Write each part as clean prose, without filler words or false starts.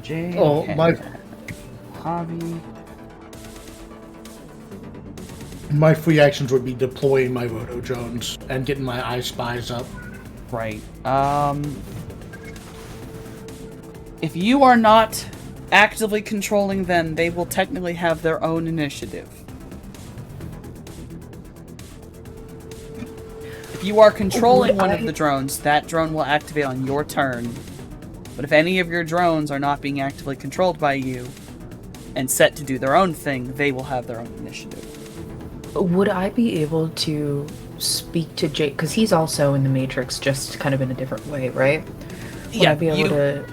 J. Oh, my hobby. my free actions would be deploying my roto drones and getting my eye spies up. Right. If you are not actively controlling them, they will technically have their own initiative. If you are controlling one of the drones, that drone will activate on your turn. But if any of your drones are not being actively controlled by you and set to do their own thing, they will have their own initiative. Would I be able to speak to Jake? Because he's also in the Matrix, just kind of in a different way, right? Would I be able to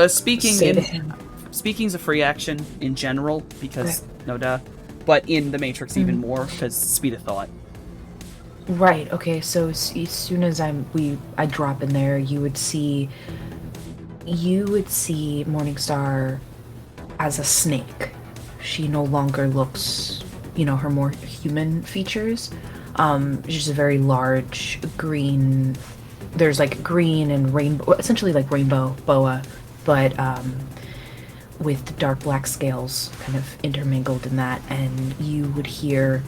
speaking say in to him? speaking's a free action in general because no duh, but in the Matrix even more because speed of thought. Right. Okay. So as soon as I drop in there, you would see Morningstar as a snake. She no longer looks, her more human features. She's a very large green. There's like green and rainbow, essentially like rainbow boa, but with dark black scales kind of intermingled in that. And you would hear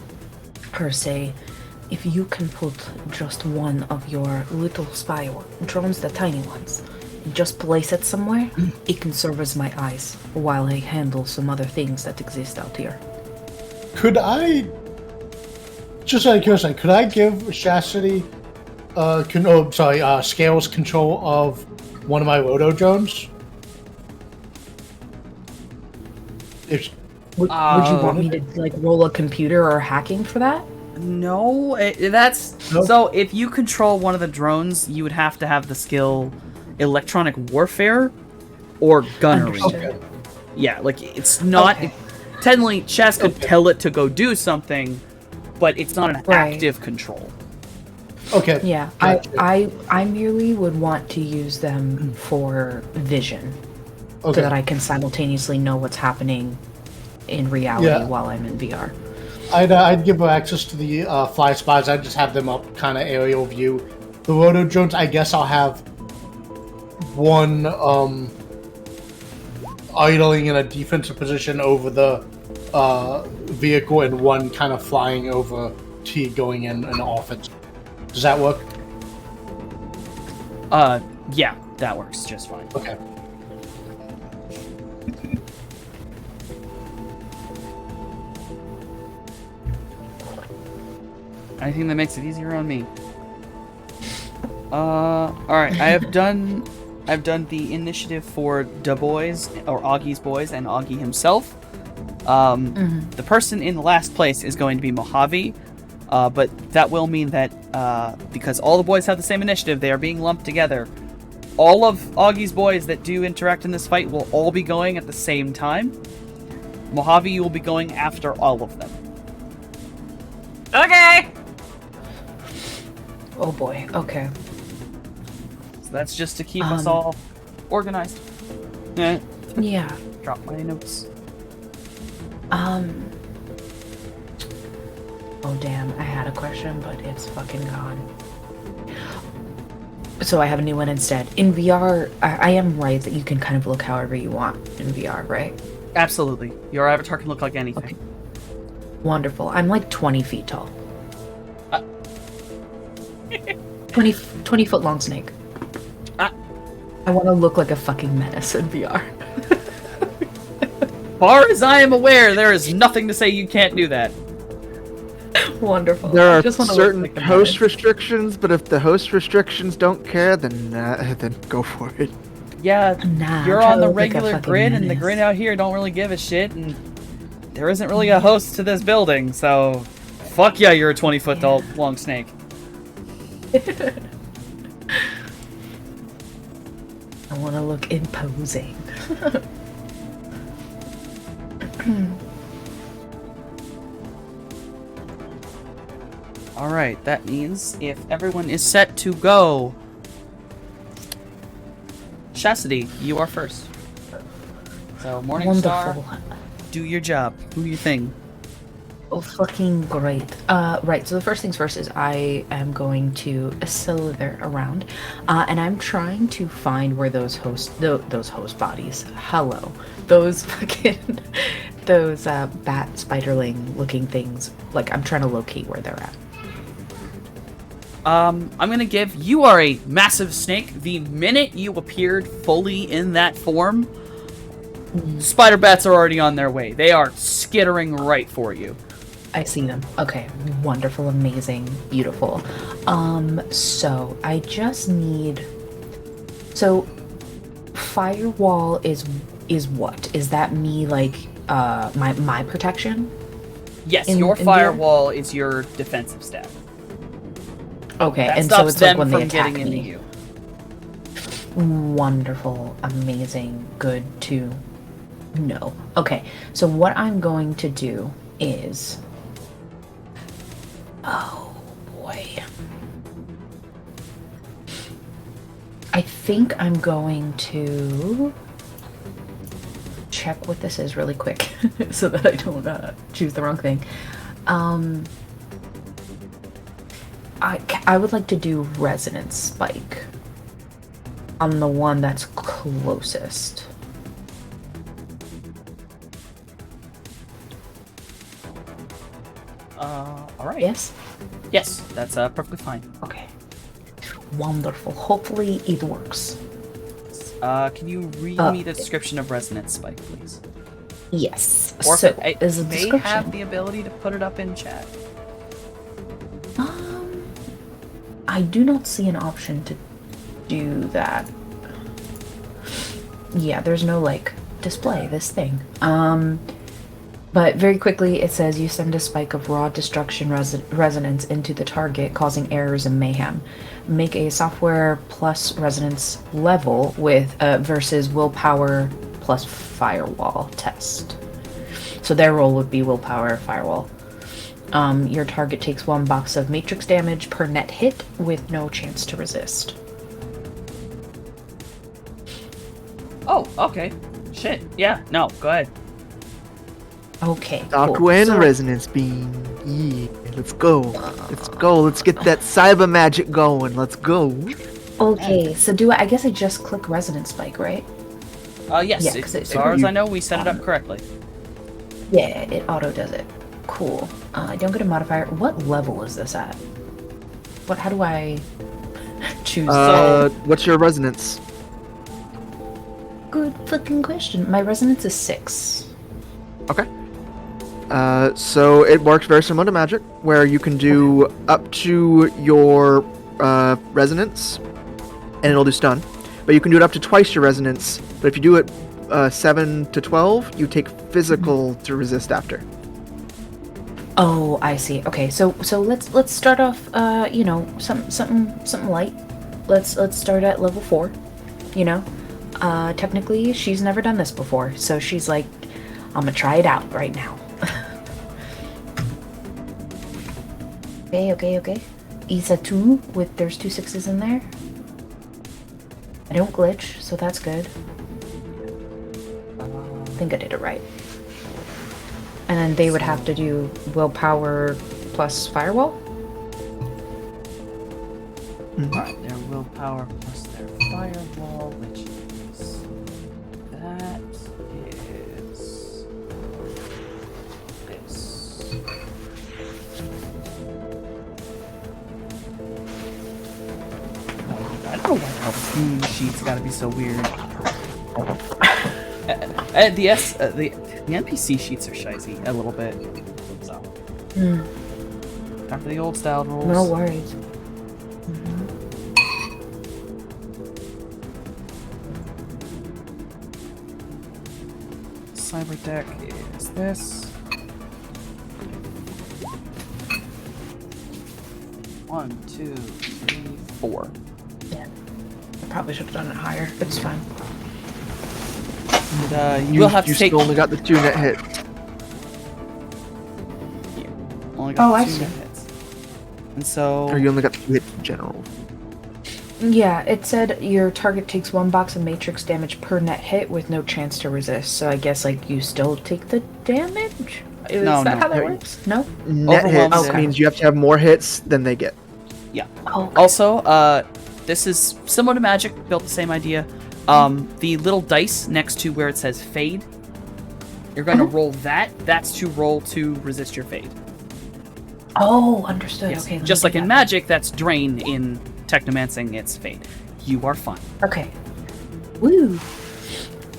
her say, "If you can put just one of your little spy drones, the tiny ones, just place it somewhere, it can serve as my eyes while I handle some other things that exist out here." Could I, just out of curiosity, could I give Chastity, Scales control of one of my roto drones? Would you want me to like roll a computer or hacking for that? No, Nope. So if you control one of the drones, you would have to have the skill electronic warfare or gunnery. Understood. Yeah, like it's not technically Chas could tell it to go do something, but it's not an active control. Okay. Yeah, Gotcha. I merely would want to use them for vision, so that I can simultaneously know what's happening in reality while I'm in VR. I'd give her access to the fly spies. I'd just have them up kind of aerial view. The roto drones, I guess I'll have one idling in a defensive position over the vehicle and one kind of flying over T going in an offense. Does that work? Yeah, that works just fine. Okay. Anything that makes it easier on me. Alright, I've done the initiative for Da Boys, or Augie's boys, and Augie himself. The person in the last place is going to be Mojave, but that will mean that, because all the boys have the same initiative, they are being lumped together. All of Augie's boys that do interact in this fight will all be going at the same time. Mojave will be going after all of them. Okay! Oh boy, okay. So that's just to keep us all organized. Yeah. Drop my notes. Oh damn, I had a question, but it's fucking gone. So I have a new one instead. In VR, I am right that you can kind of look however you want in VR, right? Absolutely. Your avatar can look like anything. Okay. Wonderful. I'm like 20 feet tall. 20 foot long snake. I want to look like a fucking menace in VR. Far as I am aware, there is nothing to say you can't do that. Wonderful. There are Just wanna certain look like a host menace. restrictions, but if the host restrictions don't care, then go for it. Yeah, Nah, you're I'm on the trying to look like a regular fucking grid, and the menace. grid out here don't really give a shit, and there isn't really a host to this building, so fuck yeah, you're a 20-foot tall long snake. I want to look imposing. Alright, that means if everyone is set to go, Chastity, you are first. So, Morningstar, Wonderful. do your job. Do your thing. Oh, fucking great. Right, so the first things first is I am going to slither around, and I'm trying to find where those host bodies. Hello, those fucking those bat spiderling looking things. Like I'm trying to locate where they're at. I'm gonna give you are a massive snake. The minute you appeared fully in that form, spider bats are already on their way. They are skittering right for you. I see them. Okay, wonderful, amazing, beautiful. So I just need. So, firewall is what? Is that me like my protection? Yes, In your there? firewall is your defensive stat. Okay, That and so stops it's like them when they from attack getting into me. you. Wonderful, amazing, good to know. Okay, so what I'm going to do is. Oh boy. I think I'm going to check what this is really quick so that I don't choose the wrong thing. I would like to do resonance spike on the one that's closest. All right. Yes? Yes, that's perfectly fine. Okay. Wonderful. Hopefully it works. Can you read me the description of resonance spike, please? Yes. Or so, if is a may description. have the ability to put it up in chat. I do not see an option to do that. Yeah, there's no, like, display this thing. But very quickly it says you send a spike of raw destruction resonance into the target, causing errors and mayhem. Make a software plus resonance level with versus willpower plus firewall test. So their roll would be willpower, firewall. Your target takes 1 box of matrix damage per net hit with no chance to resist. Oh, okay. Shit. Yeah. No. Go ahead. Okay. Doc cool. Wen So- resonance beam. Yeah, let's go. Let's go. Let's get that cyber magic going. Let's go. Okay, so do I guess I just click resonance spike, right? Yes. Yeah, 'cause As far as I know, we set it up correctly. Yeah, it auto does it. Cool. I don't get a modifier. What level is this at? How do I choose? What's your resonance? Good fucking question. My resonance is 6. Okay. So it works very similar to magic, where you can do up to your resonance, and it'll do stun. But you can do it up to twice your resonance. But if you do it 7 to 12, you take physical to resist after. Oh, I see. Okay, so let's start off. Something light. Let's start at level 4. You know, technically she's never done this before, so she's like, I'm gonna try it out right now. Okay. Isa 2 with there's 2 6s in there. I don't glitch, so that's good. I think I did it right. And then they would have to do willpower plus firewall. Alright, their willpower plus their firewall, which is that is this. I don't know why the sheets gotta be so weird. The NPC sheets are shizzy a little bit. So. Time for the old style rules. No worries. Cyber deck is this. 1, 2, 3, 4. Yeah. I probably should have done it higher. It's fine. And, you will have to take. You only got the 2 net hit. Yeah, only got Oh, I two see. net hits. And so. Or you only got 2 hits in general. Yeah, it said your target takes 1 box of matrix damage per net hit with no chance to resist. So I guess like you still take the damage. Is No, that no. how that works? No. Net Overwhelmed hits Okay. means you have to have more hits than they get. Yeah. Oh, okay. Also, this is similar to Magic, built the same idea. The little dice next to where it says fade, you're going to roll that. That's to roll to resist your fade. Oh, understood. Yes. Okay. let me Just do like in that. Magic, that's drain. In Technomancing, it's fade. You are fine. Okay. Woo.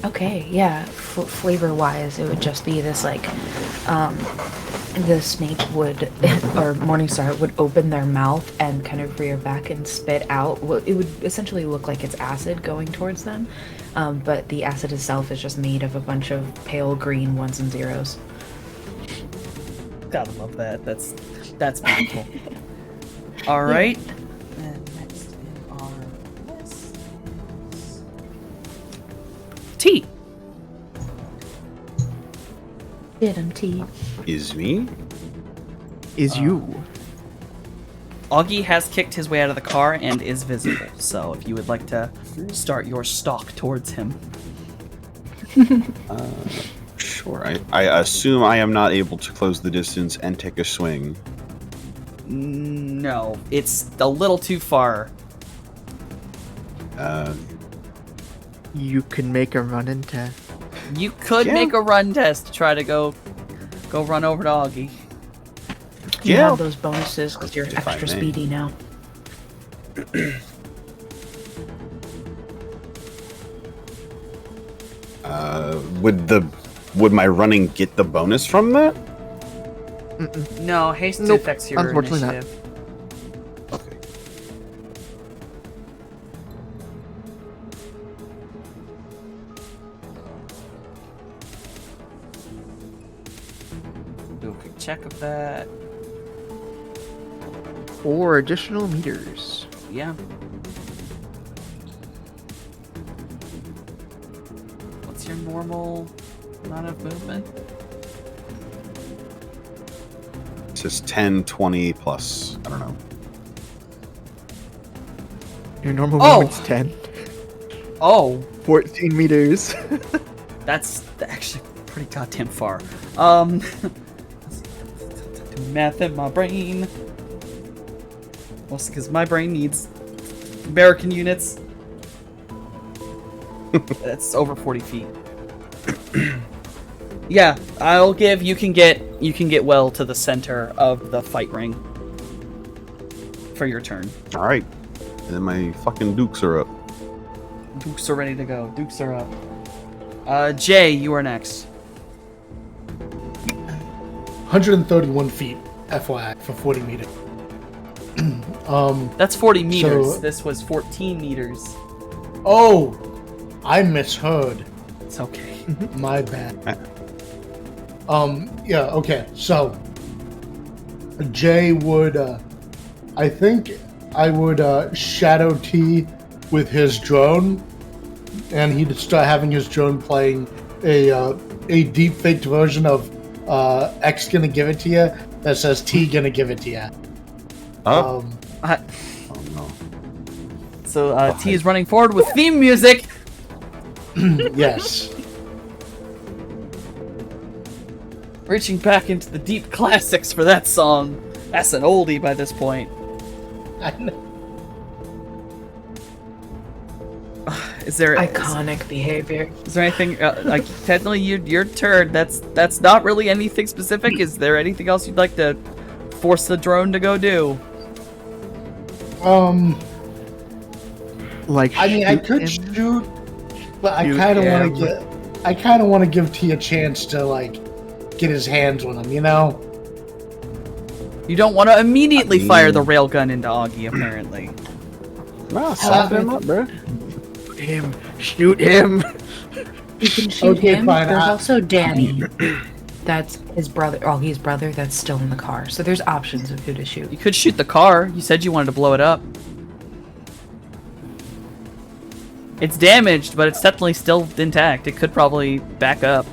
Okay, yeah. Flavor-wise, it would just be this like, the snake would, or Morningstar would open their mouth and kind of rear back and spit out. Well, it would essentially look like it's acid going towards them, but the acid itself is just made of a bunch of pale green ones and zeros. Gotta love that. That's beautiful. All right. And next in our list is T. Get 'em, T. Is me? Is you. Augie has kicked his way out of the car and is visible. So if you would like to start your stalk towards him. Sure. I assume I am not able to close the distance and take a swing. No, it's a little too far. You can make a run and test. You could Yeah. make a run test to try to go run over to Augie. You Yeah. have those bonuses because you're If I extra may. speedy now. Would my running get the bonus from that? No, haste Nope, affects your unfortunately not. initiative. Okay. Do a quick check of that. 4 additional meters. Yeah. What's your normal amount of movement? It says 10, 20 plus. I don't know. Your normal Oh! movement's 10. Oh, 14 meters. that's actually pretty goddamn far. Let's see. Do math in my brain. Mostly because my brain needs American units. That's over 40 feet. Yeah, I'll give. You can get well to the center of the fight ring for your turn. All right. And then my fucking dukes are up. Dukes are ready to go. Dukes are up. Jay, you are next. 131 feet, FYI, for 40 meters. That's 40 meters. So- This was 14 meters. Oh, I misheard. It's okay. My bad. Yeah, okay. So, Jay would, I think I would shadow T with his drone, and he'd start having his drone playing a deep faked version of X gonna give it to you that says T gonna give it to you. Oh, Uh, oh no. so T is running forward with theme music. Yes. Reaching back into the deep classics for that song. That's an oldie by this point. I know. Is there Iconic behavior. Is there anything like technically your turn? That's not really anything specific. Is there anything else you'd like to force the drone to go do? Like, I mean, I shoot could him? shoot, but I Shoot kind of want him. to get. I kind of want to give T a chance to like get his hands on him. You know? You don't want to immediately I fire the mean- railgun into Augie, apparently. Nah, slap him up, bro. Shoot him. Shoot him. You can shoot Okay, him. fine, There's I- also Danny. That's his brother, Augie's brother, that's still in the car. So there's options of who to shoot. You could shoot the car. You said you wanted to blow it up. It's damaged, but it's definitely still intact. It could probably back up.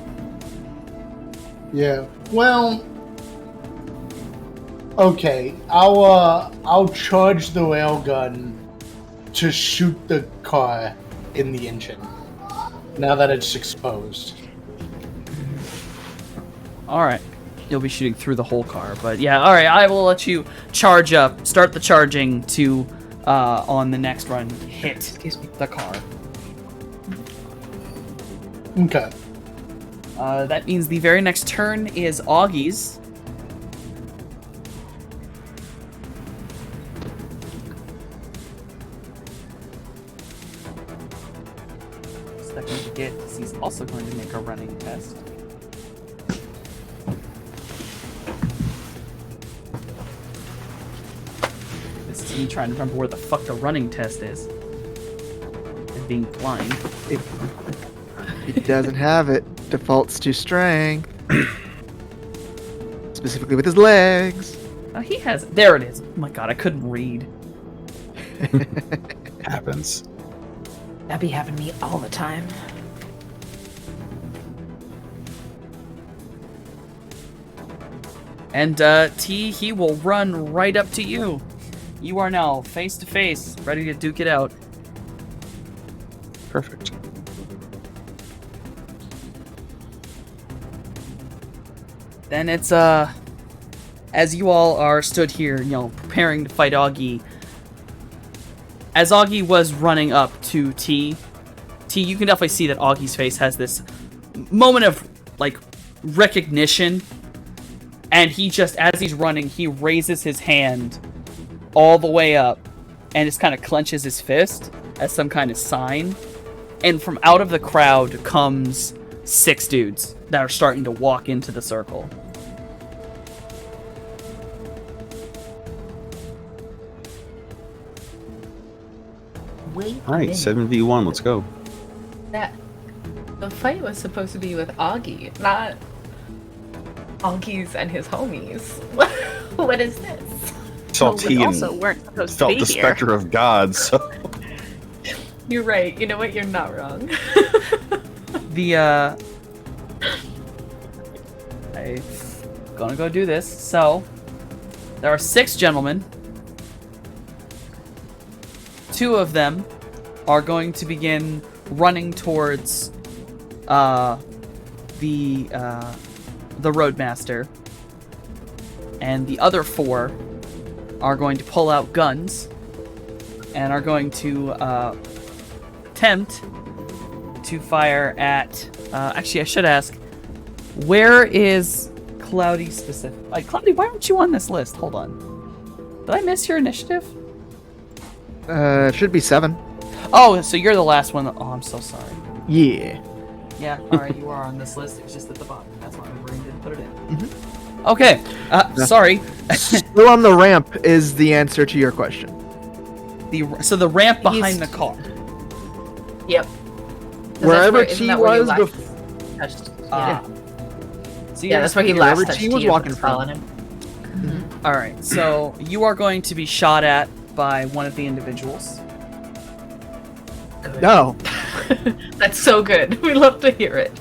Yeah. Well. Okay. I'll charge the railgun to shoot the car in the engine. Now that it's exposed. All right. You'll be shooting through the whole car, but yeah. All right. I will let you charge up. Start the charging to on the next run hit the car. Okay. That means the very next turn is Augie's. Second to get, because he's also going to make a running test. This is me trying to remember where the fuck the running test is. And being blind. He doesn't have it. Defaults to strength. Specifically with his legs. He has. There it is. Oh my god, I couldn't read. Happens. That be happening to me all the time. And T, he will run right up to you. You are now face to face, ready to duke it out. Perfect. Then it's as you all are stood here, preparing to fight Augie. As Augie was running up to T, you can definitely see that Augie's face has this moment of recognition, and he just, as he's running, he raises his hand all the way up and just kind of clenches his fist as some kind of sign. And from out of the crowd comes 6 dudes that are starting to walk into the circle. Wait. All right, 7v1. Let's go. The fight was supposed to be with Augie, not Augie's and his homies. What is this? Saw We T and also weren't supposed to felt be the here. specter of God. So You're right. You know what? You're not wrong. I'm gonna go do this. So, there are 6 gentlemen. 2 of them are going to begin running towards the Roadmaster, and the other 4 are going to pull out guns and are going to attempt to fire at. Actually, I should ask, where is Cloudy specific? Cloudy, why aren't you on this list? Hold on. Did I miss your initiative? It should be 7. Oh, so you're the last one. Oh, I'm so sorry. Yeah. Yeah, alright, you are on this list. It's just at the bottom. That's why my brain didn't put it in. Okay, sorry. Still on the ramp is the answer to your question. So the ramp behind the car. Yep. Wherever T was before. Ah. So Yeah, that's where he last wherever touched T was you, walking was from. following him. Alright, so you are going to be shot at by one of the individuals. Good. No. That's so good. We love to hear it.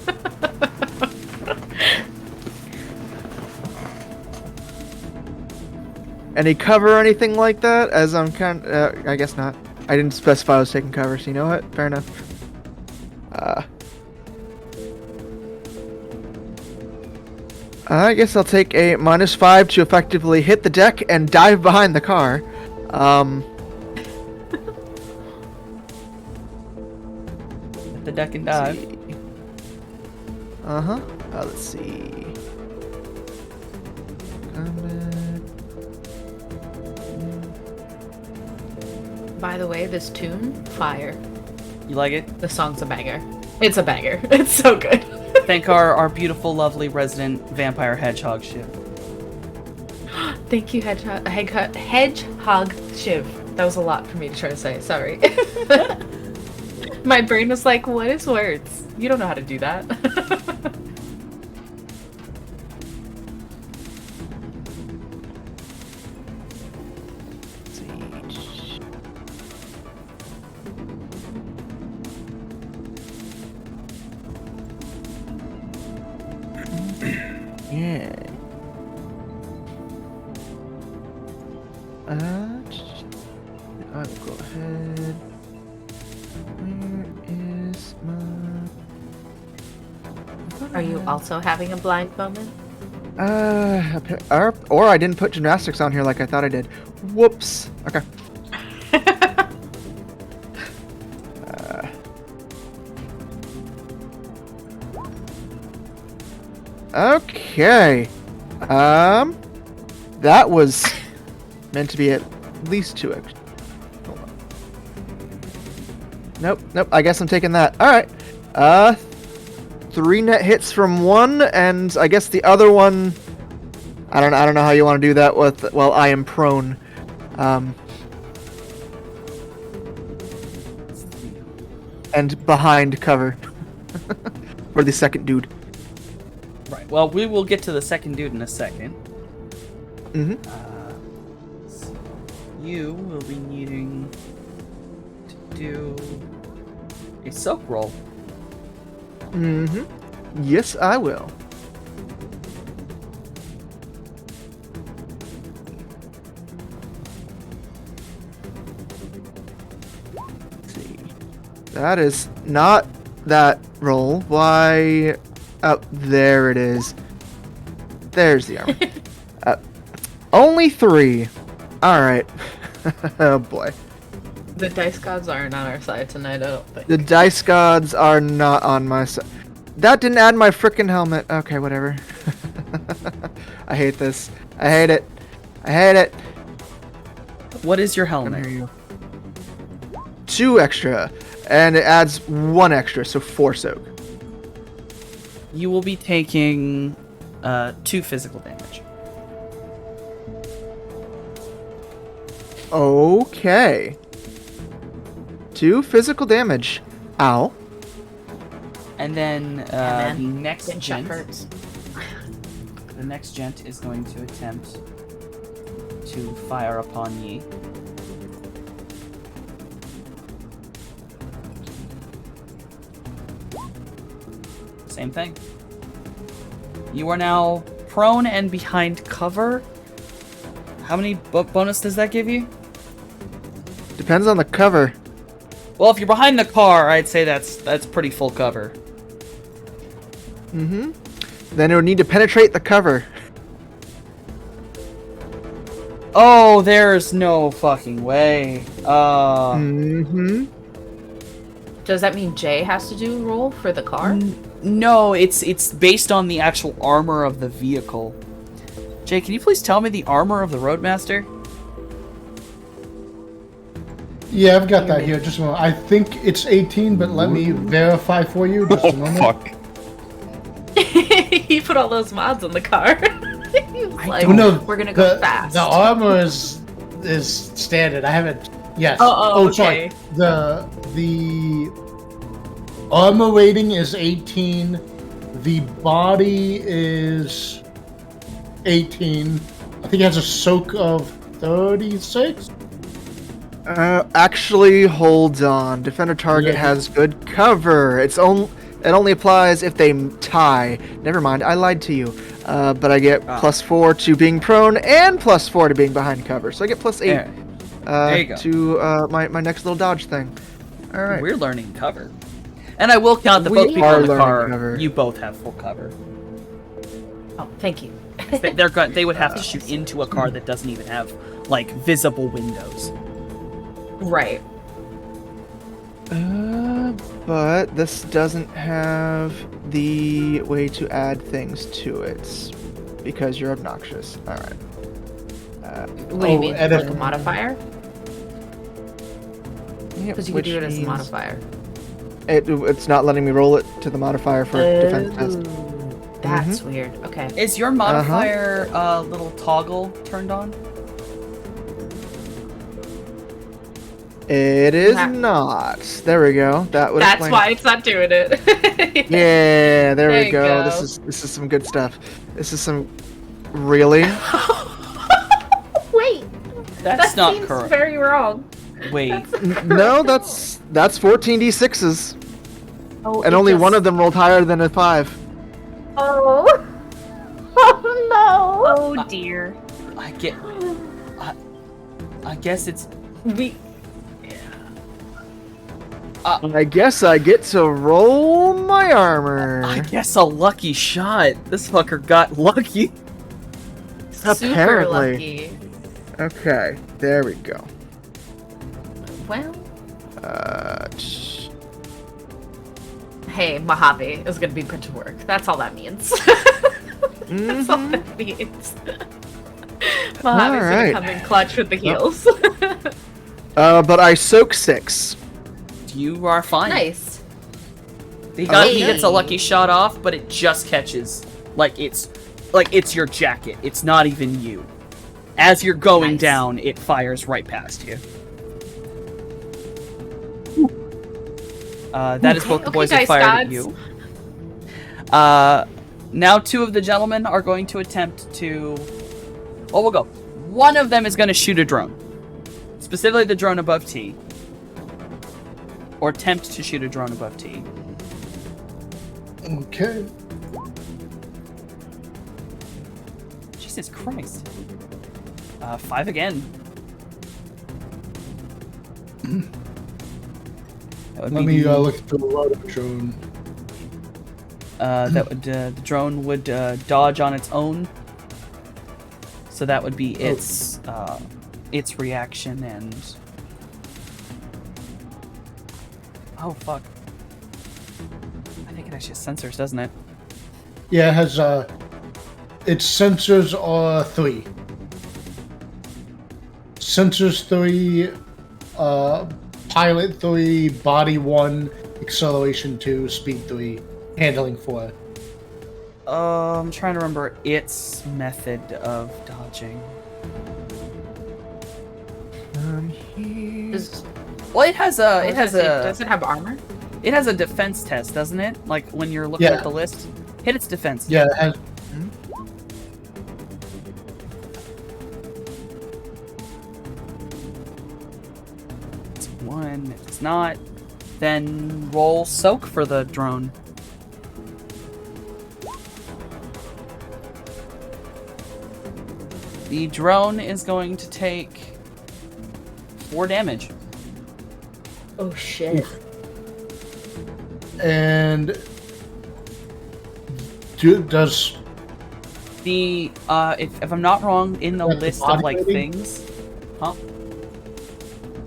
Any cover or anything like that? As I'm I guess not. I didn't specify I was taking cover, so you know what? Fair enough. I guess I'll take a -5 to effectively hit the deck and dive behind the car. Hit the deck and dive. Uh-huh. Let's see. By the way, this tune, fire. You like it? The song's a banger. It's a banger. It's so good. Thank our beautiful, lovely resident vampire hedgehog ship. Thank you, Hedgehog Shiv. That was a lot for me to try to say. Sorry. My brain was like, what is words? You don't know how to do that. Yeah. I will go ahead. Where is my... Are you also having a blind moment? Or I didn't put gymnastics on here like I thought I did. Whoops. Okay. Okay. That was meant to be at least 2 extra. Hold on. Nope. I guess I'm taking that. All right. 3 net hits from one, and I guess the other one. I don't know how you want to do that with. Well, I am prone. And behind cover for the second dude. Right. Well, we will get to the second dude in a second. Mm-hmm. So you will be needing to do a soak roll. Mm-hmm. Yes, I will. Let's see. That is not that roll. Why? Oh, there it is. There's the armor. Only 3. All right. Oh boy. The dice gods aren't on our side tonight, I don't think. The dice gods are not on my side. That didn't add my frickin' helmet. Okay, whatever. I hate this. I hate it. What is your Come helmet? here, you. 2 extra, and it adds 1 extra, so 4 soak. You will be taking 2 physical damage. Okay. 2 physical damage. Ow. And then man. the next Getting shot gent, hurts. the next gent is going to attempt to fire upon ye. Same thing. You are now prone and behind cover. How many bonus does that give you? Depends on the cover. Well, if you're behind the car, I'd say that's pretty full cover. Mm-hmm. Then it would need to penetrate the cover. Oh, there's no fucking way. Mm-hmm. Does that mean Jay has to do a roll for the car? No, it's based on the actual armor of the vehicle. Jay, can you please tell me the armor of the Roadmaster? Yeah, I've got that here. Just a moment. I think it's 18, but let me verify for you. Just a Oh moment. fuck! He put all those mods on the car. He was like, Well, no, we're gonna go fast. The armor is standard. I haven't. Yes. Oh, sorry. okay. The armor rating is 18. The body is 18. I think it has a soak of 36. Actually, hold on. Defender target Yeah. has good cover. It only applies if they tie. Never mind, I lied to you. But I get +4 to being prone and +4 to being behind cover. So I get +8 There you go. to my next little dodge thing. All right. We're learning cover. And I will count that We both people are in the learning car, cover. you both have full cover. Oh, thank you. They would have to shoot into a car that doesn't even have, like, visible windows. Right. But this doesn't have the way to add things to it because you're obnoxious. All right. What do you mean? edit. Like a modifier? Yeah, Because you could which do it as a means modifier. It's not letting me roll it to the modifier for defense test. That's weird. Okay. Is your modifier little toggle turned on? It is Ha- not. There we go. That would That's explain why it's not doing it. it. Yeah, there There we you go. go. This is some good stuff. This is some really. Wait. That's that not seems correct. very wrong. Wait. No, that's 14 d6s, Oh, and it only just- one of them rolled higher than a 5. Oh. Oh no. Oh dear. I guess it's... I guess I get to roll my armor. I guess a lucky shot. This fucker got lucky. Apparently. Super lucky. Okay, there we go. Well, Sh- hey, Mojave is gonna be put to work. That's all that means. That's all that means. Mojave's Alright. gonna come in clutch with the heals. but I soak 6. You are fine. Nice. He Hey. gets a lucky shot off, but it just catches. Like it's your jacket. It's not even you. As you're going Nice. down, it fires right past you. That is both the Okay, boys that dice fired at gods. you. Now 2 of the gentlemen are going to attempt to... Oh, we'll go. One of them is going to shoot a drone. Specifically the drone above T. Or attempt to shoot a drone above T. Okay. Jesus Christ. 5 again. That would Let be me the- look at the rotor drone. that would the drone would dodge on its own. So that would be its reaction and oh fuck. I think it actually has sensors, doesn't it? Yeah, it has its sensors are 3. Sensors 3, pilot 3, body 1, acceleration 2, speed 3, handling 4. I'm trying to remember its method of dodging. Does, Well, it has does it have armor? it has a defense test, doesn't it? Like when you're looking Yeah. at the list, hit its defense. Yeah, it has. It's 1. If it's not, then roll soak for the drone. The drone is going to take 4 damage. Oh shit. And does The if I'm not wrong, in the Like the list of body like rating? things, huh?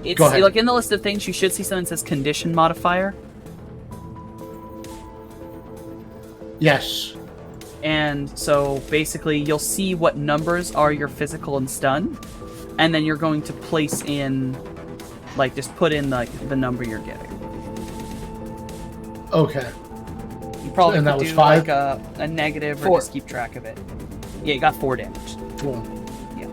It's Go ahead. like in the list of things, you should see something that says condition modifier, yes. and so basically you'll see what numbers are your physical and stun, and then you're going to place in, like, just put in like the number you're getting. Okay. You probably And could that was do 5? like a negative or 4. just keep track of it. Yeah, you got 4 damage. Well, Yeah.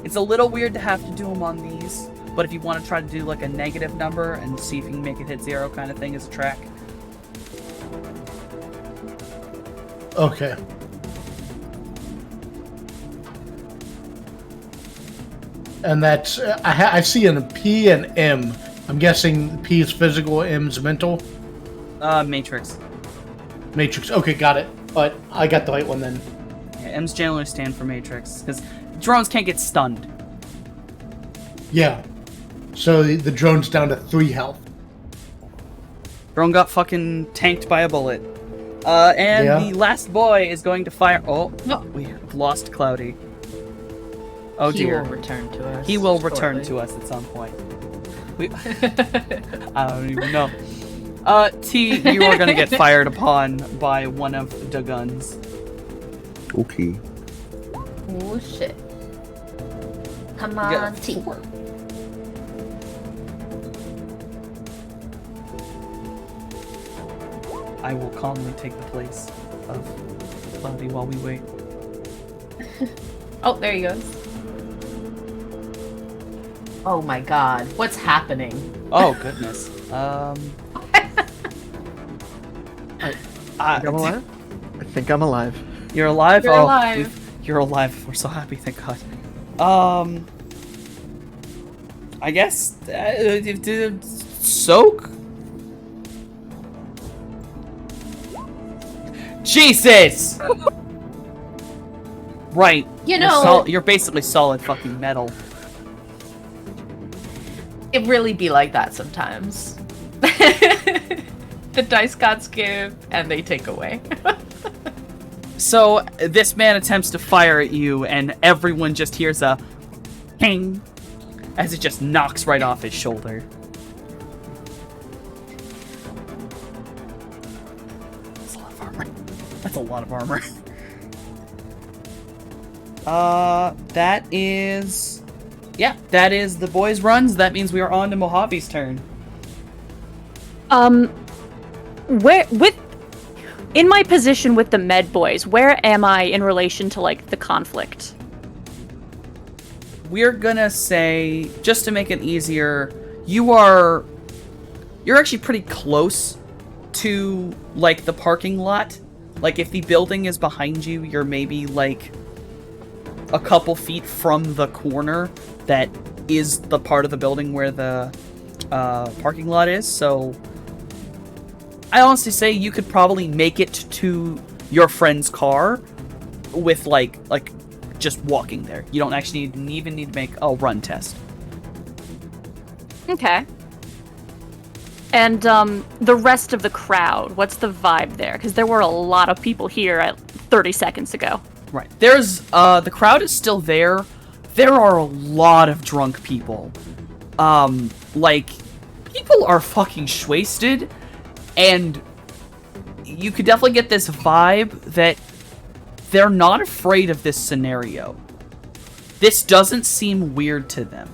It's a little weird to have to do them on these, but if you want to try to do like a negative number and see if you can make it hit 0 kind of thing as a track. okay. And that's I see a P and M. I'm guessing P is physical, M's mental. Matrix. Matrix. Okay, got it. But I got the right one then. Yeah, M's generally stand for Matrix, because drones can't get stunned. Yeah. So the drone's down to 3 health. Drone got fucking tanked by a bullet. And Yeah. the last boy is going to fire. Oh, No. we have lost Cloudy. Oh He dear. will return to us. He will return shortly. to us at some point. We, I don't even know. T, you are gonna get fired upon by one of the guns. Okay. Oh shit. Come You got on, T. 4. I will calmly take the place of Cloudy while we wait. Oh, there he goes. Oh my god, what's happening? Oh goodness. I'm alive? I think I'm alive. You're alive. You're Oh, alive. you're alive. We're so happy. Thank God. I guess soak. Jesus. Right. You You're know- you're basically solid fucking metal. It really be like that sometimes. The dice gods give, and they take away. So this man attempts to fire at you, and everyone just hears a ping as it just knocks right off his shoulder. That's a lot of armor. That's a lot of armor. That is... Yeah, that is the boys' runs. That means we are on to Mojave's turn. In my position with the med boys, where am I in relation to, like, the conflict? We're gonna say, just to make it easier, you're actually pretty close to, like, the parking lot. Like, if the building is behind you, you're maybe, like, a couple feet from the corner that is the part of the building where the parking lot is. So I honestly say you could probably make it to your friend's car with like just walking there. You don't actually even need to make a run test. Okay. And the rest of the crowd, what's the vibe there? Because there were a lot of people here at 30 seconds ago. Right. There's the crowd is still there. There are a lot of drunk people. Like, people are fucking wasted, and you could definitely get this vibe that they're not afraid of this scenario. This doesn't seem weird to them,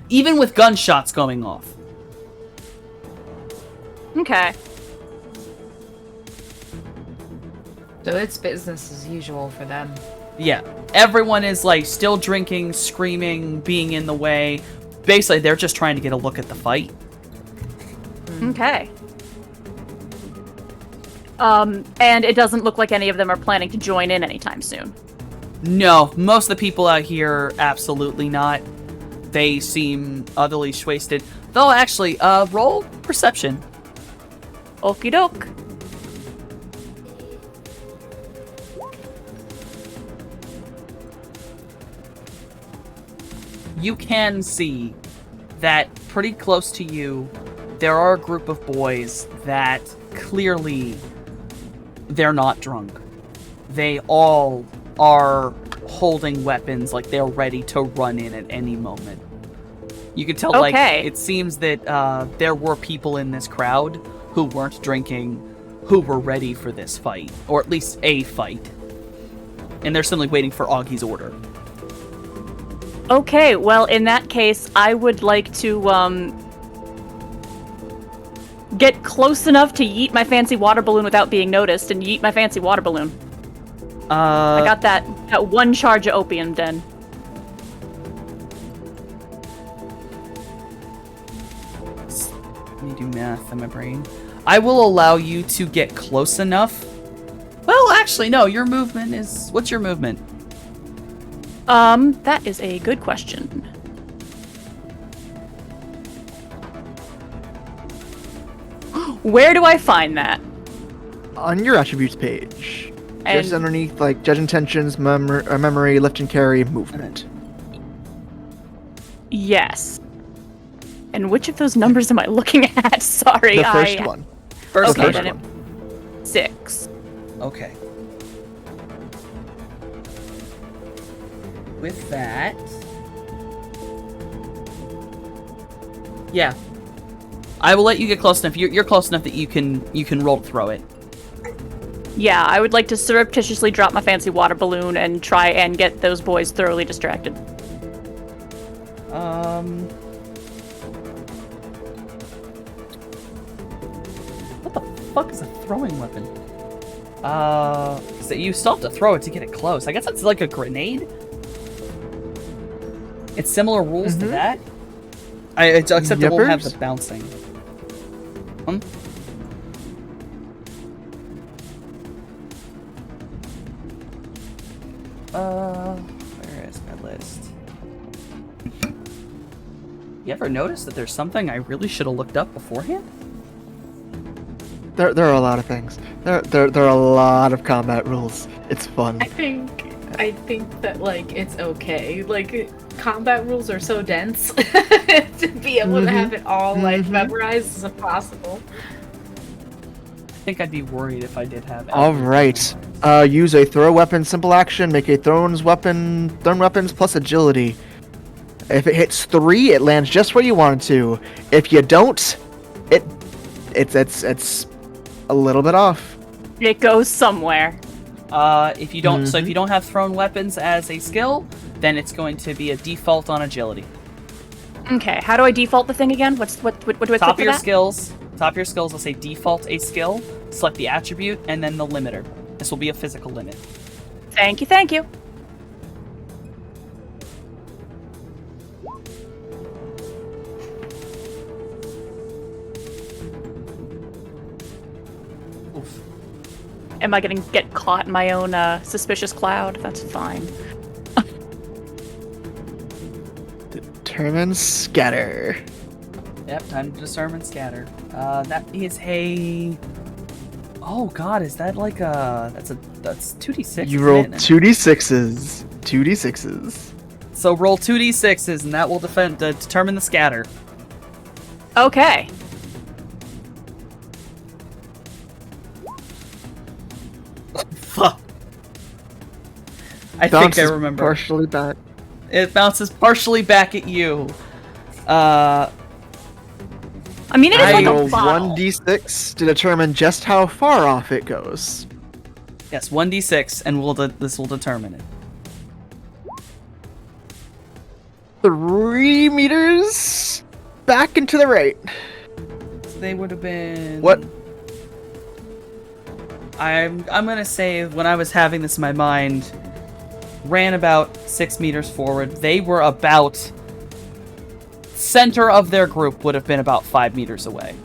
even with gunshots going off. Okay. So it's business as usual for them. Yeah, everyone is like still drinking, screaming, being in the way. Basically, they're just trying to get a look at the fight. Okay. And it doesn't look like any of them are planning to join in anytime soon. No, most of the people out here, absolutely not. They seem utterly wasted. Though, actually, roll perception. Okie doke. You can see that pretty close to you, there are a group of boys that clearly they're not drunk. They all are holding weapons like they're ready to run in at any moment. You can tell, like, it seems that there were people in this crowd who weren't drinking, who were ready for this fight, or at least a fight. And they're simply waiting for Augie's order. Okay, well, in that case, I would like to, get close enough to yeet my fancy water balloon without being noticed, and yeet my fancy water balloon. I got that one charge of opium den. Let me do math in my brain. I will allow you to get close enough. Well, actually, no, your movement is... What's your movement? That is a good question. Where do I find that? On your attributes page. And Just underneath, like, judge intentions, memory, lift and carry, movement. yes. And which of those numbers am I looking at? Sorry, The first one. First Okay, one. then 6. Okay. With that... Yeah. I will let you get close enough. You're close enough that you can roll to throw it. Yeah, I would like to surreptitiously drop my fancy water balloon and try and get those boys thoroughly distracted. What the fuck is a throwing weapon? So you still have to throw it to get it close. I guess that's like a grenade? It's similar rules to that? Except it won't have the bouncing. Where is my list? You ever notice that there's something I really should have looked up beforehand? There are a lot of things. There are a lot of combat rules. It's fun. I think I think that, like, it's okay. Like, combat rules are so dense. To be able to have it all, like, memorized is impossible. I think I'd be worried if I did have. Alright. Use a throw weapon simple action, make a thrown weapons plus agility. If it hits 3, it lands just where you want it to. If you don't, it's a little bit off. It goes somewhere. If you don't, so if you don't have thrown weapons as a skill, then it's going to be a default on agility. Okay, how do I default the thing again? What do I click for Top of your that? skills. Top of your skills will say default a skill. Select the attribute and then the limiter. This will be a physical limit. Thank you, thank you. Oof. Am I gonna get caught in my own suspicious cloud? That's fine. Determine scatter. Yep, time to discern and scatter. That is a. Oh God, is that like a? That's 2d6. You roll isn't it? 2d6s. 2d6s. So roll 2d6s, and that will determine the scatter. Okay. Fuck. I think I remember. Partially back. It bounces partially back at you. I mean, it is I like roll a bottle. 1d6 to determine just how far off it goes. Yes, 1d6, and this will determine it. 3 meters back and to the right. So they would have been. What? I'm gonna say when I was having this in my mind, ran about 6 meters forward. They were about. Center of their group would have been about 5 meters away.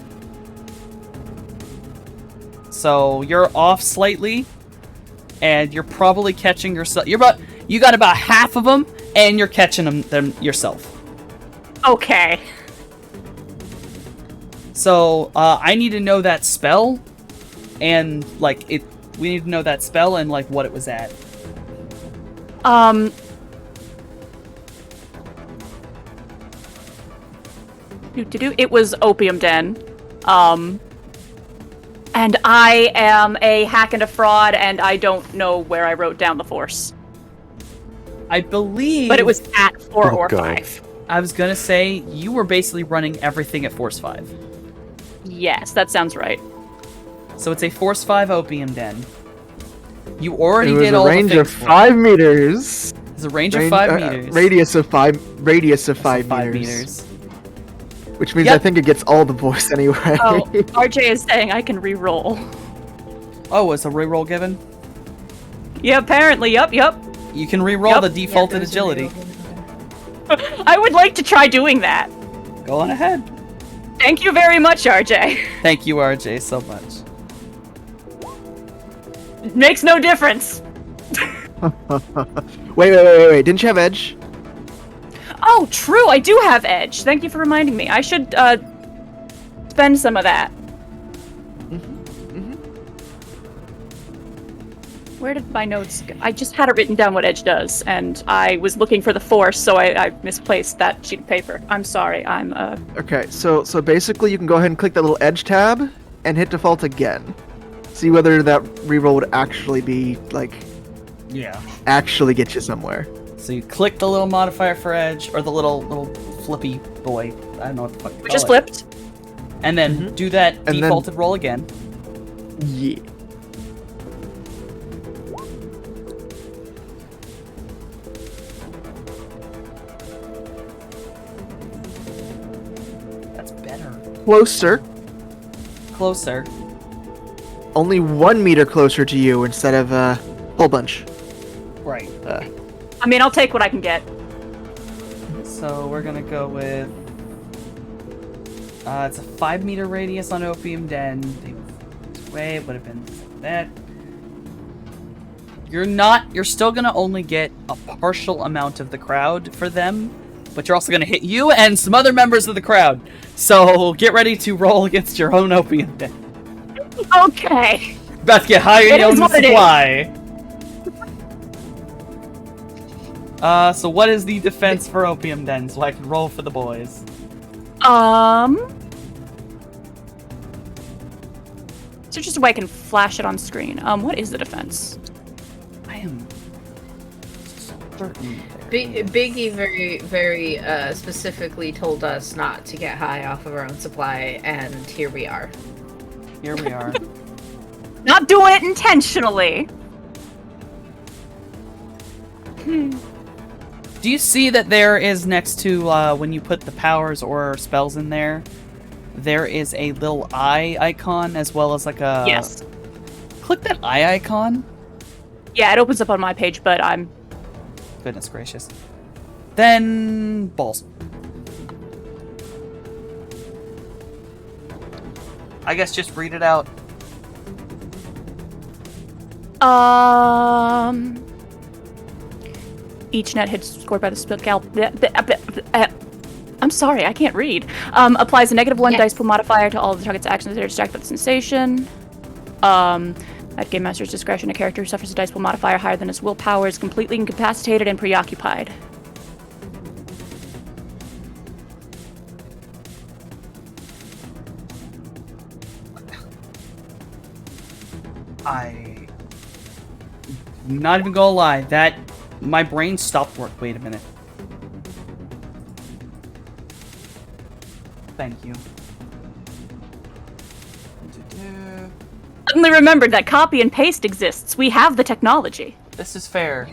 So you're off slightly, and you're probably catching yourself. You got about half of them, and you're catching them yourself. Okay. So I need to know that spell, and like it. We need to know that spell and like what it was at. It was Opium Den. And I am a hack and a fraud, and I don't know where I wrote down the force. I believe. But it was at 4 or God. 5. I was gonna say you were basically running everything at Force 5. Yes, that sounds right. So it's a Force 5 Opium Den. You already It was did a all range the of things. 5 meters. It's a range of 5 meters. Radius of 5 5 meters. Which means Yep. I think it gets all the voice anyway. Oh, RJ is saying I can re-roll. Oh, was a reroll given? Yeah, apparently, yup. You can reroll Yep. the defaulted agility. I would like to try doing that. Go on ahead. Thank you very much, RJ. Thank you, RJ, so much. It makes no difference. Wait. Didn't you have edge? Oh, true, I do have edge. Thank you for reminding me. I should, spend some of that. Where did my notes go? I just had it written down what edge does, and I was looking for the force, so I misplaced that sheet of paper. I'm sorry, I'm, Okay, so basically you can go ahead and click that little edge tab and hit default again. See whether that reroll would actually be, like, Yeah. actually get you somewhere. So you click the little modifier for edge, or the little flippy boy. I don't know what the fuck you which call is it. flipped. And then do that then- defaulted roll again. Yeah. That's better. Closer. Closer. Only 1 meter closer to you instead of a whole bunch. Right. I mean, I'll take what I can get. So we're gonna go with. It's a 5 meter radius on Opium Den. This way it would have been that. You're still gonna only get a partial amount of the crowd for them, but you're also gonna hit you and some other members of the crowd. So get ready to roll against your own Opium Den. Okay. About to get higher It than is your own what it is. supply. So what is the defense for Opium Den, so I can roll for the boys? So just a way I can flash it on screen. What is the defense? I am certain. Biggie very specifically told us not to get high off of our own supply, and here we are. Here we are. Not doing it intentionally. Do you see that there is next to when you put the powers or spells in there, there is a little eye icon as well as like a... Yes. Click that eye icon. Yeah, it opens up on my page, but I'm... Goodness gracious. Then... balls. I guess just read it out. Each net hit scored by the spell I'm sorry, I can't read. Applies a -1 dice pool modifier to all the target's actions that are distracted by the sensation. At Game Master's discretion, a character who suffers a dice pool modifier higher than his willpower is completely incapacitated and preoccupied. I'm not even gonna lie, that... My brain stopped work. Wait a minute. Thank you. Suddenly remembered that copy and paste exists. We have the technology. This is fair.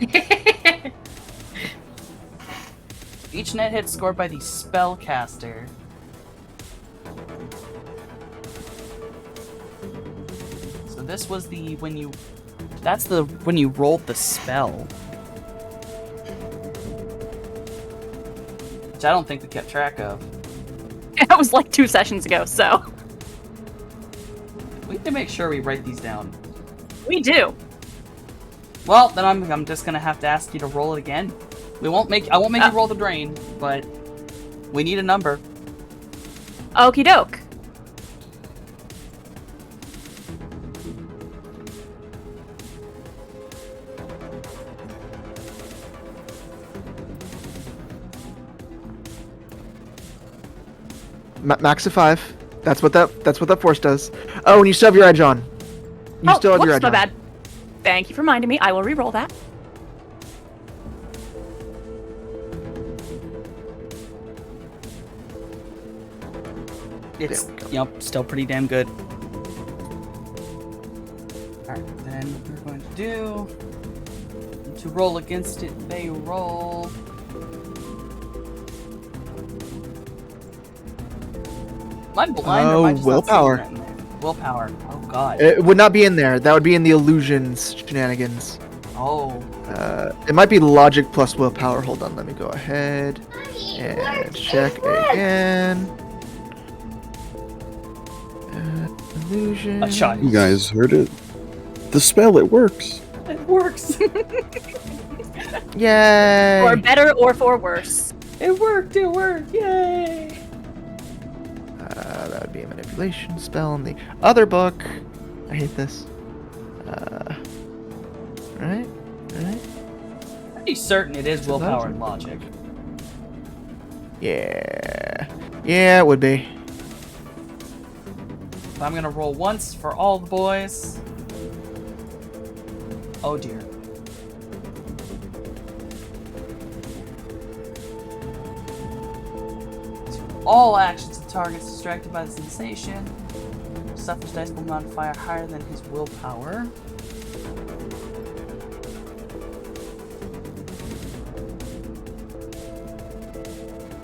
Each net hit scored by the spellcaster. So this was the when you... That's the when you rolled the spell. Which I don't think we kept track of. That was like 2 sessions ago, so... We need to make sure we write these down. We do. Well, then I'm just gonna have to ask you to roll it again. I won't make you roll the drain, but we need a number. Okie doke. Max of 5. That's what that force does. Oh, and you still have your edge on. You still have your edge my on. bad. Thank you for reminding me. I will re-roll that. It's still pretty damn good. Alright, then what we're going to do to roll against it, they roll. Am I blind or am I just willpower. not seeing that in there? Willpower. Oh god. It would not be in there. That would be in the illusions shenanigans. Oh. It might be logic plus willpower. Hold on, let me go ahead and check again. Illusion. A shot. You guys heard it. The spell, it works. It works. Yay! For better or for worse. It worked. It worked. Yay. That would be a manipulation spell in the other book. I hate this. Right? Pretty certain it is willpower and logic. Yeah. Yeah, it would be. I'm gonna roll once for all the boys. Oh dear. All actions of targets distracted by the sensation. Suffers dice pool modifier higher than his willpower.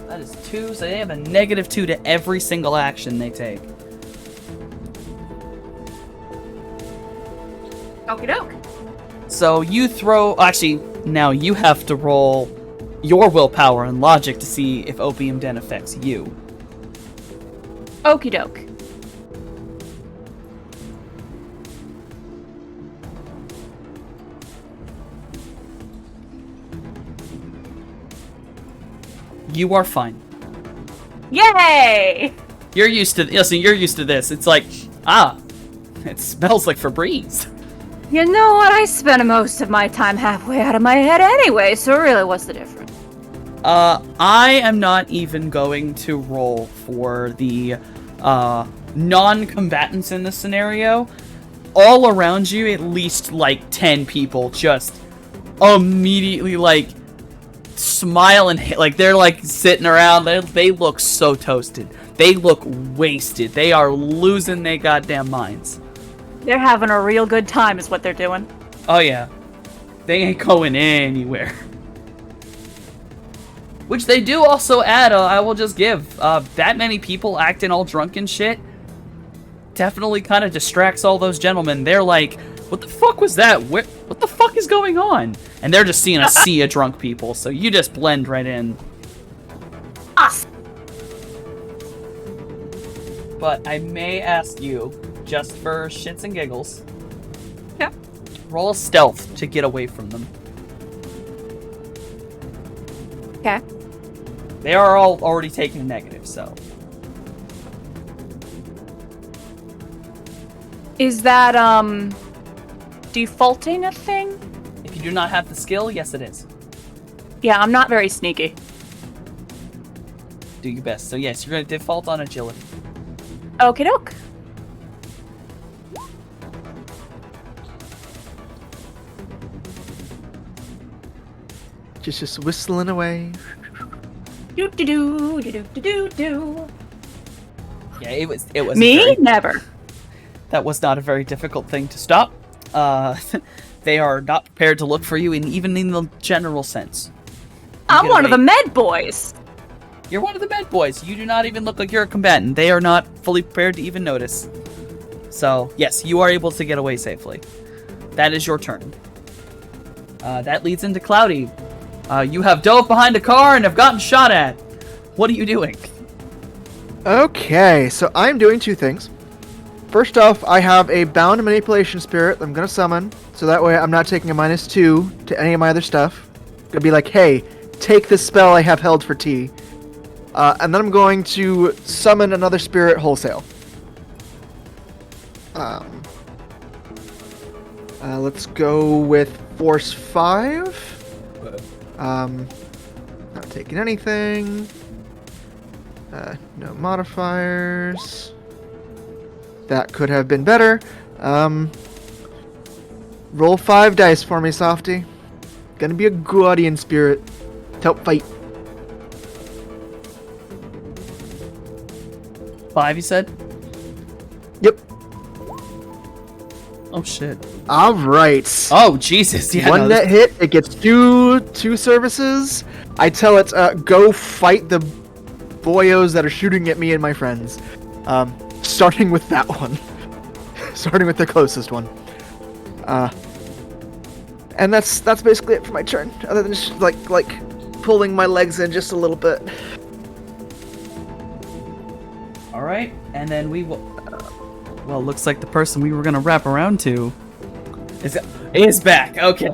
That is 2, so they have a -2 to every single action they take. Okie doke. So you throw... Actually, now you have to roll your willpower and logic to see if Opium Den affects you. Okie doke. You are fine. Yay! You're used to... Listen, you're used to this. It's like... it smells like Febreze. You know what? I spend most of my time halfway out of my head anyway, so really, what's the difference? I am not even going to roll for the non-combatants in this scenario. All around you, at least like 10 people just immediately like smile and like they're like sitting around. They look so toasted. They look wasted. They are losing their goddamn minds. They're having a real good time, is what they're doing. Oh yeah, they ain't going anywhere. Which they do also add, I will just give. That many people acting all drunk and shit definitely kind of distracts all those gentlemen. They're like, what the fuck was that? What the fuck is going on? And they're just seeing a sea of drunk people, so you just blend right in. But I may ask you, just for shits and giggles, roll a stealth to get away from them. Okay. They are all already taking a negative, so. Is that, defaulting a thing? If you do not have the skill, yes it is. Yeah, I'm not very sneaky. Do your best. So yes, you're going to default on agility. Okie doke. Just whistling away. Do do do do do do do. Yeah, it was Me? Never. That was not a very difficult thing to stop. They are not prepared to look for you, even in the general sense. I'm one of the med boys. You're one of the med boys. You do not even look like you're a combatant. They are not fully prepared to even notice. So, yes, you are able to get away safely. That is your turn. That leads into Cloudy. You have dove behind a car and have gotten shot at. What are you doing? Okay, so I'm doing two things. First off, I have a bound manipulation spirit that I'm going to summon, so that way I'm not taking a -2 to any of my other stuff. Gonna be like, hey, take this spell I have held for T. And then I'm going to summon another spirit wholesale. Let's go with Force 5. Not taking anything. No modifiers. That could have been better. Roll 5 dice for me, Softy. Gonna be a guardian spirit to help fight. 5, you said? Yep. Oh, shit. All right. Oh, Jesus. Yeah, One net hit, it gets two services. I tell it, go fight the boyos that are shooting at me and my friends. Starting with that one. Starting with the closest one. And that's basically it for my turn. Other than just like pulling my legs in just a little bit. All right, and then we will. Well, looks like the person we were gonna wrap around to is back. Okay.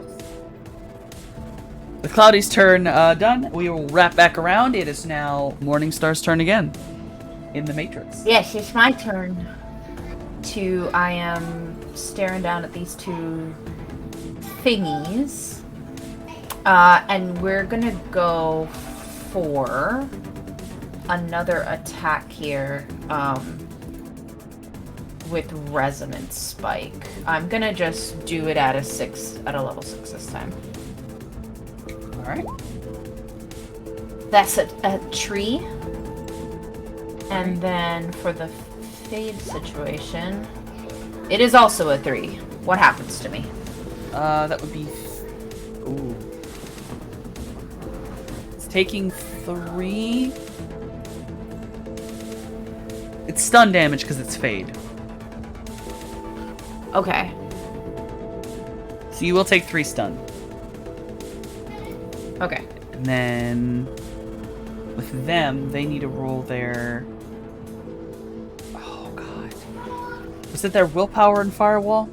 The Cloudy's turn done. We will wrap back around. It is now Morningstar's turn again in the Matrix. Yes, it's my turn. I am staring down at these two thingies. And we're gonna go for another attack here with Resonance Spike. I'm gonna just do it at a level 6 this time. Alright. That's a tree. And then for the fade situation, it is also a 3. What happens to me? That would be... Ooh. It's taking 3... It's stun damage because it's fade. Okay. So you will take 3 stun. Okay. And then... With them, they need to roll their... Oh, God. Was it their willpower and firewall?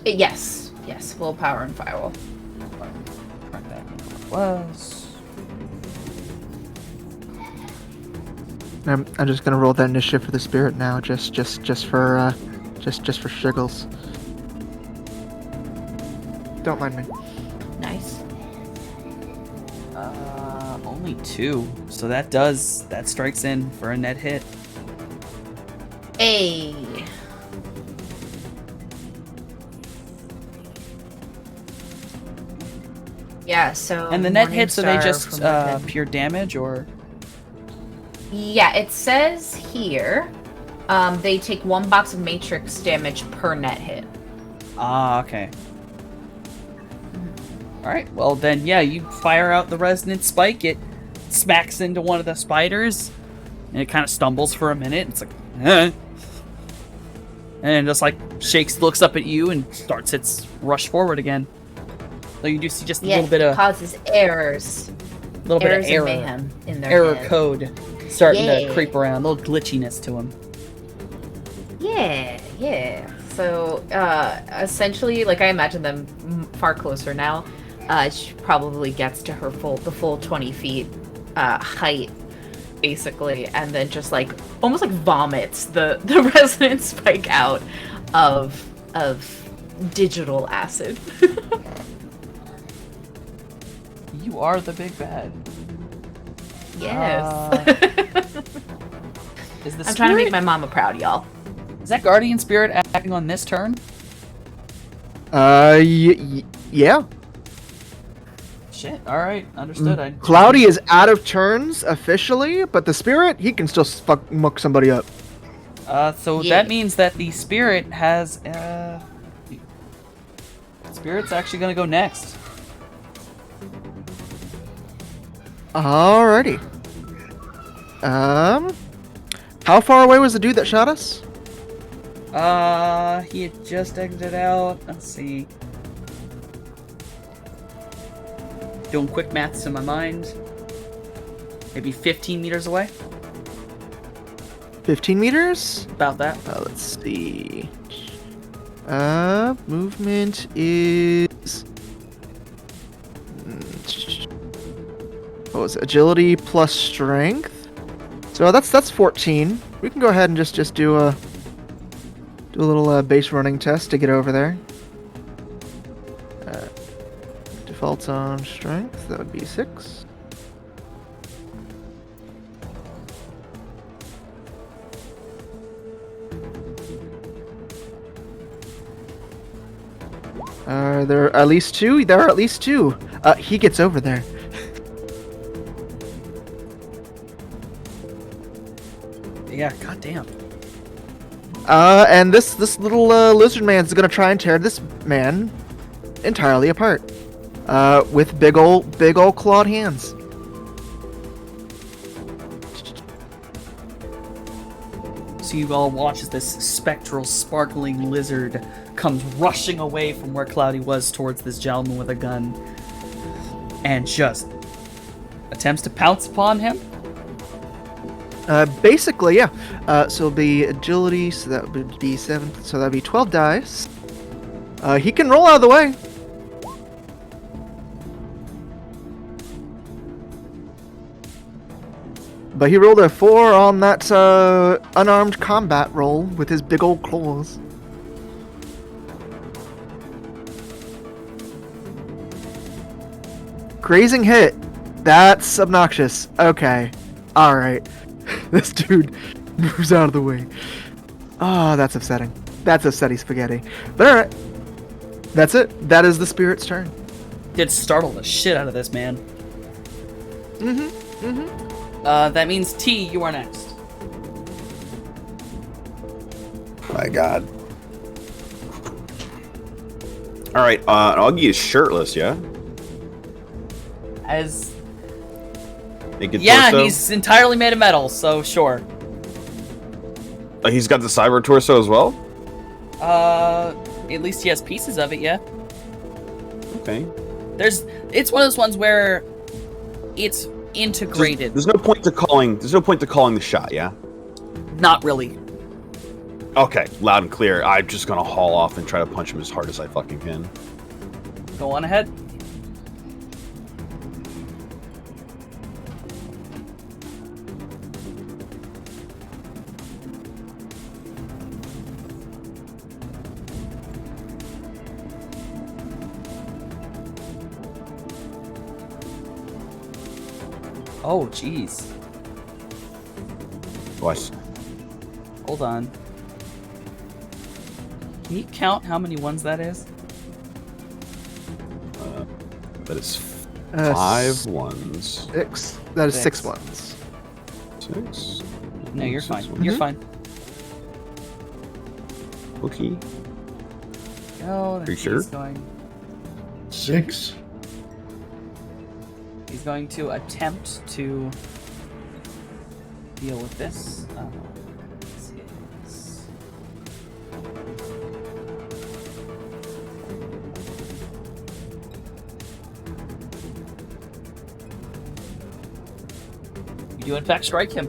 Yes. Yes, willpower and firewall. Correct that. Was... I'm just gonna roll that initiative for the spirit now, just for shiggles. Don't mind me. Nice. Only 2. So that strikes in for a net hit. Hey. Yeah, so. And the net hits, are they Morningstar just from within. pure damage, or? Yeah, it says here, they take 1 box of matrix damage per net hit. Ah, okay. Alright, well then, yeah, you fire out the resonant spike, it smacks into one of the spiders, and it kind of stumbles for a minute, it's like, eh. And just like, shakes, looks up at you, and starts its rush forward again. So you do see just a little bit of... causes errors. Little bit of Errors and error. mayhem in their Error head. code starting to Yeah. creep around, a little glitchiness to him. Yeah. So, essentially, like, I imagine them far closer now. She probably gets to the full 20 feet height, basically, and then just, like, almost like vomits the resonant spike out of digital acid. You are the big bad. Yes. Is the I'm trying to make spirit- my mama proud, y'all. Is that guardian spirit acting on this turn? Yeah. Shit. All right, understood. Cloudy is out of turns officially, but the spirit, he can still muck somebody up. So Yeah. that means that the spirit has. Spirit's actually gonna go next. Alrighty. How far away was the dude that shot us? He had just exited out. Let's see. Doing quick maths in my mind. Maybe 15 meters away. 15 meters? About that. Let's see. Movement is... What was it? Agility plus strength? So that's 14. We can go ahead and just do a little base running test to get over there. Defaults on strength, that would be 6. There are at least 2? There are at least 2. He gets over there. Yeah, goddamn. And this little lizard man's gonna try and tear this man entirely apart. With big ol' clawed hands. So you all watch as this spectral, sparkling lizard comes rushing away from where Cloudy was towards this gentleman with a gun, and just attempts to pounce upon him. Basically, yeah. So it'll be agility, so that would be 7, so that would be 12 dice. He can roll out of the way. But he rolled a 4 on that unarmed combat roll with his big old claws. Grazing hit. That's obnoxious. Okay. Alright. This dude moves out of the way. Oh, that's upsetting. That's upsetting spaghetti. But alright. That's it. That is the spirit's turn. Did startle the shit out of this man. That means T, you are next. My God. All right, Augie is shirtless, yeah. As Naked yeah, torso? he's entirely made of metal, so sure. He's got the cyber torso as well. At least he has pieces of it, yeah. Okay. It's one of those ones where it's integrated. There's no point to calling. There's no point to calling the shot, yeah. Not really. Okay, loud and clear. I'm just gonna haul off and try to punch him as hard as I fucking can. Go on ahead. Oh, jeez. What? Hold on. Can you count how many ones that is? That is Uh, 5 ones. 6. That is 6 Six. ones. 6. No, you're 6 fine. ones. You're fine. Okay. Oh, Are you sure? going. 6. He's going to attempt to deal with this. This is- You do in fact strike him.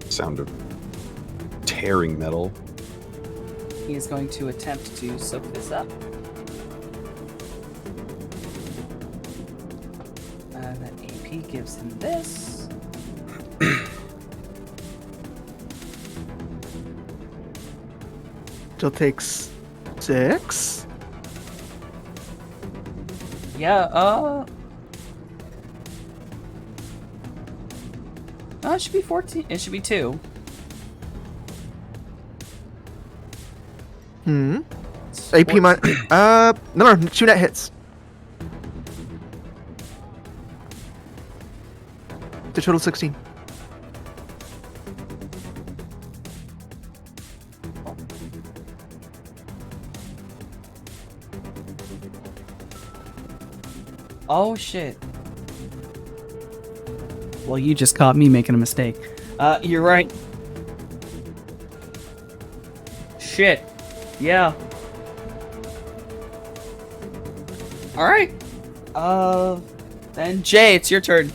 Sound of tearing metal. He is going to attempt to soak this up. That AP gives him this. Still takes 6. Yeah, it should be 14. It should be 2. AP minus. No, 2 net hits. The total 16. Oh shit. Well, you just caught me making a mistake. You're right. Shit. Yeah. Alright. Then Jay, it's your turn.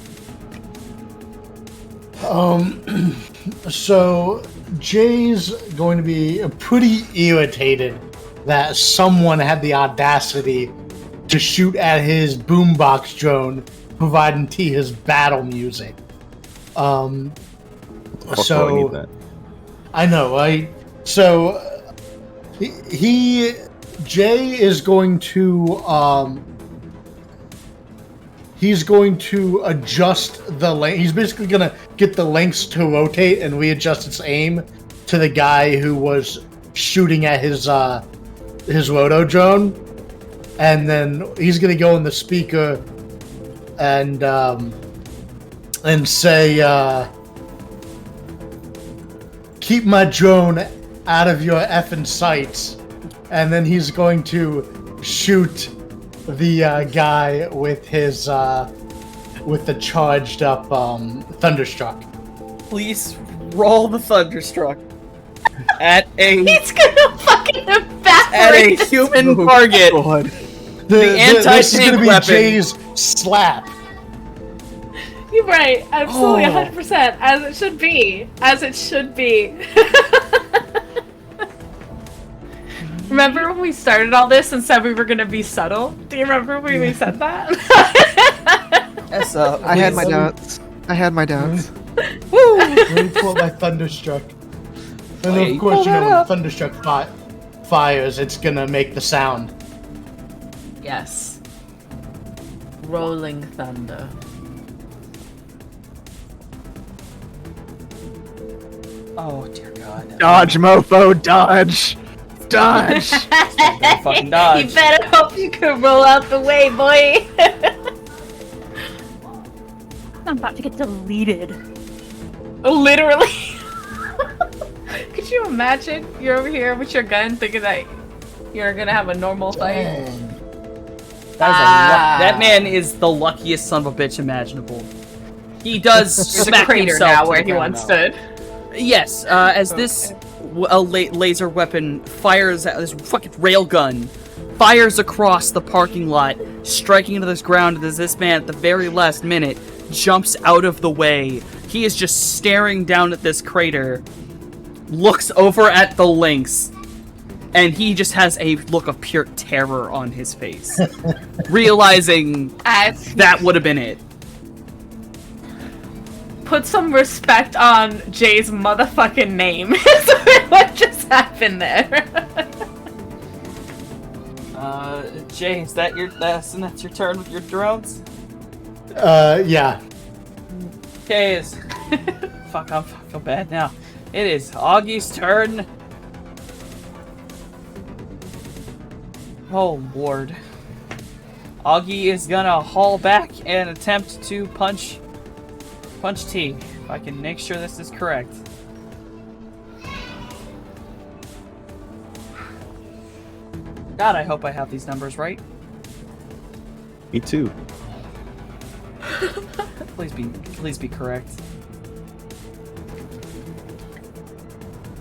So Jay's going to be pretty irritated that someone had the audacity to shoot at his boombox drone, providing T his battle music. Fuck, So I need that. I know, right? So Jay is going to he's going to adjust the length. He's basically gonna get the lengths to rotate and readjust its aim to the guy who was shooting at his roto drone, and then he's gonna go in the speaker and say, "Keep my drone out of your effing sights," and then he's going to shoot the guy with his with the charged up thunderstruck. Please roll the Thunderstruck at a He's gonna fucking evaporate. at a human target. God. This is anti-tank gonna be weapon. Jay's slap. You're right. Absolutely, Oh. 100%. As it should be. As it should be. Remember when we started all this and said we were gonna be subtle? Do you remember when we said that? Yes, I had my doubts. I had my doubts. Woo! Let me pull out my thunderstruck. And yeah, of you course, pull you know that when up. thunderstruck fires, it's gonna make the sound. Yes. Rolling thunder. Oh dear God. Dodge, mofo, dodge! Dodge! Better fucking dodge. You better hope you can roll out the way, boy. I'm about to get deleted. Literally. Could you imagine? You're over here with your gun thinking that you're gonna have a normal fight. Dang. That man is the luckiest son of a bitch imaginable. He does There's a smack crater himself now to where the he ground, once though. stood. Yes, as this laser weapon fires at this fucking railgun, fires across the parking lot, striking into this ground as this man at the very last minute jumps out of the way. He is just staring down at this crater, looks over at the Lynx, and he just has a look of pure terror on his face, realizing that would have been it. Put some respect on Jay's motherfucking name. What just happened there? Jay, is that that's your turn with your drones? Yeah. Okay, fuck, I feel bad now. It is Augie's turn. Oh lord. Augie is gonna haul back and attempt to punch T. If I can make sure this is correct. God, I hope I have these numbers right. Me too. Please be correct.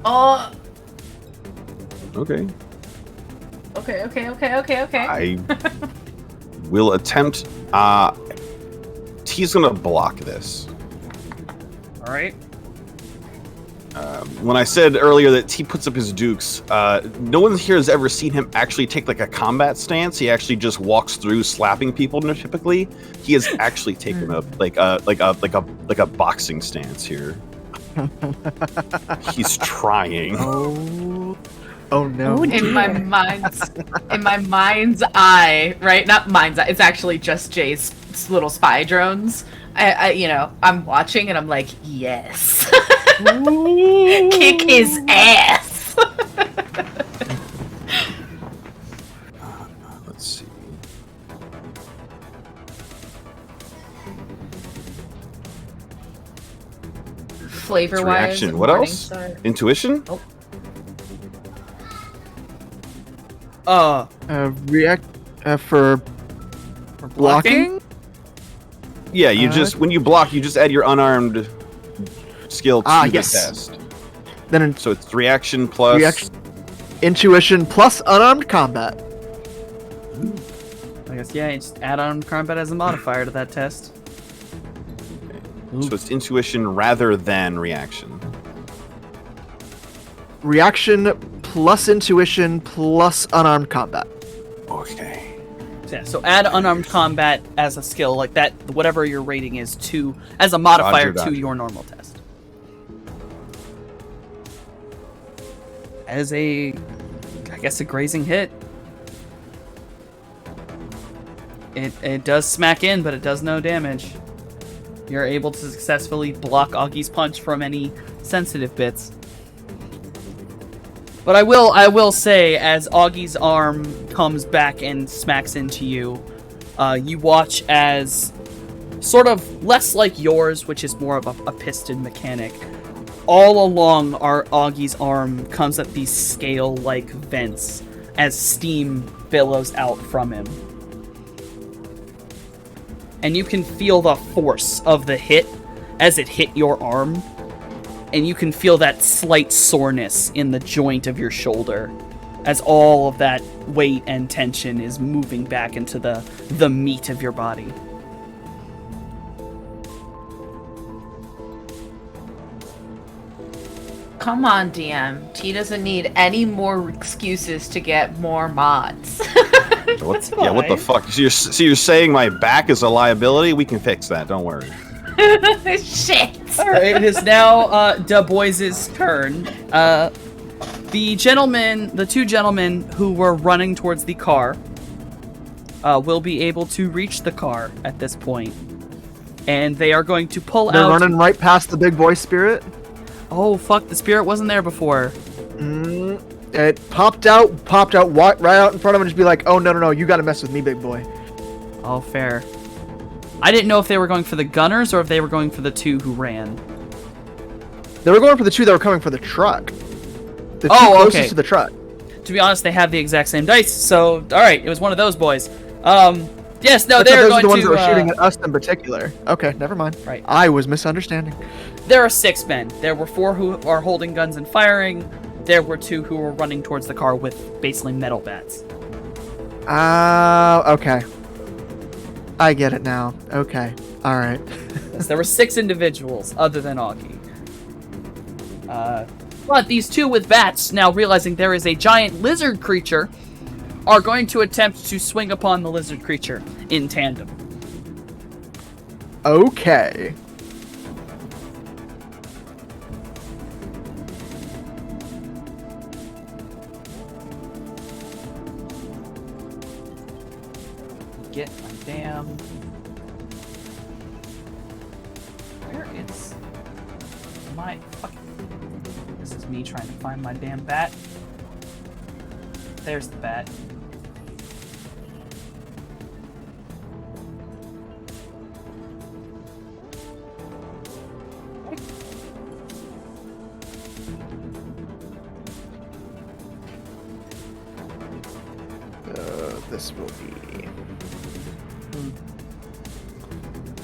Oh. Okay. Okay. I will attempt. T's gonna block this. All right. When I said earlier that T puts up his dukes, no one here has ever seen him actually take like a combat stance. He actually just walks through slapping people. Typically, he has actually taken up like a boxing stance here. He's trying. Oh no. In my mind's eye, right? Not mind's eye. It's actually just Jay's little spy drones. I'm watching and I'm like, yes. Kick his ass. Let's see. Flavor wise. Reaction. What else? Intuition? React for blocking? Yeah, you just when you block, you just add your unarmed skill to the test. Then so it's reaction plus intuition plus unarmed combat. I guess yeah, just add on combat as a modifier to that test. So it's intuition rather than reaction. Reaction plus intuition plus unarmed combat. Okay. Yeah, so add unarmed combat as a skill like that, whatever your rating is, to as a modifier to your normal test. As a grazing hit. It does smack in, but it does no damage. You're able to successfully block Augie's punch from any sensitive bits. But I will say, as Augie's arm comes back and smacks into you, you watch as, sort of less like yours, which is more of a piston mechanic, all along Augie's arm comes at these scale-like vents as steam billows out from him. And you can feel the force of the hit as it hit your arm. And you can feel that slight soreness in the joint of your shoulder as all of that weight and tension is moving back into the meat of your body. Come on, DM. T doesn't need any more excuses to get more mods. What the fuck? So you're saying my back is a liability? We can fix that. Don't worry. Shit. All right, it is now Du Bois's turn. The two gentlemen who were running towards the car will be able to reach the car at this point, and they are going to pull out. They're running right past the big boy spirit. Oh fuck! The spirit wasn't there before. It popped out, walked right out in front of him, and just be like, "Oh no, you got to mess with me, big boy." Oh, fair. I didn't know if they were going for the gunners or if they were going for the two who ran. They were going for the two that were coming for the truck. The two closest to the truck. To be honest, they have the exact same dice, so alright, it was one of those boys. Yes, no, they're going to... Those are the ones that were shooting at us in particular. Okay, never mind. Right. I was misunderstanding. There are 6 men. There were 4 who are holding guns and firing. There were 2 who were running towards the car with basically metal bats. Okay. I get it now. Okay. Alright. Yes, there were 6 individuals other than Augie. But these 2 with bats, now realizing there is a giant lizard creature, are going to attempt to swing upon the lizard creature in tandem. Okay. get my damn... Where is my fucking... This is me trying to find my damn bat. There's the bat. This will be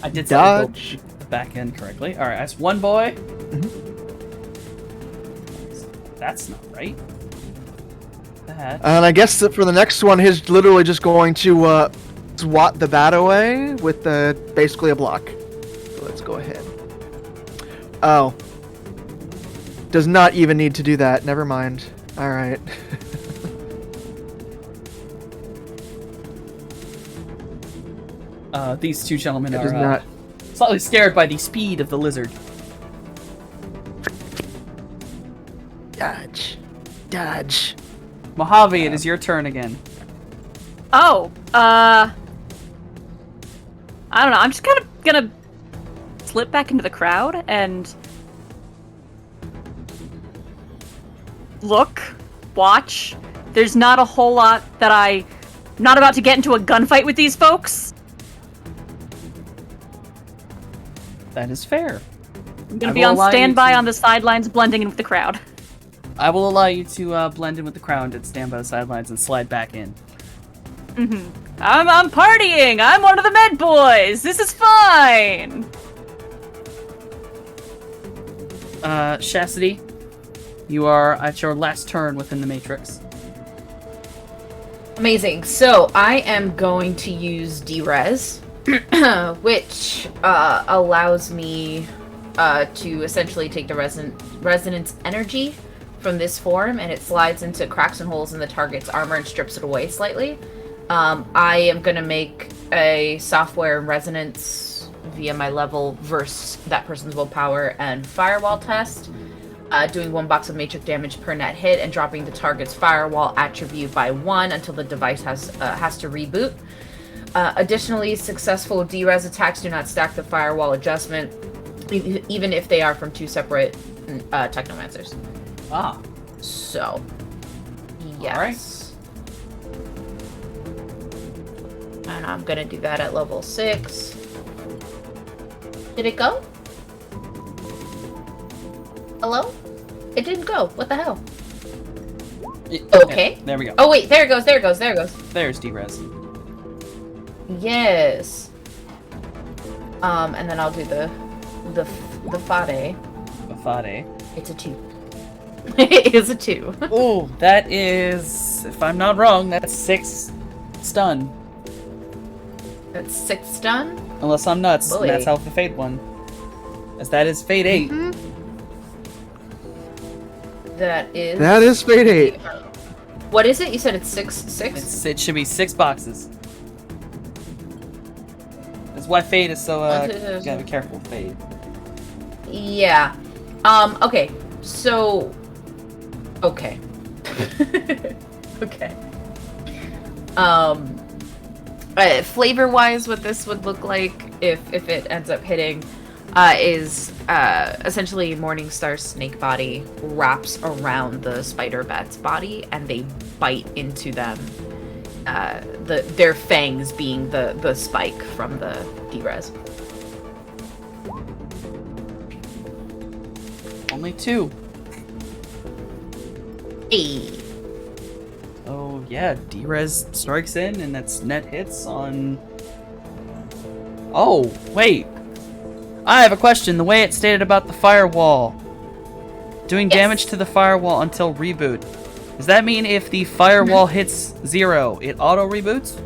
I did dodge. the back end correctly. Alright, that's one boy. That's not right. That. And I guess that for the next one, he's literally just going to swat the bat away with basically a block. So let's go ahead. Oh. Does not even need to do that. Never mind. All right. These two gentlemen It does are not. slightly scared by the speed of the lizard. Dodge. Dodge. Mojave, it is your turn again. Oh, I don't know. I'm just kind of gonna slip back into the crowd and look, watch. There's not a whole lot that I'm not about to get into a gunfight with these folks. That is fair. I'm gonna be on standby on the sidelines, blending in with the crowd. I will allow you to blend in with the crowd and stand by the sidelines and slide back in. I'm partying. I'm one of the med boys. This is fine. Chastity, you are at your last turn within the Matrix. Amazing. So I am going to use D-Res, which allows me to essentially take the resonance energy from this form, and it slides into cracks and holes in the target's armor and strips it away slightly. I am going to make a software resonance via my level versus that person's willpower and firewall test, doing 1 box of matrix damage per net hit and dropping the target's firewall attribute by 1 until the device has to reboot. Additionally, successful D-Res attacks do not stack the firewall adjustment, even if they are from 2 separate technomancers. Ah. So, yes. And I'm gonna do that at level 6. Did it go? Hello? It didn't go. What the hell? Okay. Yeah, there we go. Oh wait, there it goes, there it goes, there it goes. There's D-Res. Yes. And then I'll do the Fade. Fade. It's a 2. It is a 2. Oh, that is, if I'm not wrong, that's 6 stun. That's 6 stun? Unless I'm nuts. Boy. And that's how the Fade one. As that is Fade 8. That is... That is Fate 8. What is it? You said it's 6? It should be 6 boxes. That's why Fade is so, you gotta be careful with Fade. Yeah. Okay. So... Okay. Okay. Flavor-wise, what this would look like if it ends up hitting is essentially Morningstar snake body wraps around the spider bat's body, and they bite into them. Their fangs being the spike from the D-Res. Only 2. Hey. Oh yeah, D-Res strikes in, and that's net hits on... Oh, wait. I have a question. The way it stated about the firewall. Doing damage to the firewall until reboot. Does that mean if the firewall hits 0, it auto-reboots?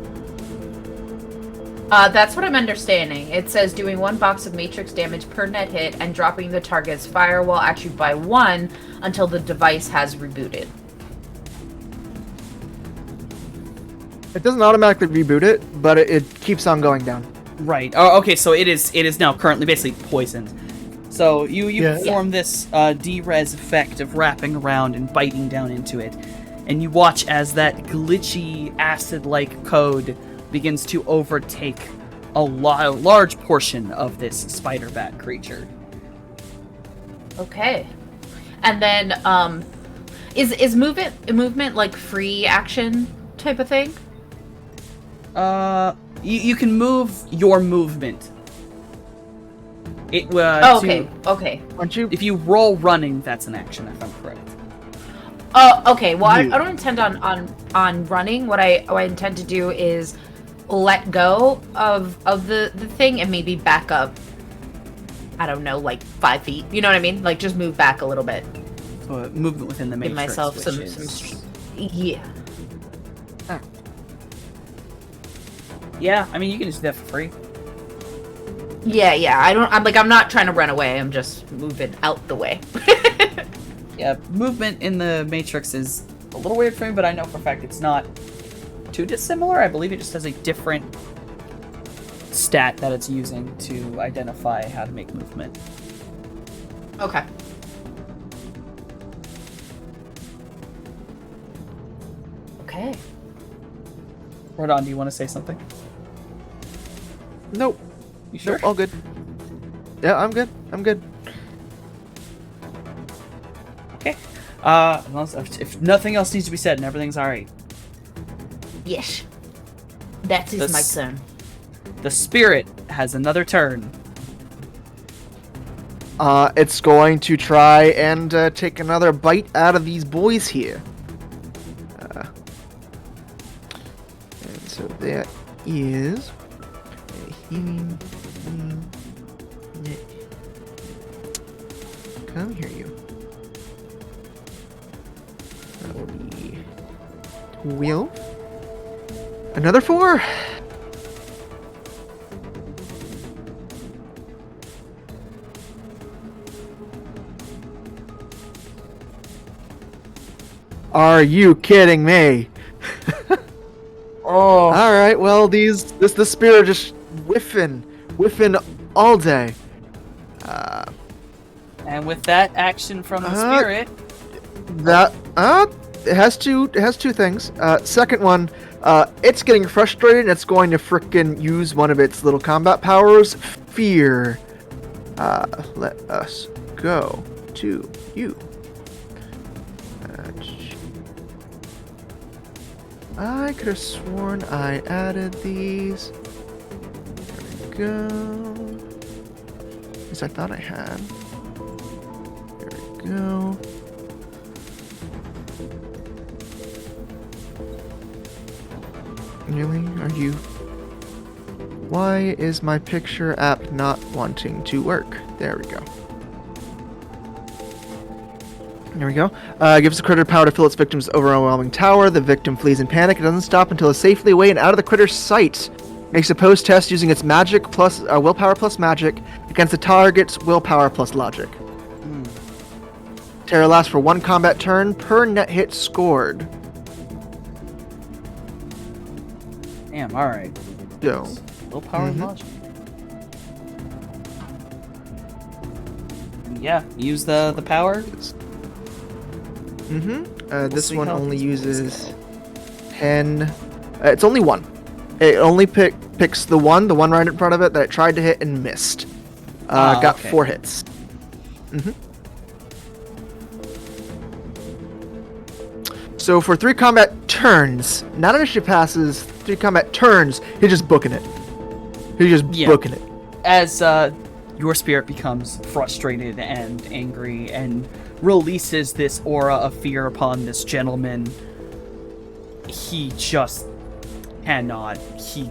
That's what I'm understanding. It says doing 1 box of matrix damage per net hit and dropping the target's firewall attribute by 1 until the device has rebooted. It doesn't automatically reboot it, but it keeps on going down. Right. Oh, okay, so it is now currently basically poisoned. So you perform this D-Res effect of wrapping around and biting down into it. And you watch as that glitchy acid-like code begins to overtake a large portion of this spider bat creature. Okay. And then, is movement like free action type of thing? You can move your movement. Okay. Aren't you? If you roll running, that's an action, if I'm correct. Oh, okay. Well, I don't intend on running. What I intend to do is let go of the thing and maybe back up. I don't know, like 5 feet. You know what I mean? Like just move back a little bit. So movement within the matrix. Give myself which some is- yeah. Yeah, I mean you can just do that for free. Yeah. I'm not trying to run away. I'm just moving out the way. Yeah, movement in the matrix is a little weird for me, but I know for a fact it's not too dissimilar. I believe it just has a different stat that it's using to identify how to make movement. Okay. Okay. Rodon, do you want to say something? Nope. You sure? Nope, all good. Yeah, I'm good. Okay. If nothing else needs to be said and everything's alright, Yes. That is This- my son. the spirit has another turn. It's going to try and take another bite out of these boys here. And so that is a healing. Come here, you. That will be 12. Another 4. Are you kidding me? Oh. All right, well, the spirit just whiffing all day. And with that action from the Uh, spirit, That it has two things. Second one, it's getting frustrated and it's going to frickin' use one of its little combat powers, fear. Let us go to you. I could have sworn I added these. There we go. At least I thought I had. There we go. Really? Are you... Why is my picture app not wanting to work? There we go. There we go. Gives the critter power to fill its victim's overwhelming tower. The victim flees in panic. It doesn't stop until it's safely away and out of the critter's sight. Makes a post test using its magic plus willpower plus magic against the target's willpower plus logic. Terror lasts for 1 combat turn per net hit scored. damn, alright. So, Willpower and logic. Yeah, use the power. this see one how only these boys uses 10. It's only 1. It only picks the one right in front of it that it tried to hit and missed. Got okay. 4 hits. So for 3 combat turns, not initiative passes, 3 combat turns, he's just booking it. He's just Yeah. booking it. As your spirit becomes frustrated and angry and releases this aura of fear upon this gentleman, he just cannot. He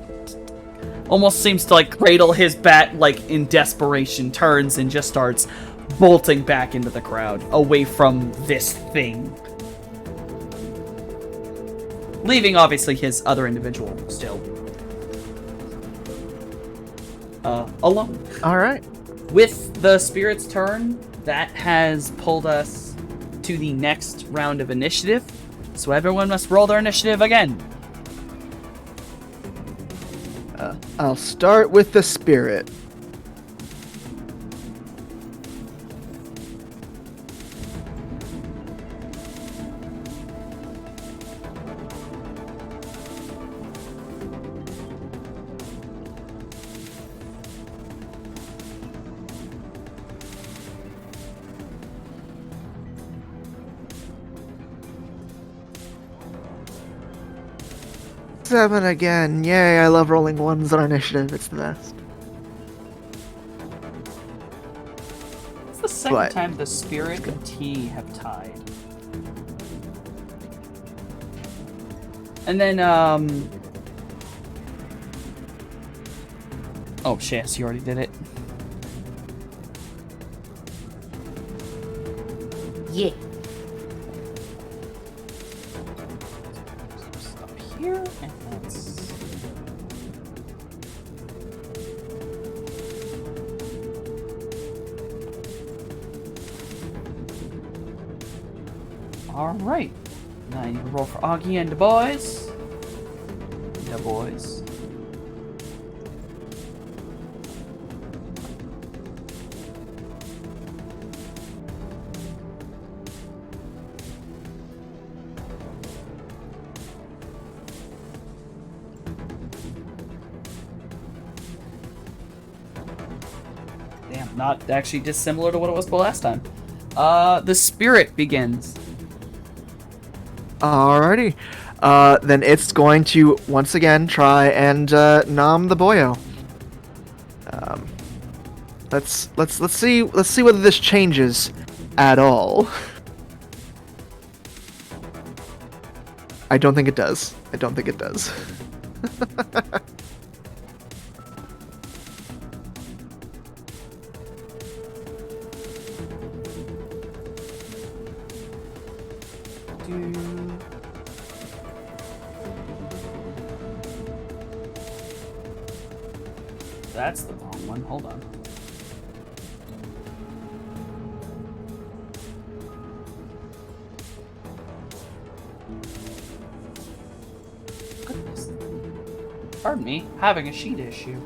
almost seems to like cradle his bat like in desperation, turns and just starts bolting back into the crowd, away from this thing. Leaving obviously his other individual still alone. Alright. With the spirit's turn, that has pulled us to the next round of initiative. So everyone must roll their initiative again. I'll start with the spirit. 7 again. Yay, I love rolling ones on initiative. It's the best. It's the second What? time the Spirit and T have tied. And then, oh, shit, you already did it. Yeah. Up here, and that's... Alright. Now you roll for Augie and the boys. The boys. Damn, not actually dissimilar to what it was the last time. The spirit begins. Alrighty. Then it's going to once again try and nom the boyo. Let's see whether this changes at all. I don't think it does. I don't think it does. That's the wrong one. Hold on. Goodness. Pardon me, having a sheet issue.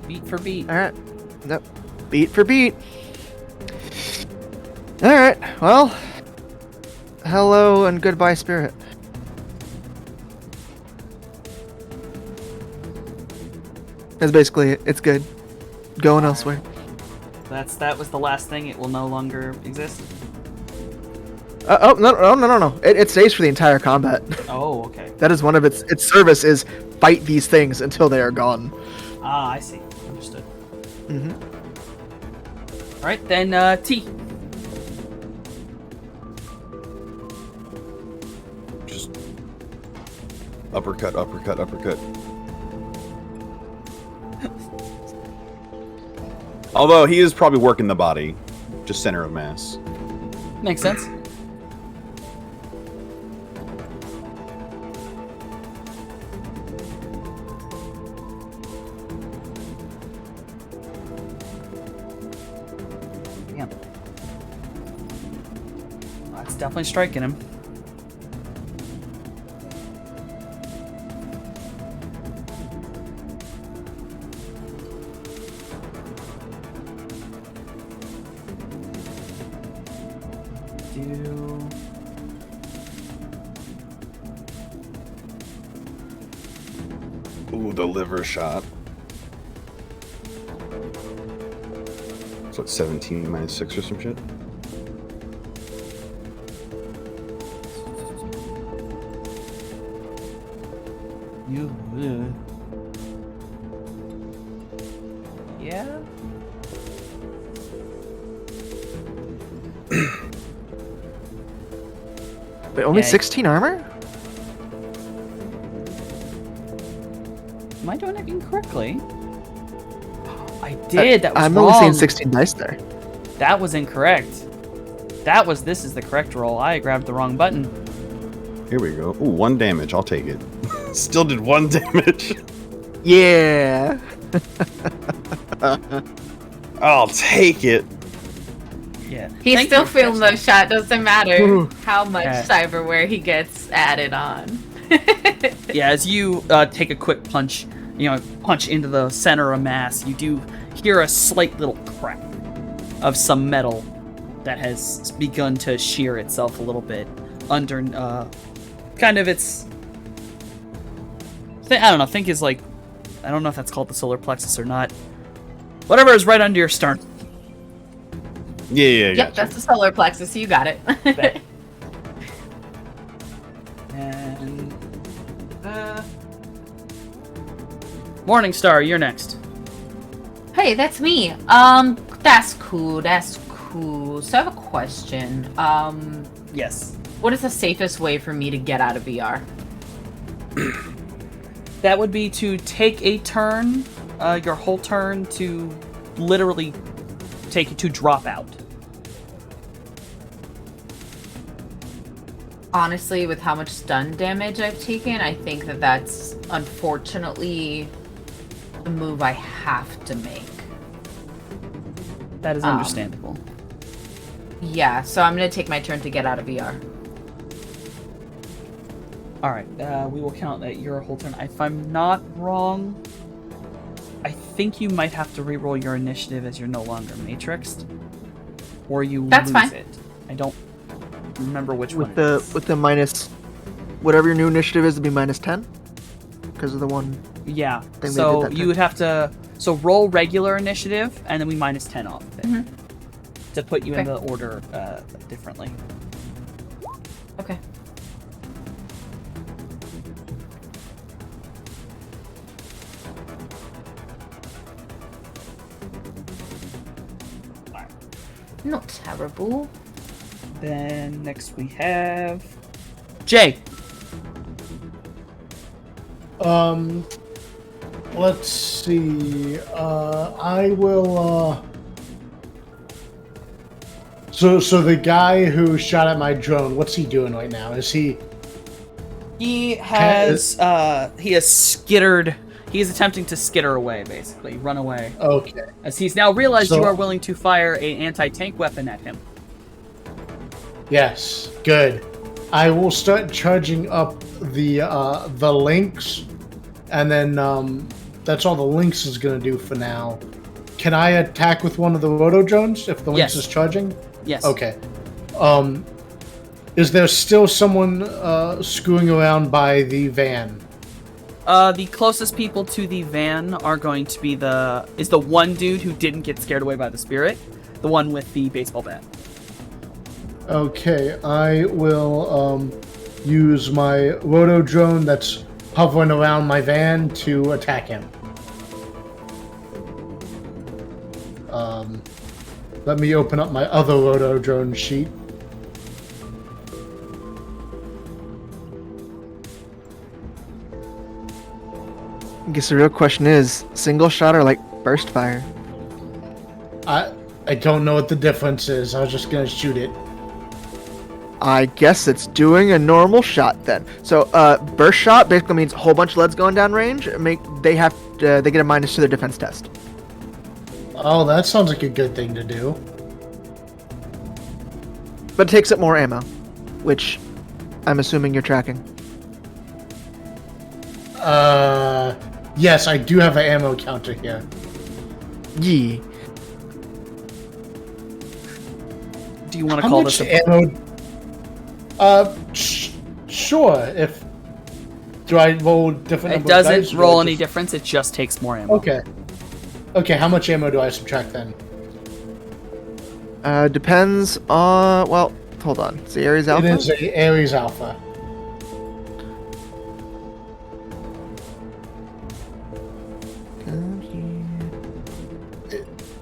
Beat for beat. Alright. Nope. Beat for beat. Alright, well. Hello and goodbye, spirit. That's basically it. It's good. Going elsewhere. That was the last thing. It will no longer exist. No. It stays for the entire combat. Oh, okay. That is one of its service is fight these things until they are gone. Ah, I see. Understood. Mm-hmm. All right, then T. Just uppercut, uppercut, uppercut. Although he is probably working the body, just center of mass. Makes sense. Damn. That's definitely striking him. Ooh, the liver shot. So it's 17 minus 6 or some shit? Yeah. Wait, only Yeah, 16 armor? Am I doing it incorrectly? I did. That was I'm wrong. only seeing 16 dice there. That was incorrect. This is the correct roll. I grabbed the wrong button. Here we go. Ooh, 1 damage. I'll take it. Still did 1 damage. Yeah. I'll take it. Yeah. He's Thank still you. feeling the shot. Doesn't matter Ooh. how much Yeah. cyberware he gets added on. Yeah, as you take a quick punch, punch into the center of mass, you do hear a slight little crack of some metal that has begun to shear itself a little bit under, kind of its. I don't know. Think is like, I don't know if that's called the solar plexus or not. Whatever is right under your stern. Yeah, Yep, gotcha. that's the solar plexus. You got it. Bet. And Morningstar, you're next. Hey, that's me. That's cool. That's cool. So I have a question. Yes. What is the safest way for me to get out of VR? That would be to take a turn, your whole turn, to literally take you to drop out. Honestly, with how much stun damage I've taken, I think that that's unfortunately a move I have to make. That is understandable. Yeah, so I'm gonna take my turn to get out of VR. Alright, we will count that your whole turn. If I'm not wrong, I think you might have to reroll your initiative as you're no longer matrixed. Or you That's lose fine. it. I don't remember which With one. the with the minus, whatever your new initiative is, to be minus 10, because of the one. Yeah. they So did that you turn. would have to roll regular initiative, and then we minus 10 off of it to put you in Okay. the order differently. Okay. Not terrible. Then next we have Jay. Let's see. I will. So the guy who shot at my drone, what's he doing right now? Is he? He has skittered. He is attempting to skitter away, basically, run away. Okay. As he's now realized So- you are willing to fire an anti-tank weapon at him. Yes. Good. I will start charging up the links, and then that's all the links is gonna do for now. Can I attack with one of the roto drones if the links Yes. is charging? Yes. Okay. Is there still someone screwing around by the van? The closest people to the van are going to be the one dude who didn't get scared away by the spirit, the one with the baseball bat. Okay, I will use my roto drone that's hovering around my van to attack him. Let me open up my other roto drone sheet. I guess the real question is single shot or like burst fire. I don't know what the difference is. I was just gonna shoot it. I guess it's doing a normal shot then. So burst shot basically means a whole bunch of leads going down range. They get a minus to their defense test. Oh, that sounds like a good thing to do. But it takes up more ammo, which I'm assuming you're tracking. Yes, I do have an ammo counter here. Yee. Do you want to How call much this a... ammo? Sure. If do I roll different? It number of dice, doesn't or roll just- any difference, it just takes more ammo. Okay. Okay, how much ammo do I subtract then? Depends on. Well, hold on. It's the Ares Alpha. It is a Ares Alpha.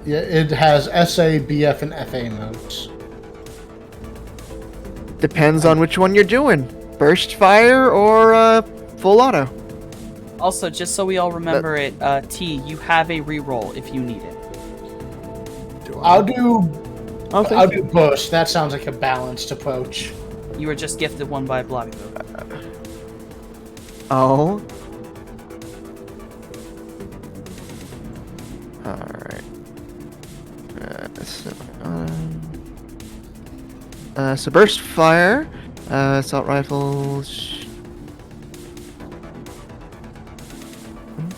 Yeah, it has SA, BF, and FA modes. Depends on which one you're doing. Burst fire or full auto. Also, just so we all remember it, T, you have a reroll if you need it. I'll do Okay. I'll do burst. That sounds like a balanced approach. You were just gifted one by Block. Oh. Alright. So burst fire, assault rifles.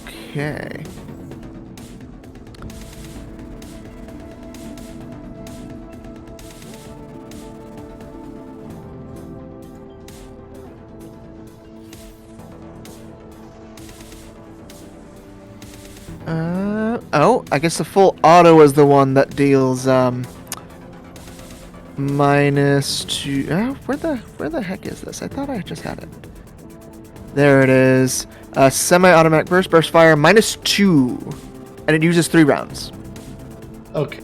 Okay. Oh, I guess the full auto is the one that deals -2. Where the heck is this? I thought I just had it. There it is. Semi-automatic burst fire -2, and it uses 3 rounds. Okay.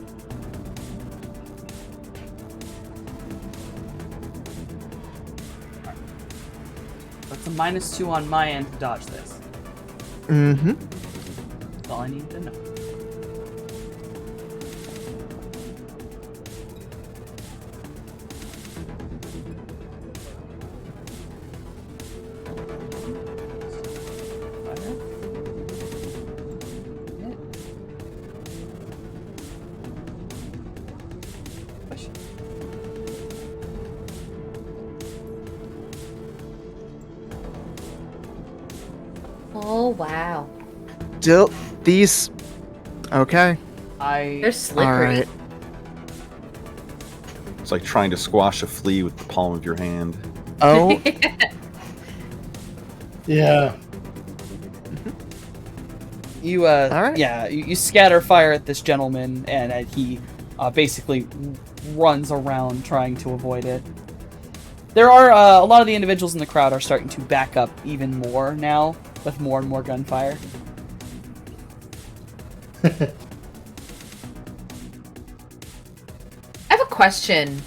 That's a -2 on my end to dodge this. Mm-hmm. That's all I need to know. Oh wow. Still, these. Okay. They're All slippery. right. It's like trying to squash a flea with the palm of your hand. Oh. Yeah. You Alright. yeah, you scatter fire at this gentleman, and he basically runs around trying to avoid it. There are a lot of the individuals in the crowd are starting to back up even more now, with more and more gunfire. I have a question,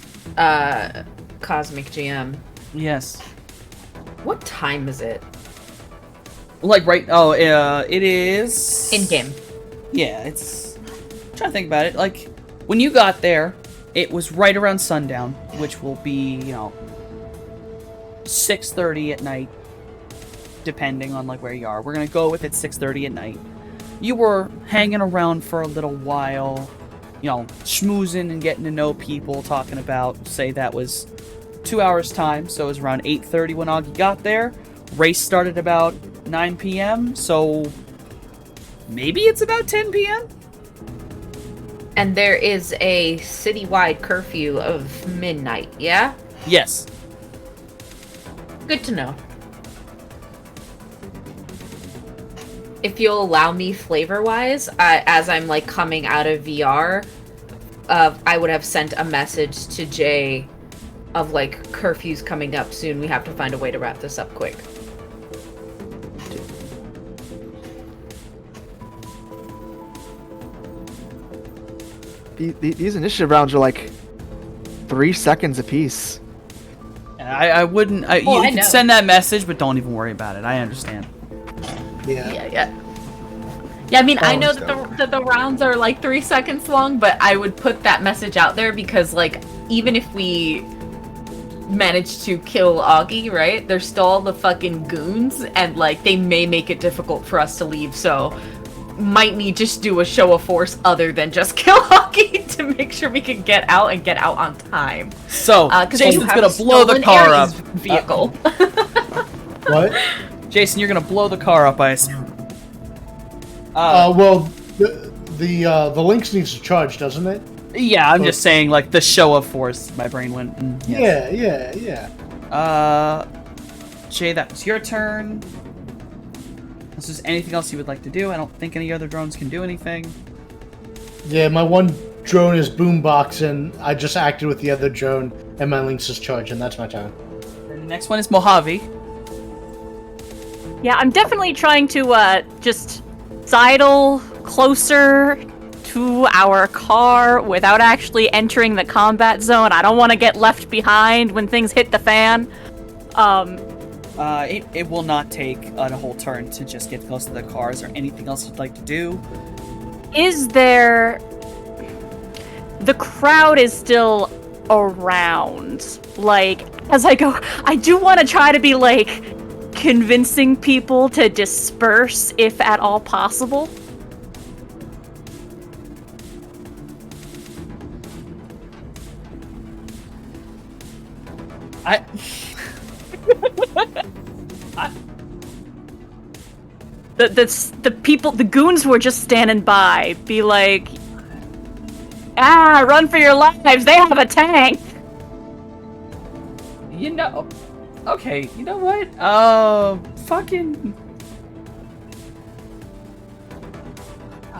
Cosmic GM. Yes. What time is it? Like right? Oh, it is In game. Yeah, it's. I'm trying to think about it. Like when you got there, it was right around sundown, which will be 6:30 at night, depending on like where you are. We're gonna go with it 6:30 at night. You were hanging around for a little while, schmoozing and getting to know people, talking about. Say that was 2 hours time, so it was around 8:30 when Augie got there. Race started about 9 p.m., so maybe it's about 10 p.m. And there is a citywide curfew of midnight, yeah? Yes. Good to know. If you'll allow me flavor-wise, as I'm like coming out of VR, I would have sent a message to Jay of like curfew's coming up soon. We have to find a way to wrap this up quick. These initiative rounds are like 3 seconds apiece. I wouldn't. You I can know. send that message, but don't even worry about it. I understand. Yeah. Yeah. I mean, I know Almost that the rounds are like 3 seconds long, but I would put that message out there because, like, even if we manage to kill Augie, right? There's still all the fucking goons, and like they may make it difficult for us to leave. So, might need just do a show of force other than just kill Augie to make sure we can get out and get out on time. So, Because Jason's gonna blow the car up. Vehicle. What? Jason, you're gonna blow the car up, I assume. Well, the Lynx needs to charge, doesn't it? Yeah, I'm just saying, like, the show of force. My brain went. Yes. Yeah. Jay, that was your turn. Unless there's anything else you would like to do, I don't think any other drones can do anything. Yeah, my one drone is boomboxing. I just acted with the other drone, and my Lynx is charging. That's my turn. And the next one is Mojave. Yeah, I'm definitely trying to just sidle closer to our car without actually entering the combat zone. I don't want to get left behind when things hit the fan. It will not take a whole turn to just get close to the cars or anything else you'd like to do. Is there... The crowd is still around. Like, as I go, I do want to try to be, like, convincing people to disperse if at all possible. The people, the goons who are just standing by, be like, run for your lives, they have a tank! Okay, you know what? Fucking...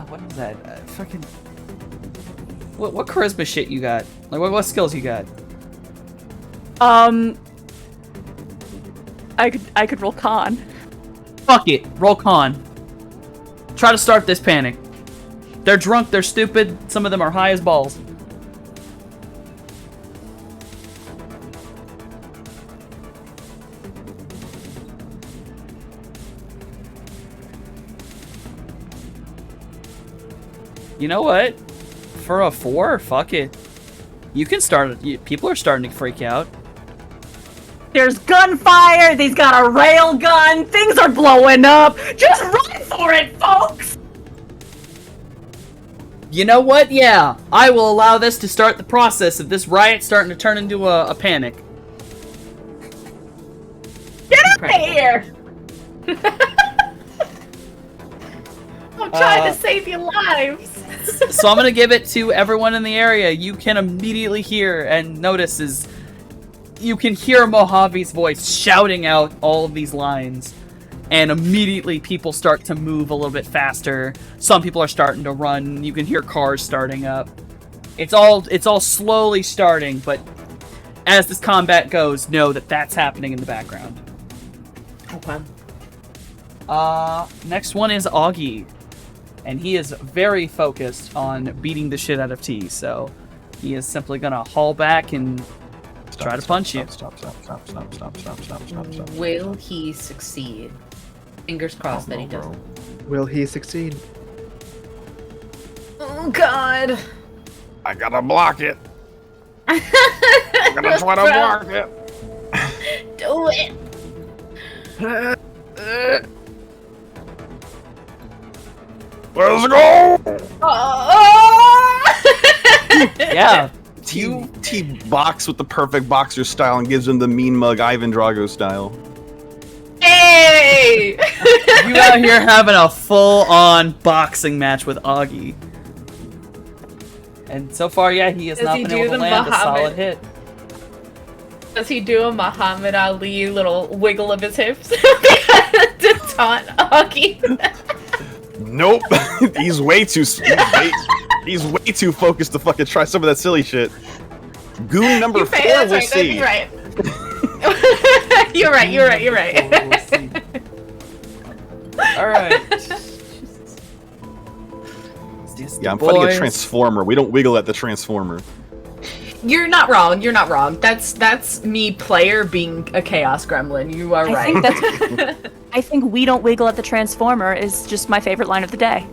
what is that? Fucking... What charisma shit you got? Like, what skills you got? I could roll con. Fuck it. Roll con. Try to start this panic. They're drunk, they're stupid, some of them are high as balls. You know what? For a 4, fuck it. You can start it. People are starting to freak out. There's gunfire. He's got a rail gun. Things are blowing up. Just run for it, folks. You know what? Yeah, I will allow this to start the process of this riot starting to turn into a panic. Get up here. I'm trying to save your lives. So I'm gonna give it to everyone in the area. You can immediately hear and notice is you can hear Mojave's voice shouting out all of these lines, and immediately people start to move a little bit faster. Some people are starting to run. You can hear cars starting up. It's all slowly starting, but as this combat goes, know that that's happening in the background. Okay. Next one is Augie. And he is very focused on beating the shit out of T, so he is simply gonna haul back and try to punch you. Stop. Will he succeed? Fingers crossed that he doesn't. Will he succeed? Oh God! I gotta block it. I'm gonna try to block it. Do it! Let's go! Yeah. T box with the perfect boxer style and gives him the mean mug Ivan Drago style. Hey! You out here having a full-on boxing match with Augie. And so far, yeah, he has Does not he been do able to the land a Muhammad? solid hit. Does he do a Muhammad Ali little wiggle of his hips to taunt Augie? Nope. He's way too focused to fucking try some of that silly shit. Goon number 4, we'll see. Right. You're right. Alright. Yeah, I'm fighting a transformer. We don't wiggle at the transformer. You're not wrong. That's me, player, being a chaos gremlin. You are right. I think we don't wiggle at the transformer is just my favorite line of the day.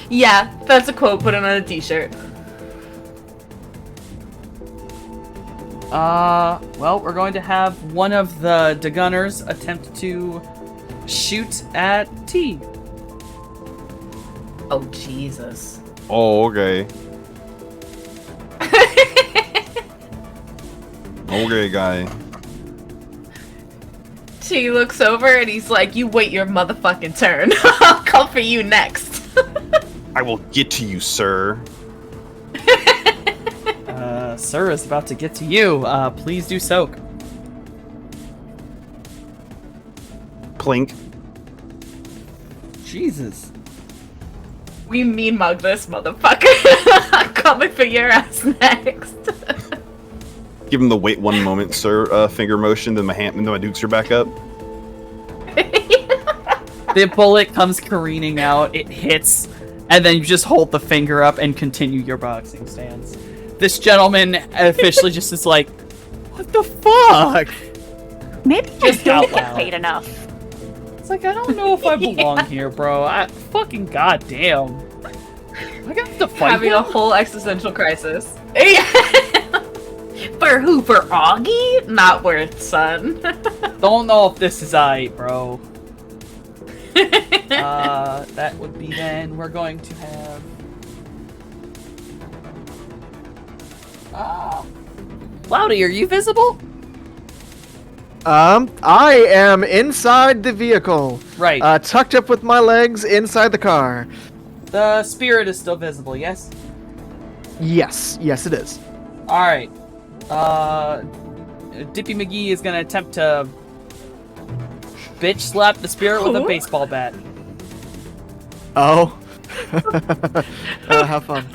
Yeah, that's a quote. Put it on a t-shirt. Well, we're going to have one of the gunners attempt to shoot at T. Oh Jesus. Oh, okay. Okay, guy. He looks over and he's like, "You wait your motherfucking turn. I'll come for you next." I will get to you, sir. Sir is about to get to you. Please do soak. Plink. Jesus. We mean mug this motherfucker. I'm coming for your ass next. Give him the wait one moment, sir. Finger motion. Then my dukes are back up. The bullet comes careening out. It hits, and then you just hold the finger up and continue your boxing stance. This gentleman officially just is like, "What the fuck?" Maybe Just I out don't get loud. paid enough. It's like, I don't know if I belong here, bro. Fucking goddamn. I got to fight Having him? a whole existential crisis. For who? For Augie? Not worth, son. Don't know if this is aight, bro. That would be then. We're going to have. Cloudy, are you visible? I am inside the vehicle. Right. Tucked up with my legs inside the car. The spirit is still visible, yes? Yes, it is. Alright. Dippy McGee is gonna attempt to bitch slap the spirit with a baseball bat. Oh. Have fun.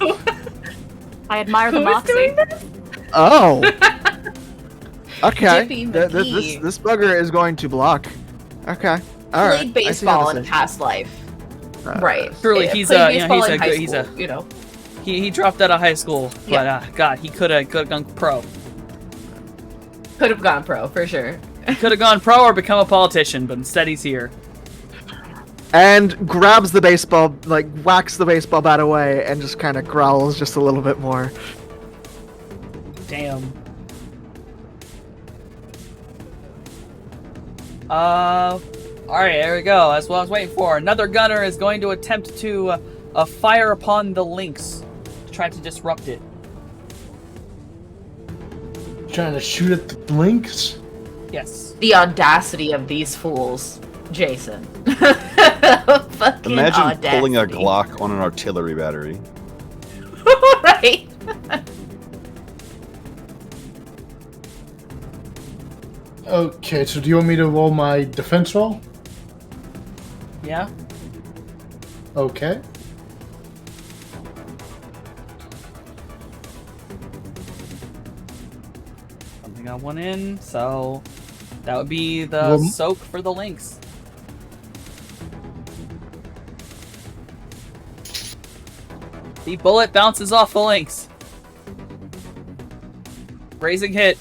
I admire the Who is moxie. doing this? Oh. Okay. Jippy This bugger is going to block. Okay. All right. Played I see how baseball this in is. past life. Right. Truly, Yeah, he's played a- you know, baseball he's in a high good- he's a- school, you know. He dropped out of high school, but Yeah. God, he could have gone pro. Could have gone pro for sure. He could have gone pro or become a politician, but instead he's here. And grabs the baseball, like whacks the baseball bat away, and just kind of growls just a little bit more. Damn. Alright, there we go. That's what I was waiting for. Another gunner is going to attempt to fire upon the lynx to try to disrupt it. Trying to shoot at the lynx? Yes. The audacity of these fools, Jason. Fucking Imagine audacity. pulling a Glock on an artillery battery. Right. Okay, so do you want me to roll my defense roll? Yeah? Okay. Something got one in, so that would be the Well, soak for the lynx. The bullet bounces off the lynx. Raising hit.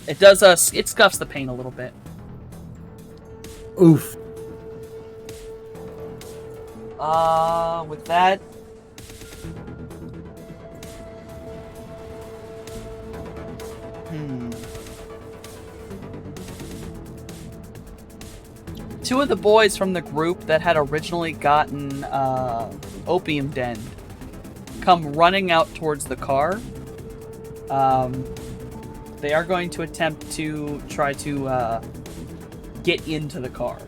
It does it scuffs the paint a little bit. Oof. With that. Two of the boys from the group that had originally gotten opium den come running out towards the car. They are going to attempt to try to get into the car.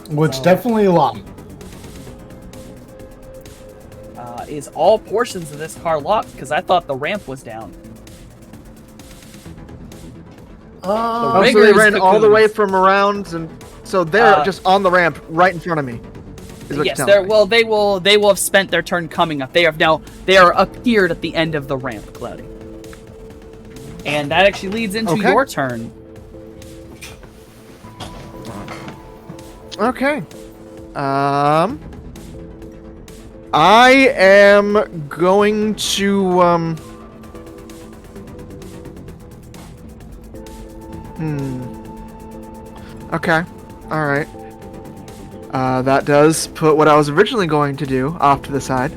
Well, it's definitely locked. Is all portions of this car locked? Because I thought the ramp was down. Oh, so they Rigger's ran all the way cocoons. from around, and so they're just on the ramp right in front of me. Is what Yes, you're they're telling me. well. They will have spent their turn coming up. They are appeared at the end of the ramp, Cloudy. And that actually leads into Okay. your turn. Okay. I am going to Okay. All right. That does put what I was originally going to do off to the side.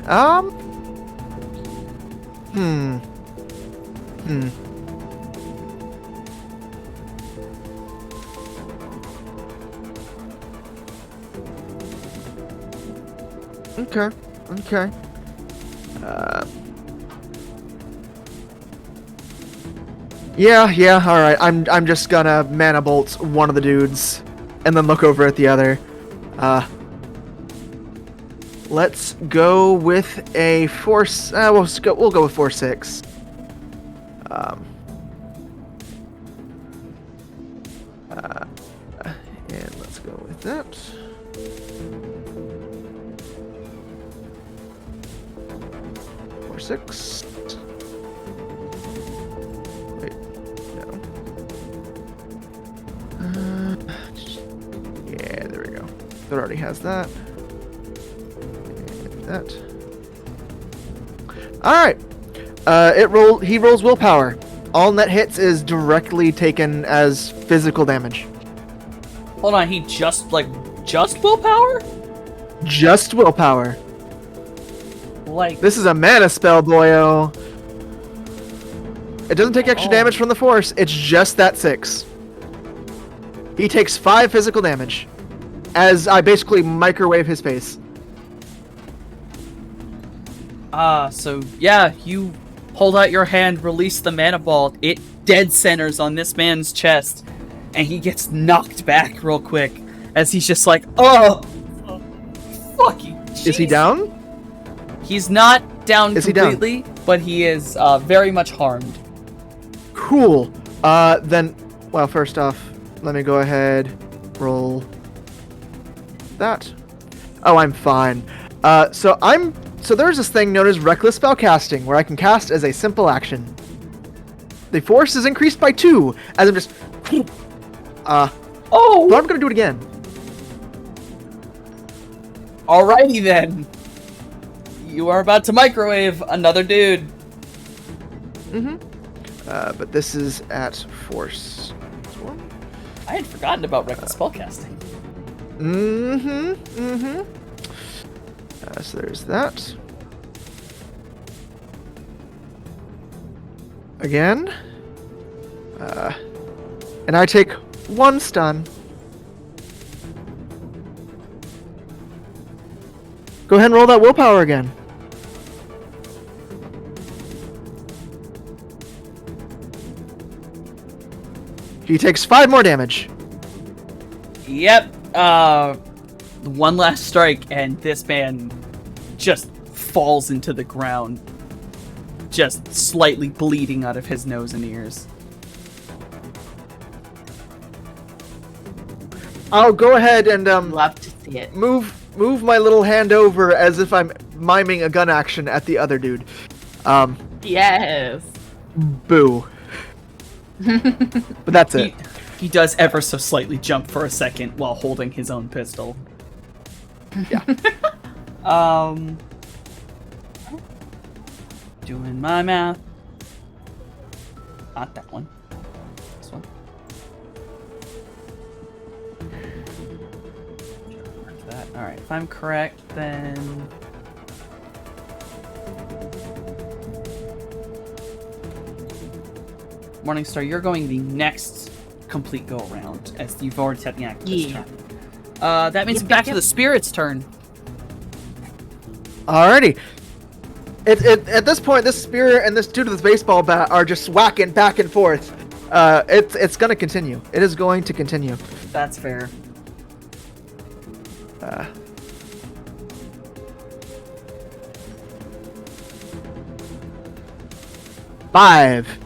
Okay. Okay. Yeah, all right. I'm just gonna mana bolt one of the dudes and then look over at the other. Let's go with a force. We'll go with 4-6. And let's go with that. Four, 6. Wait, no. Yeah, there we go. That already has that. And that. All right. He rolls willpower. All net hits is directly taken as physical damage. Hold on, he just willpower? Just willpower. Like This is a mana spell, boyo. It doesn't take extra damage from the force. It's just that 6. He takes 5 physical damage as I basically microwave his face. So yeah, you hold out your hand, release the mana ball. It dead centers on this man's chest, and he gets knocked back real quick as he's just like, "Oh, fuck you." Is he down? He's not down Is he down? completely, but he is very much harmed. Cool. Then, well, first off, let me go ahead, roll that. Oh, I'm fine. So there's this thing known as reckless spellcasting, where I can cast as a simple action. The force is increased by 2, as I'm just... Oh! But I'm gonna do it again. Alrighty then. You are about to microwave another dude. But this is at force 1. I had forgotten about reckless spellcasting. So there's that. Again. And I take 1 stun. Go ahead and roll that willpower again. He takes 5 more damage. Yep. One last strike, and this man just falls into the ground, just slightly bleeding out of his nose and ears. I'll go ahead and Love to see it. move my little hand over as if I'm miming a gun action at the other dude. Yes. Boo. But that's it. He does ever so slightly jump for a second while holding his own pistol. Yeah. Doing my math. Not that one. This one. Mark that. Alright, if I'm correct, then... Morningstar, you're going the next complete go around, as you've already had the act this turn. That means back to the spirit's turn. Alrighty. At this point, this spirit and this dude with this baseball bat are just whacking back and forth. It's gonna continue. It is going to continue. That's fair. Five.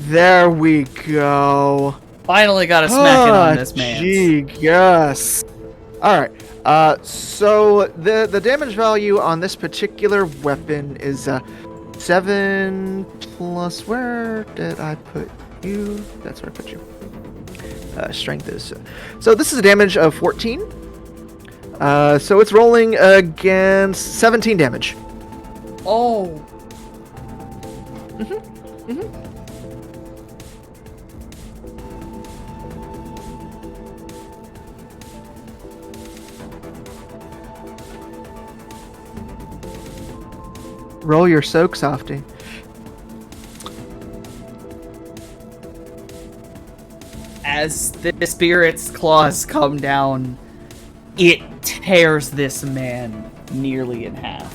There we go. Finally got a smack it on this man. Gee, yes. Alright. So the damage value on this particular weapon is 7 plus... Where did I put you? That's where I put you. Strength is... So this is a damage of 14. So it's rolling against 17 damage. Oh. Roll your soak, Softy. As the spirit's claws come down, it tears this man nearly in half.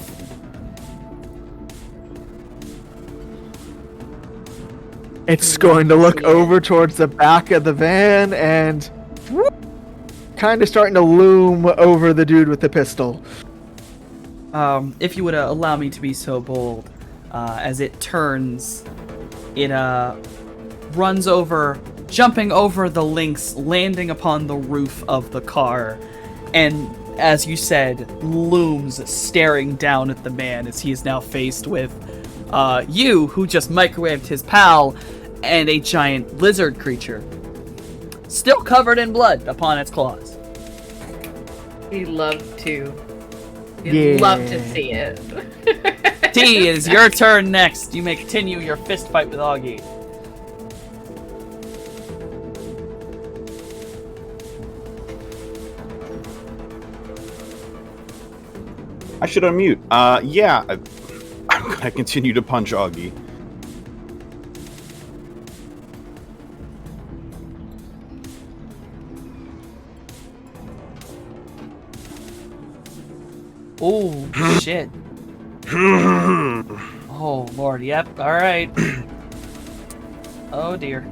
It's going to look over towards the back of the van and kind of starting to loom over the dude with the pistol. If you would allow me to be so bold, as it turns, it runs over, jumping over the links, landing upon the roof of the car, and as you said, looms staring down at the man as he is now faced with you, who just microwaved his pal, and a giant lizard creature, still covered in blood upon its claws. We'd love to. Yeah. We'd love to see it. T, it is your turn next. You may continue your fist fight with Augie. I should unmute. Yeah, I'm gonna continue to punch Augie. Oh, shit. Oh, Lord. Yep. All right. Oh, dear.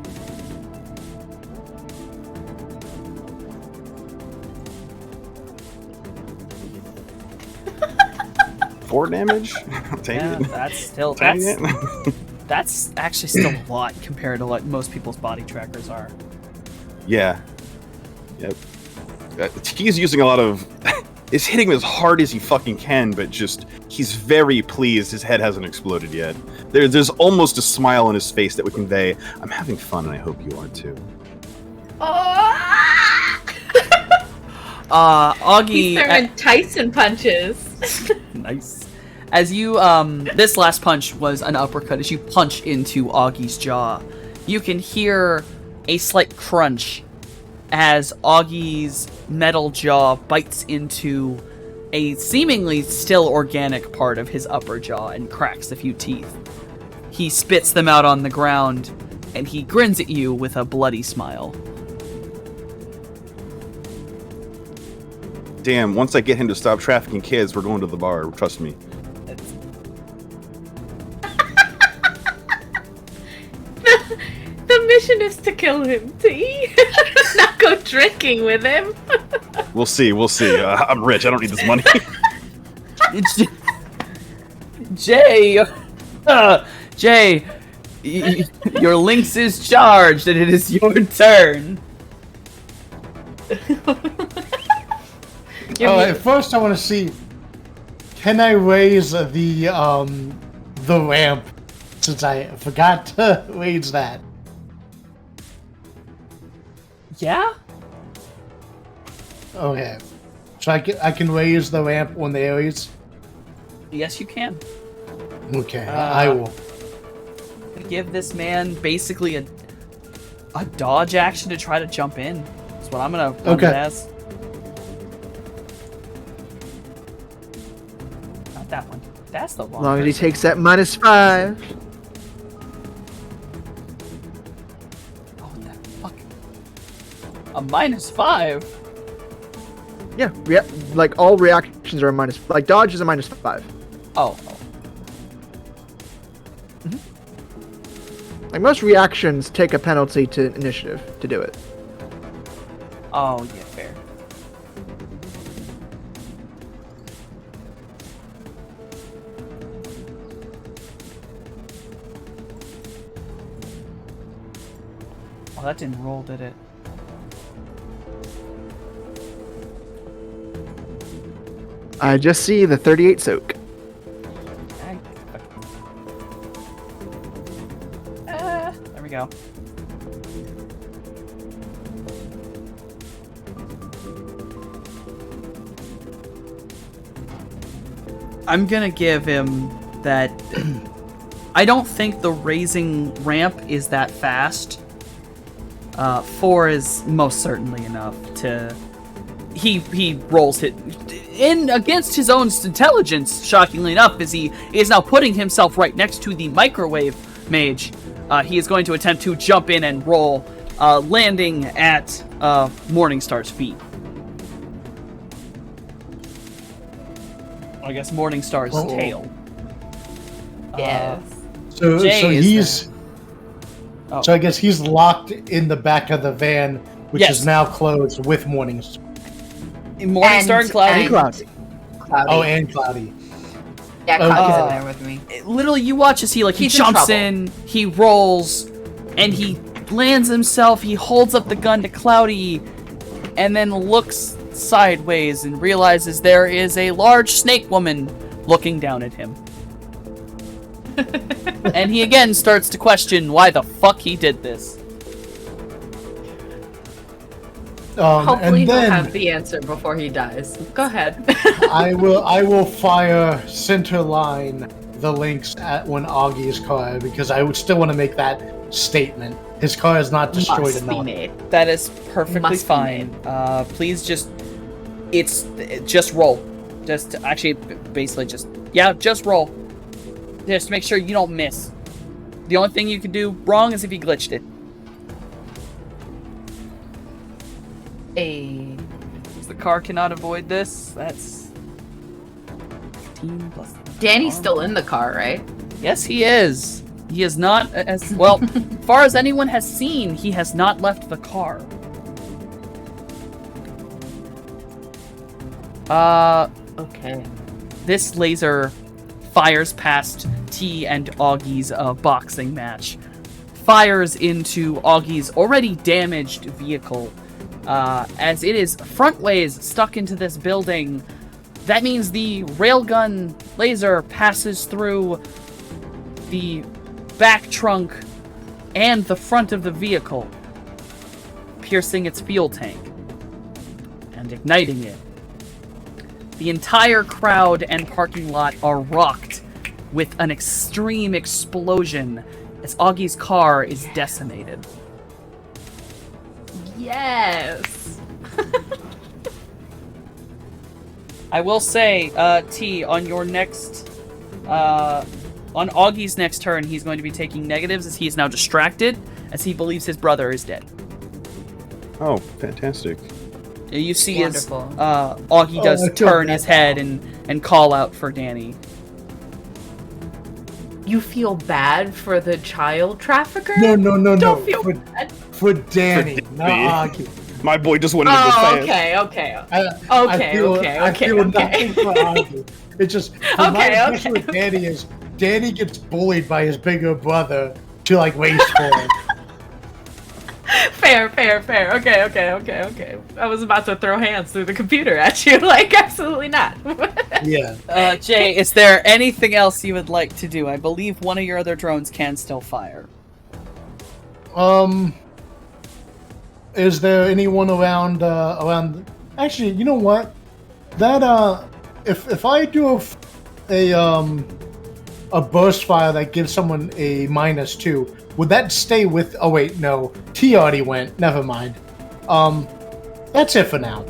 Four damage? Dang Yeah, it. that's still... Dang That's, it. That's actually still a lot compared to what most people's body trackers are. Yeah. Yep. He's using a lot of... Is hitting him as hard as he fucking can, but just... He's very pleased his head hasn't exploded yet. There's almost a smile on his face that would convey, I'm having fun and I hope you are too. Augie... He's throwing Tyson punches. Nice. As you, this last punch was an uppercut. As you punch into Augie's jaw, you can hear a slight crunch as Augie's metal jaw bites into a seemingly still organic part of his upper jaw and cracks a few teeth. He spits them out on the ground, and he grins at you with a bloody smile. Damn, once I get him to stop trafficking kids, we're going to the bar. Trust me. The mission is to kill him, T. Not go drinking with him. We'll see. I'm rich. I don't need this money. Jay, your lynx is charged, and it is your turn. At first I want to see, can I raise the ramp, since I forgot to raise that. Yeah? Okay. So I can raise the ramp on the areas? Yes, you can. Okay, I will. Give this man basically a dodge action to try to jump in. That's what I'm gonna run it as. Not that one. That's the As wrong long as he person. takes that -5. Oh, what the fuck? A -5? Yeah, like all reactions are a minus. Like dodge is a -5. Oh. Like most reactions take a penalty to initiative to do it. Oh, yeah, fair. Oh, that didn't roll, did it? I just see the 38 soak. There we go. I'm gonna give him that. I don't think the raising ramp is that fast. 4 is most certainly enough to. He rolls it in against his own intelligence. Shockingly enough, as he is now putting himself right next to the microwave mage. He is going to attempt to jump in and roll, landing at Morningstar's feet. I guess Morningstar's tail. Yes. So Jay is he's. Oh. So I guess he's locked in the back of the van, which Yes. is now closed with Morningstar. Morningstar and Cloudy. Cloudy. Oh, and Cloudy. Yeah, Cloudy's in there with me. Literally, you watch as he He's in jumps trouble. in, he rolls, and he lands himself. He holds up the gun to Cloudy, and then looks sideways and realizes there is a large snake woman looking down at him. And he again starts to question why the fuck he did this. Hopefully And he'll then have the answer before he dies. Go ahead. I will fire center line the links at when Augie's car, because I would still want to make that statement. His car is not destroyed Must be enough. made. That is perfectly Must be fine. Please just roll. Just actually, basically just roll. Just make sure you don't miss. The only thing you can do wrong is if you glitched it. The car cannot avoid this. That's 15 plus. Danny's still in the car, right? Yes, he is. He is not as well. Far as anyone has seen, he has not left the car. Okay. This laser fires past T and Augie's boxing match. Fires into Augie's already damaged vehicle. As it is frontways stuck into this building. That means the railgun laser passes through the back trunk and the front of the vehicle, piercing its fuel tank and igniting it. The entire crowd and parking lot are rocked with an extreme explosion as Augie's car is decimated. Yes. I will say, T, on your next, on Augie's next turn, he's going to be taking negatives as he is now distracted, as he believes his brother is dead. Oh, fantastic. You see Wonderful. his, Augie does I feel turn bad his head and call out for Danny. You feel bad for the child trafficker? No. Don't feel for, bad. for Danny, For not Danny. Augie. My boy just wanted to go Oh, fast. okay. I feel nothing for Augie. It's just for my impression with Danny is Danny gets bullied by his bigger brother to like race for him. Fair. Okay. I was about to throw hands through the computer at you. Like, absolutely not. Yeah. Jay, is there anything else you would like to do? I believe one of your other drones can still fire. Is there anyone around? Actually, you know what? That if I do a burst fire that gives someone a -2, would that stay with? Oh wait, no. T already went. Never mind. That's it for now.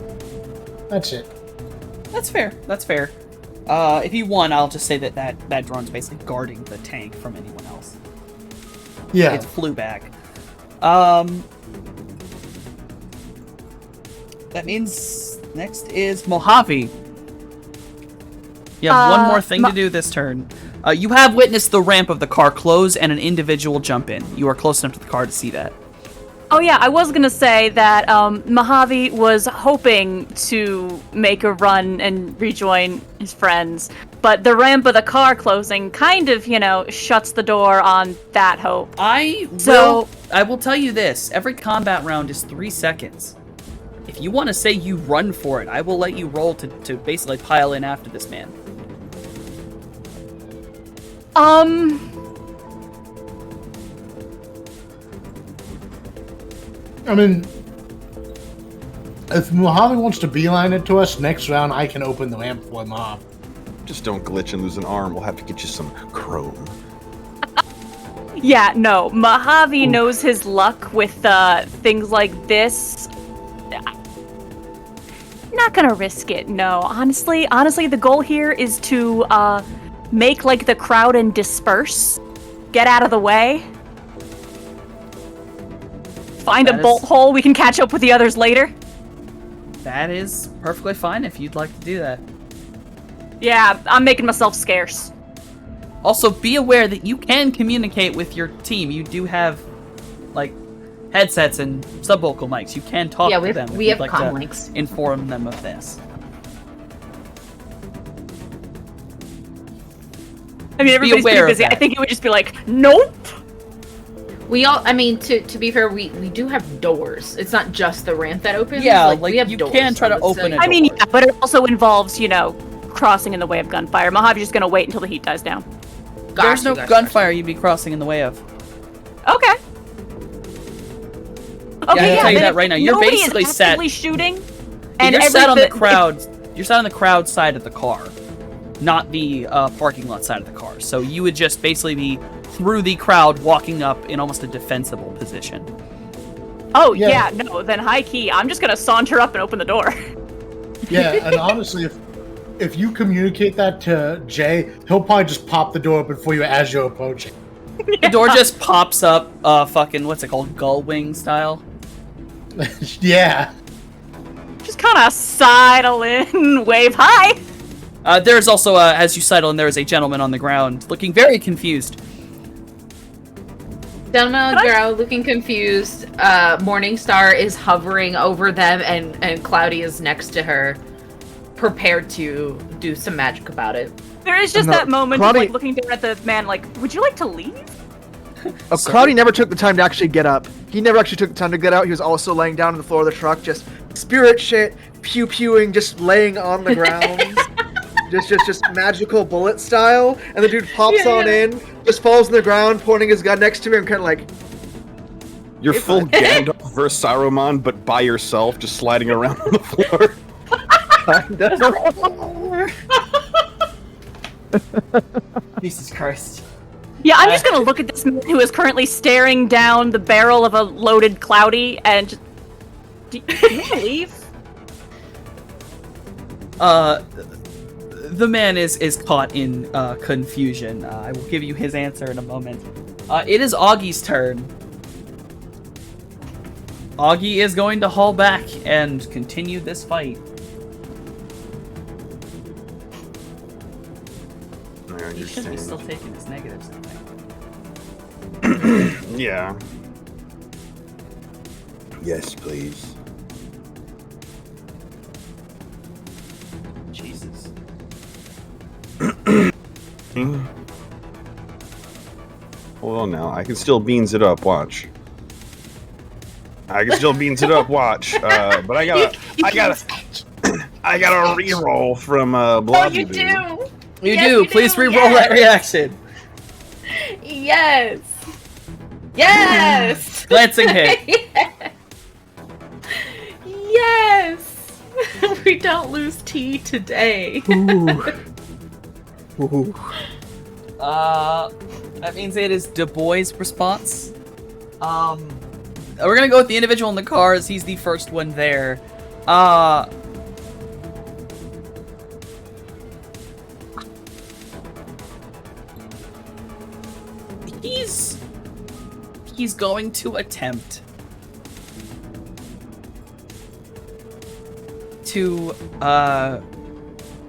That's it. That's fair. If you won, I'll just say that drone's basically guarding the tank from anyone else. Yeah. It flew back. That means next is Mojave. You have one more thing to do this turn. You have witnessed the ramp of the car close and an individual jump in. You are close enough to the car to see that. Oh yeah, I was gonna say that Mojave was hoping to make a run and rejoin his friends, but the ramp of the car closing kind of, shuts the door on that hope. I will tell you this. Every combat round is 3 seconds. If you want to say you run for it, I will let you roll to basically pile in after this man. I mean, if Mojave wants to beeline it to us, next round I can open the ramp for him off. Just don't glitch and lose an arm. We'll have to get you some chrome. Yeah, no, Mojave knows his luck with things like this. Not gonna risk it, no. Honestly, the goal here is to make like the crowd and disperse. Get out of the way. Find a bolt hole, we can catch up with the others later. That is perfectly fine if you'd like to do that. Yeah, I'm making myself scarce. Also, be aware that you can communicate with your team. You do have, like, headsets and subvocal mics. You can talk to them. We have like comm to links. inform them of this. I mean, everybody's pretty busy. I think it would just be like, nope. To be fair, we do have doors. It's not just the ramp that opens. Yeah, we have you doors, can try to open it. I mean, yeah, but it also involves, crossing in the way of gunfire. Mojave's just gonna wait until the heat dies down. There's no gunfire you'd be crossing in the way of. Okay. Okay, I'll tell you that right now. You're basically set. Shooting. And you're sat on the crowd. You're sat on the crowd side of the car, not the parking lot side of the car. So you would just basically be through the crowd, walking up in almost a defensible position. Oh yeah, no. Then high key, I'm just gonna saunter up and open the door. Yeah, and honestly, if you communicate that to Jay, he'll probably just pop the door open for you as you're approaching. The door just pops up, fucking, what's it called, gull wing style? Yeah. Just kind of sidle in, wave hi. There's also, as you sidle in, there is a gentleman on the ground, looking very confused. Gentleman on the ground, looking confused. Morningstar is hovering over them, and Cloudy is next to her. prepared to do some magic about it. There is just And the that moment of Claudia- like looking down at the man, like, would you like to leave? Cloudy never took the time to actually get up. He never actually took the time to get out. He was also laying down on the floor of the truck, just spirit shit, pew-pewing, just laying on the ground. just magical bullet style. And the dude pops on in, just falls on the ground, pointing his gun next to me, and kind of like... You're full Gandalf versus Saruman, but by yourself, just sliding around on the floor. Jesus Christ. Yeah, I'm just gonna look at this man who is currently staring down the barrel of a loaded Cloudy and just... Do you want to leave? The man is caught in confusion. I will give you his answer in a moment. It is Augie's turn. Augie is going to haul back and continue this fight. I He should be understand. still taking his negatives, I think. Yeah. Yes, please. Jesus. Hold on now. I can still beans it up. Watch. I can still beans it up. Watch. But I gotta reroll from Blobby. You do. You Yes, do. you Please do. re-roll Yes. that reaction. Yes. Yes. Glancing hit. Yes. We don't lose tea today. Ooh. That means it is Du Bois' response. We're gonna go with the individual in the car as he's the first one there. He's going to attempt to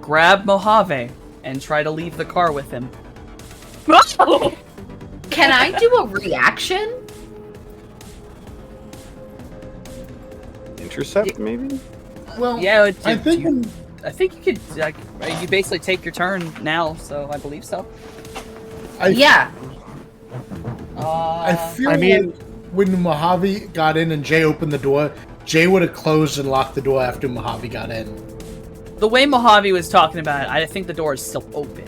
grab Mojave and try to leave the car with him. Can I do a reaction? Intercept, maybe? Well, Yeah, I think I think you could. Like, you basically take your turn now, so I believe so. yeah. I feel I mean- like when Mojave got in and Jay opened the door, Jay would have closed and locked the door after Mojave got in. The way Mojave was talking about it, I think the door is still open.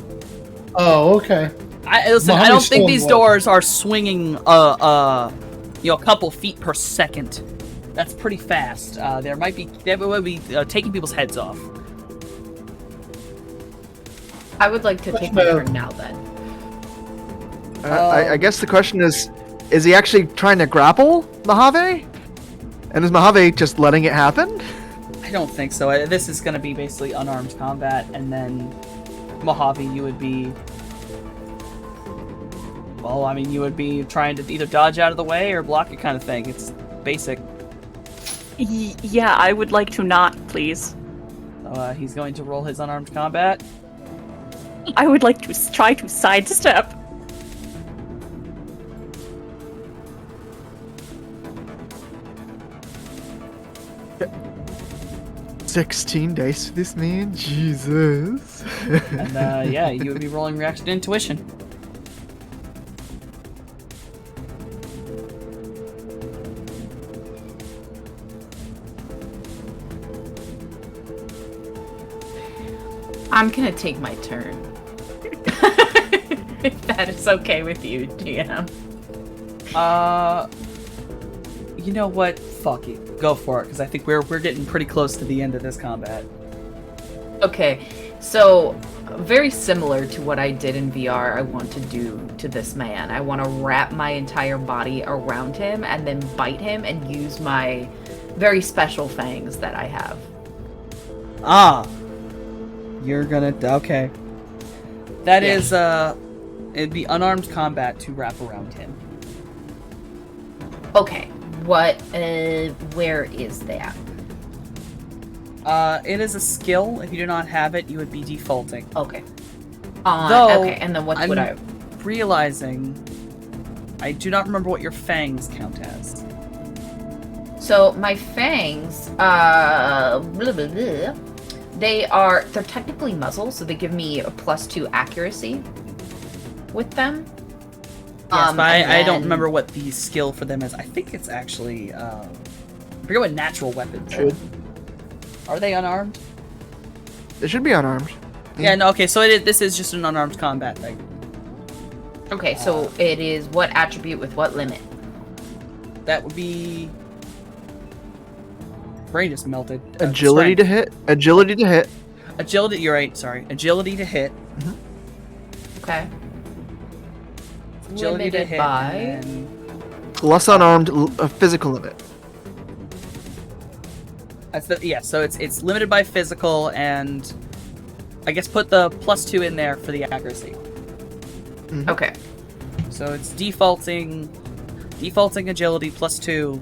Oh, okay. I don't Mojave's think still these in doors are swinging a couple feet per second. That's pretty fast. They would be taking people's heads off. I would like to take my turn now then. I guess the question is he actually trying to grapple Mojave? And is Mojave just letting it happen? I don't think so. This is going to be basically unarmed combat, and then Mojave, you would be... Well, I mean, you would be trying to either dodge out of the way or block it kind of thing. It's basic. Yeah, I would like to not, please. So, he's going to roll his unarmed combat. I would like to try to sidestep. – 16 dice for this man? Jesus. And, yeah, you would be rolling reaction to intuition. I'm gonna take my turn. If that is okay with you, GM. You know what? Fuck it. Go for it, because I think we're getting pretty close to the end of this combat. Okay, so very similar to what I did in VR, I want to do to this man. I want to wrap my entire body around him and then bite him and use my very special fangs that I have. Ah. You're gonna... Okay. That Yeah. is, it'd be unarmed combat to wrap around him. Okay, what, where is that? It is a skill. If you do not have it, you would be defaulting. Okay. Though, okay, and then what would I... realizing... I do not remember what your fangs count as. So, my fangs, blah, blah, blah. they're technically muzzle, so they give me a +2 accuracy with them. Yes, but I don't remember what the skill for them is. I think it's actually I forget what natural weapons are. Are they unarmed? They should be unarmed. Yeah, no, okay, so this is just an unarmed combat thing. Okay, so it is what attribute with what limit? That would be... Brain just melted. Agility to hit. Agility to hit. Agility, you're right, sorry. Agility to hit. Okay. Agility to Limited hit. by... And Plus unarmed physical limit. that's so it's limited by physical, and I guess put the +2 in there for the accuracy. Okay. So it's defaulting agility +2,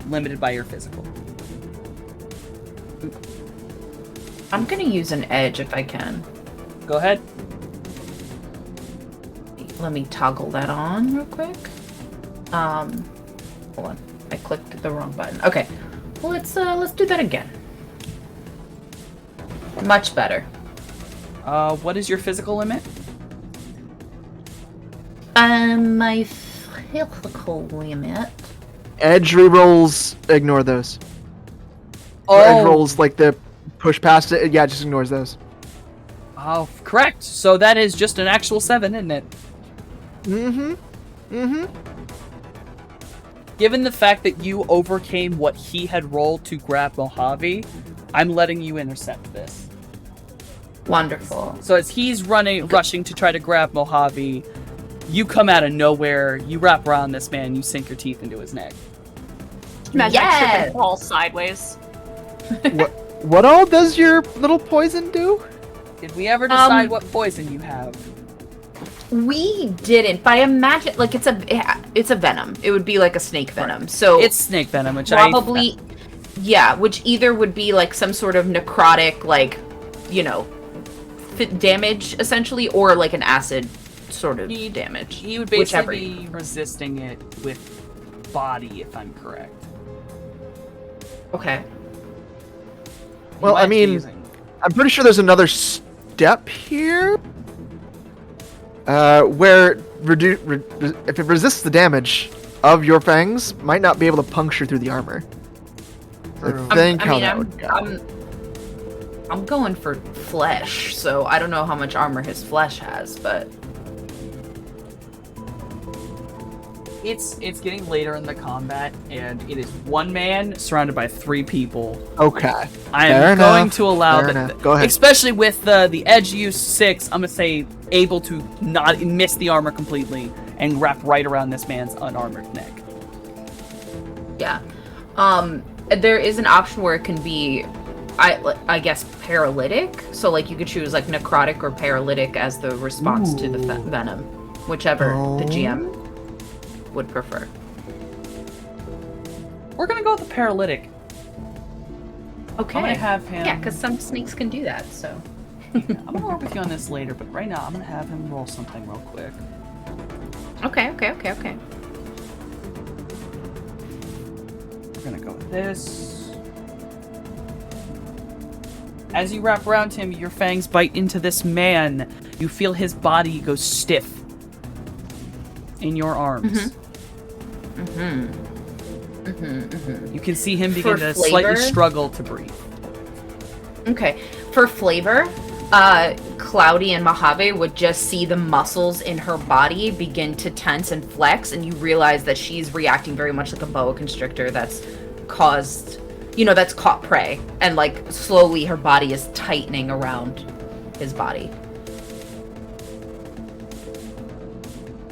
limited by your physical. I'm gonna use an edge if I can. Go ahead. Let me toggle that on real quick. Hold on. I clicked the wrong button. Okay. Well, let's do that again. Much better. What is your physical limit? My physical limit. Edge rerolls, ignore those. Edge rolls, like the push past it, yeah, just ignores those. Oh, correct. So that is just an actual 7, isn't it? Given the fact that you overcame what he had rolled to grab Mojave, I'm letting you intercept this. Wonderful. So as he's rushing to try to grab Mojave, you come out of nowhere, you wrap around this man, you sink your teeth into his neck. Imagine I trip Yes! and fall sideways. What all does your little poison do? Did we ever decide what poison you have? We didn't, but I imagine like it's a venom. It would be like a snake venom. So It's snake venom, which probably which either would be like some sort of necrotic, like, you know, damage essentially, or like an acid sort of damage. He would basically be resisting it with body, if I'm correct. Okay. Well, I mean, I'm pretty sure there's another step here. Where if it resists the damage of your fangs, might not be able to puncture through the armor. I think how that would go. I'm going for flesh, so I don't know how much armor his flesh has, but it's getting later in the combat, and it is one man surrounded by 3 people. Okay. I am going to allow Fair that, enough. Go ahead. especially with the edge use 6. I'm gonna say able to not miss the armor completely and wrap right around this man's unarmored neck. yeah. There is an option where it can be, I guess, paralytic. So like you could choose like necrotic or paralytic as the response to the venom, whichever the GM would prefer. We're gonna go with the paralytic. Okay. I'm gonna have him. Yeah, because some snakes can do that. So. I'm gonna work with you on this later, but right now I'm gonna have him roll something real quick. Okay. We're gonna go with this. As you wrap around him, your fangs bite into this man. You feel his body go stiff in your arms. You can see him begin to slightly struggle to breathe. Okay. For flavor, Cloudy and Mojave would just see the muscles in her body begin to tense and flex, and you realize that she's reacting very much like a boa constrictor that's that's caught prey, and like slowly her body is tightening around his body.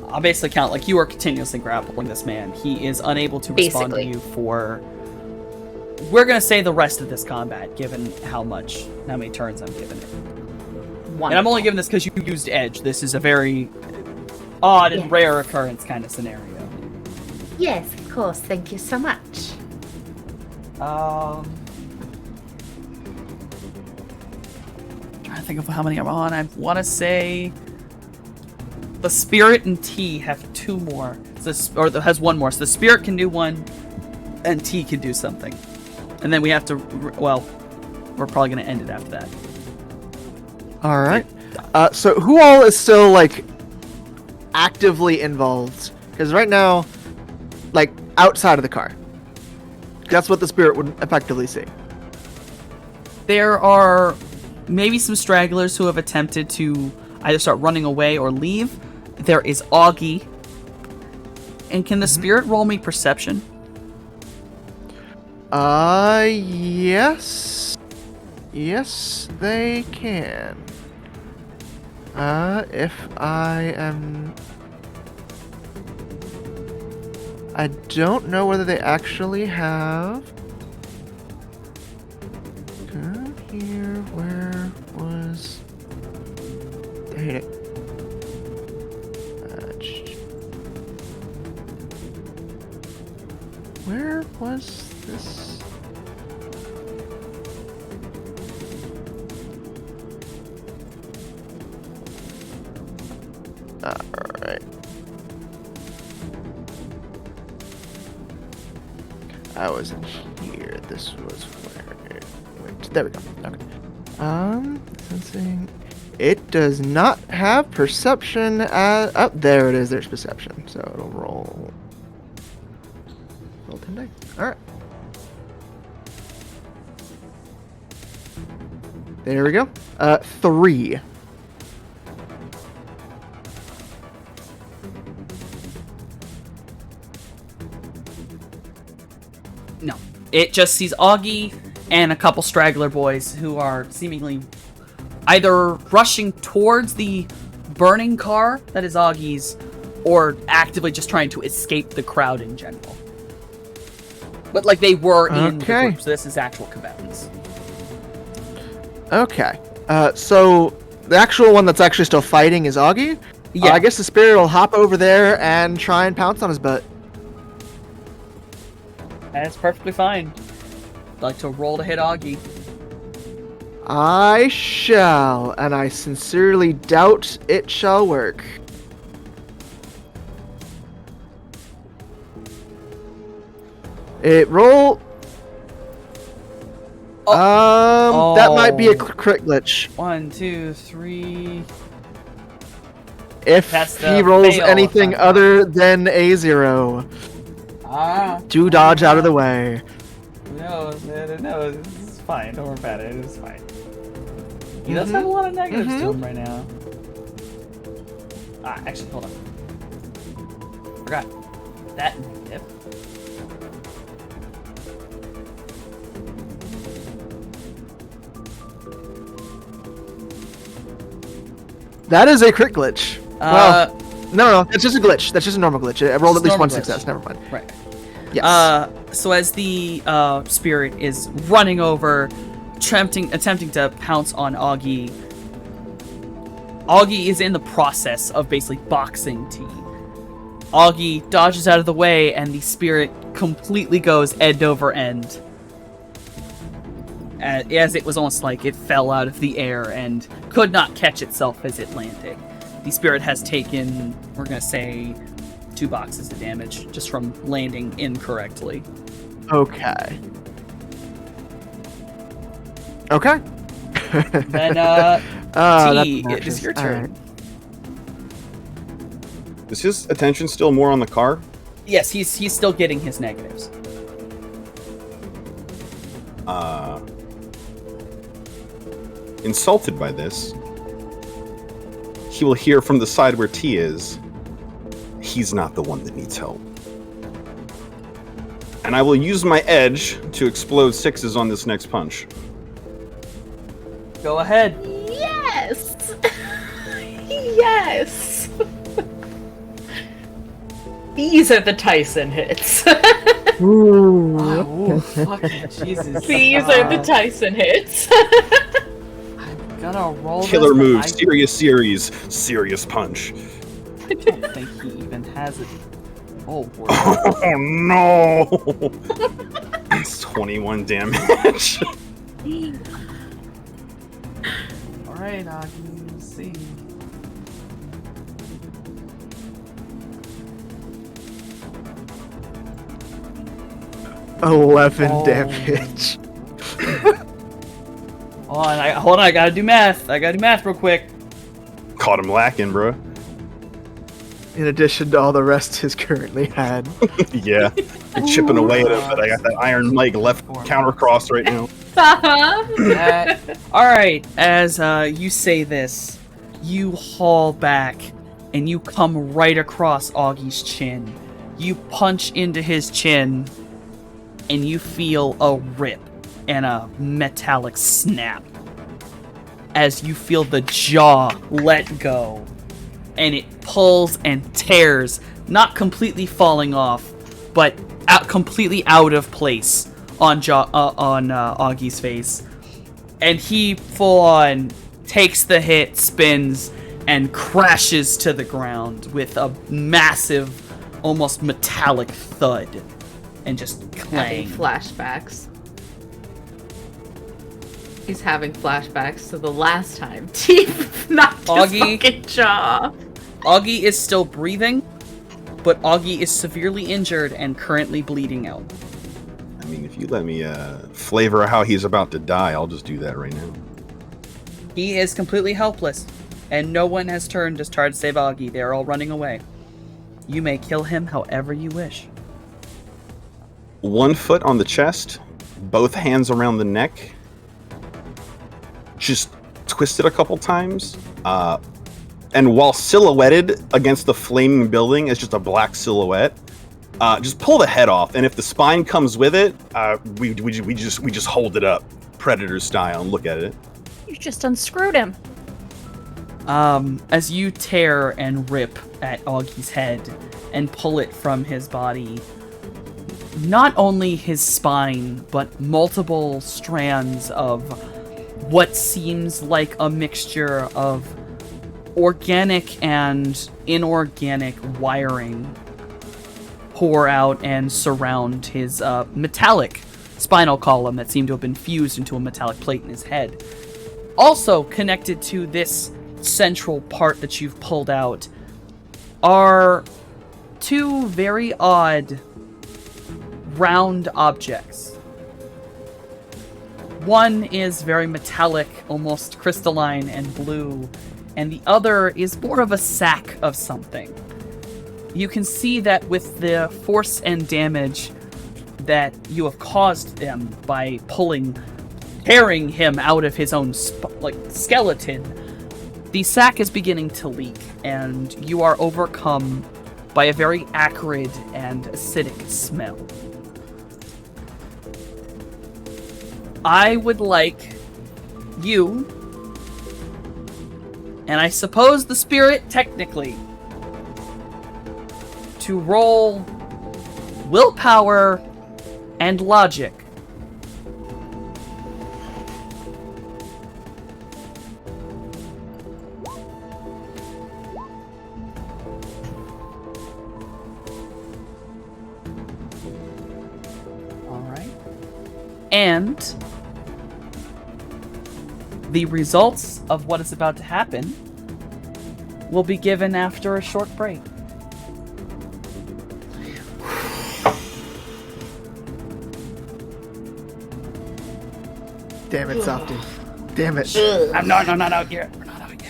I'll basically count like you are continuously grappling this man. He is unable to respond to you for, we're gonna say, the rest of this combat, given how many turns I'm giving it. Wonderful. And I'm only giving this because you used edge. This is a very odd and rare occurrence kind of scenario. Yes, of course. Thank you so much. Trying to think of how many I'm on. I want to say the Spirit and T have 2 more. Has 1 more. So the Spirit can do 1, and T can do something. And then we have to, we're probably gonna end it after that. All right. So who all is still like actively involved? Because right now, like outside of the car, that's what the spirit would effectively see. There are maybe some stragglers who have attempted to either start running away or leave. There is Augie. And can the spirit roll me perception? Yes. Yes, they can. If I am... I don't know whether they actually have... Here, where was... I hate it. Where was this? Alright. I was in here. This was where it went. There we go. Okay. Sensing. It does not have perception as... Oh, there it is. There's perception. So it'll roll... Roll 10 dice. Alright. There we go. 3. No. It just sees Augie and a couple straggler boys who are seemingly either rushing towards the burning car that is Augie's or actively just trying to escape the crowd in general. But like they were in the group, so this is actual combatants. Okay. So the actual one that's actually still fighting is Augie? Yeah. I guess the spirit will hop over there and try and pounce on his butt. That's perfectly fine. I'd like to roll to hit Augie. I shall, and I sincerely doubt it shall work. It roll. That might be a crit glitch. 1, 2, 3. If That's he the rolls fail. anything other than a 0, to dodge out of the way. No, it's fine. Don't worry about it. It's fine. He does have a lot of negatives to him right now. Actually, hold on. Forgot that negative. That is a crit glitch. Well, no, that's just a glitch. That's just a normal glitch. I rolled at least one success. Never mind. Right. Yes. So as the spirit is running over, attempting to pounce on Augie, Augie is in the process of basically boxing T. Augie dodges out of the way, and the spirit completely goes end over end. As it was almost like it fell out of the air and could not catch itself as it landed. The spirit has taken, we're going to say, 2 boxes of damage just from landing incorrectly. Okay. Okay. Then, T, it is your turn. Right. Is his attention still more on the car? Yes, he's still getting his negatives. Insulted by this, he will hear from the side where T is, he's not the one that needs help. And I will use my edge to explode 6s on this next punch. Go ahead. Yes! Yes! These are the Tyson hits. Oh, fucking Jesus. These are the Tyson hits. I'm gonna roll Killer this, move, but serious series, serious punch. I don't think he even has it. Oh, word. Oh no! It's 21 damage. Alright, Augie, let's see. $11 Oh. damage. Hold on, I gotta do math. Real quick. Caught him lacking, bro. In addition to all the rest he's currently had. Yeah. You're chipping away at him, but I got that iron leg left counter cross right now. Alright, as you say this, you haul back and you come right across Augie's chin. You punch into his chin and you feel a rip and a metallic snap as you feel the jaw let go and it pulls and tears, not completely falling off, but completely out of place on Augie's face. And he full on takes the hit, spins, and crashes to the ground with a massive, almost metallic thud and just clang. Having flashbacks. He's having flashbacks to the last time Teeth knocked his Augie. fucking jaw. Augie is still breathing, but Augie is severely injured and currently bleeding out. I mean, if you let me flavor how he's about to die, I'll just do that right now. He is completely helpless, and no one has turned to try to save Augie. They are all running away. You may kill him however you wish. 1 foot on the chest, both hands around the neck, just twist it a couple times, and while silhouetted against the flaming building as just a black silhouette, just pull the head off, and if the spine comes with it, we just hold it up, Predator style, and look at it. You just unscrewed him. As you tear and rip at Augie's head and pull it from his body, not only his spine, but multiple strands of what seems like a mixture of organic and inorganic wiring pour out and surround his metallic spinal column that seemed to have been fused into a metallic plate in his head. Also connected to this central part that you've pulled out are 2 very odd round objects. One is very metallic, almost crystalline and blue, and the other is more of a sack of something. You can see that with the force and damage that you have caused them by tearing him out of his own skeleton, the sack is beginning to leak, and you are overcome by a very acrid and acidic smell. I would like you, and I suppose the spirit technically, to roll willpower and logic. Alright. And the results of what is about to happen will be given after a short break. Damn it, Softy. Damn it. I'm not out yet. We're not out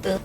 yet.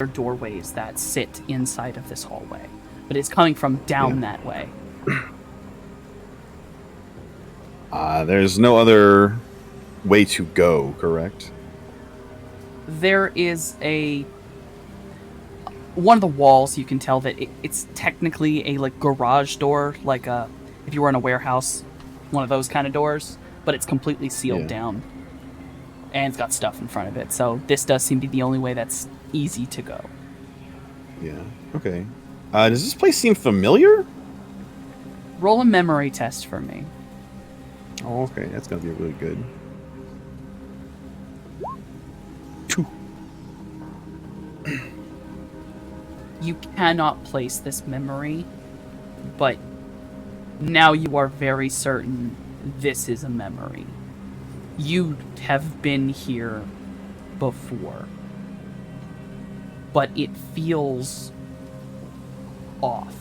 doorways that sit inside of this hallway, but it's coming from down that way. There's no other way to go, correct? There is one of the walls, you can tell that it's technically a like garage door, like if you were in a warehouse, one of those kind of doors, but it's completely sealed down. And it's got stuff in front of it, so this does seem to be the only way that's easy to go. Yeah, okay. Does this place seem familiar? Roll a memory test for me. Oh, okay, that's gonna be really good. 2. You cannot place this memory, but now you are very certain this is a memory. You have been here before, but it feels off.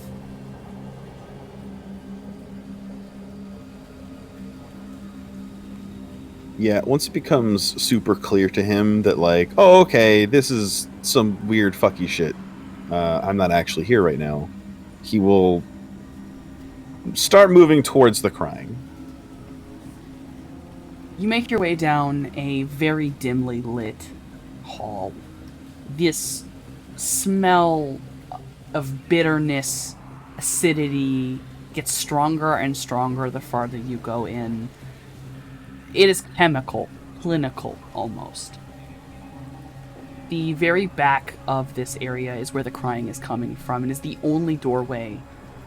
Yeah, once it becomes super clear to him that, like, oh, okay, this is some weird fucky shit. I'm not actually here right now. He will start moving towards the crying. You make your way down a very dimly lit hall. This smell of bitterness, acidity gets stronger and stronger the farther you go in. It is chemical, clinical almost. The very back of this area is where the crying is coming from, and is the only doorway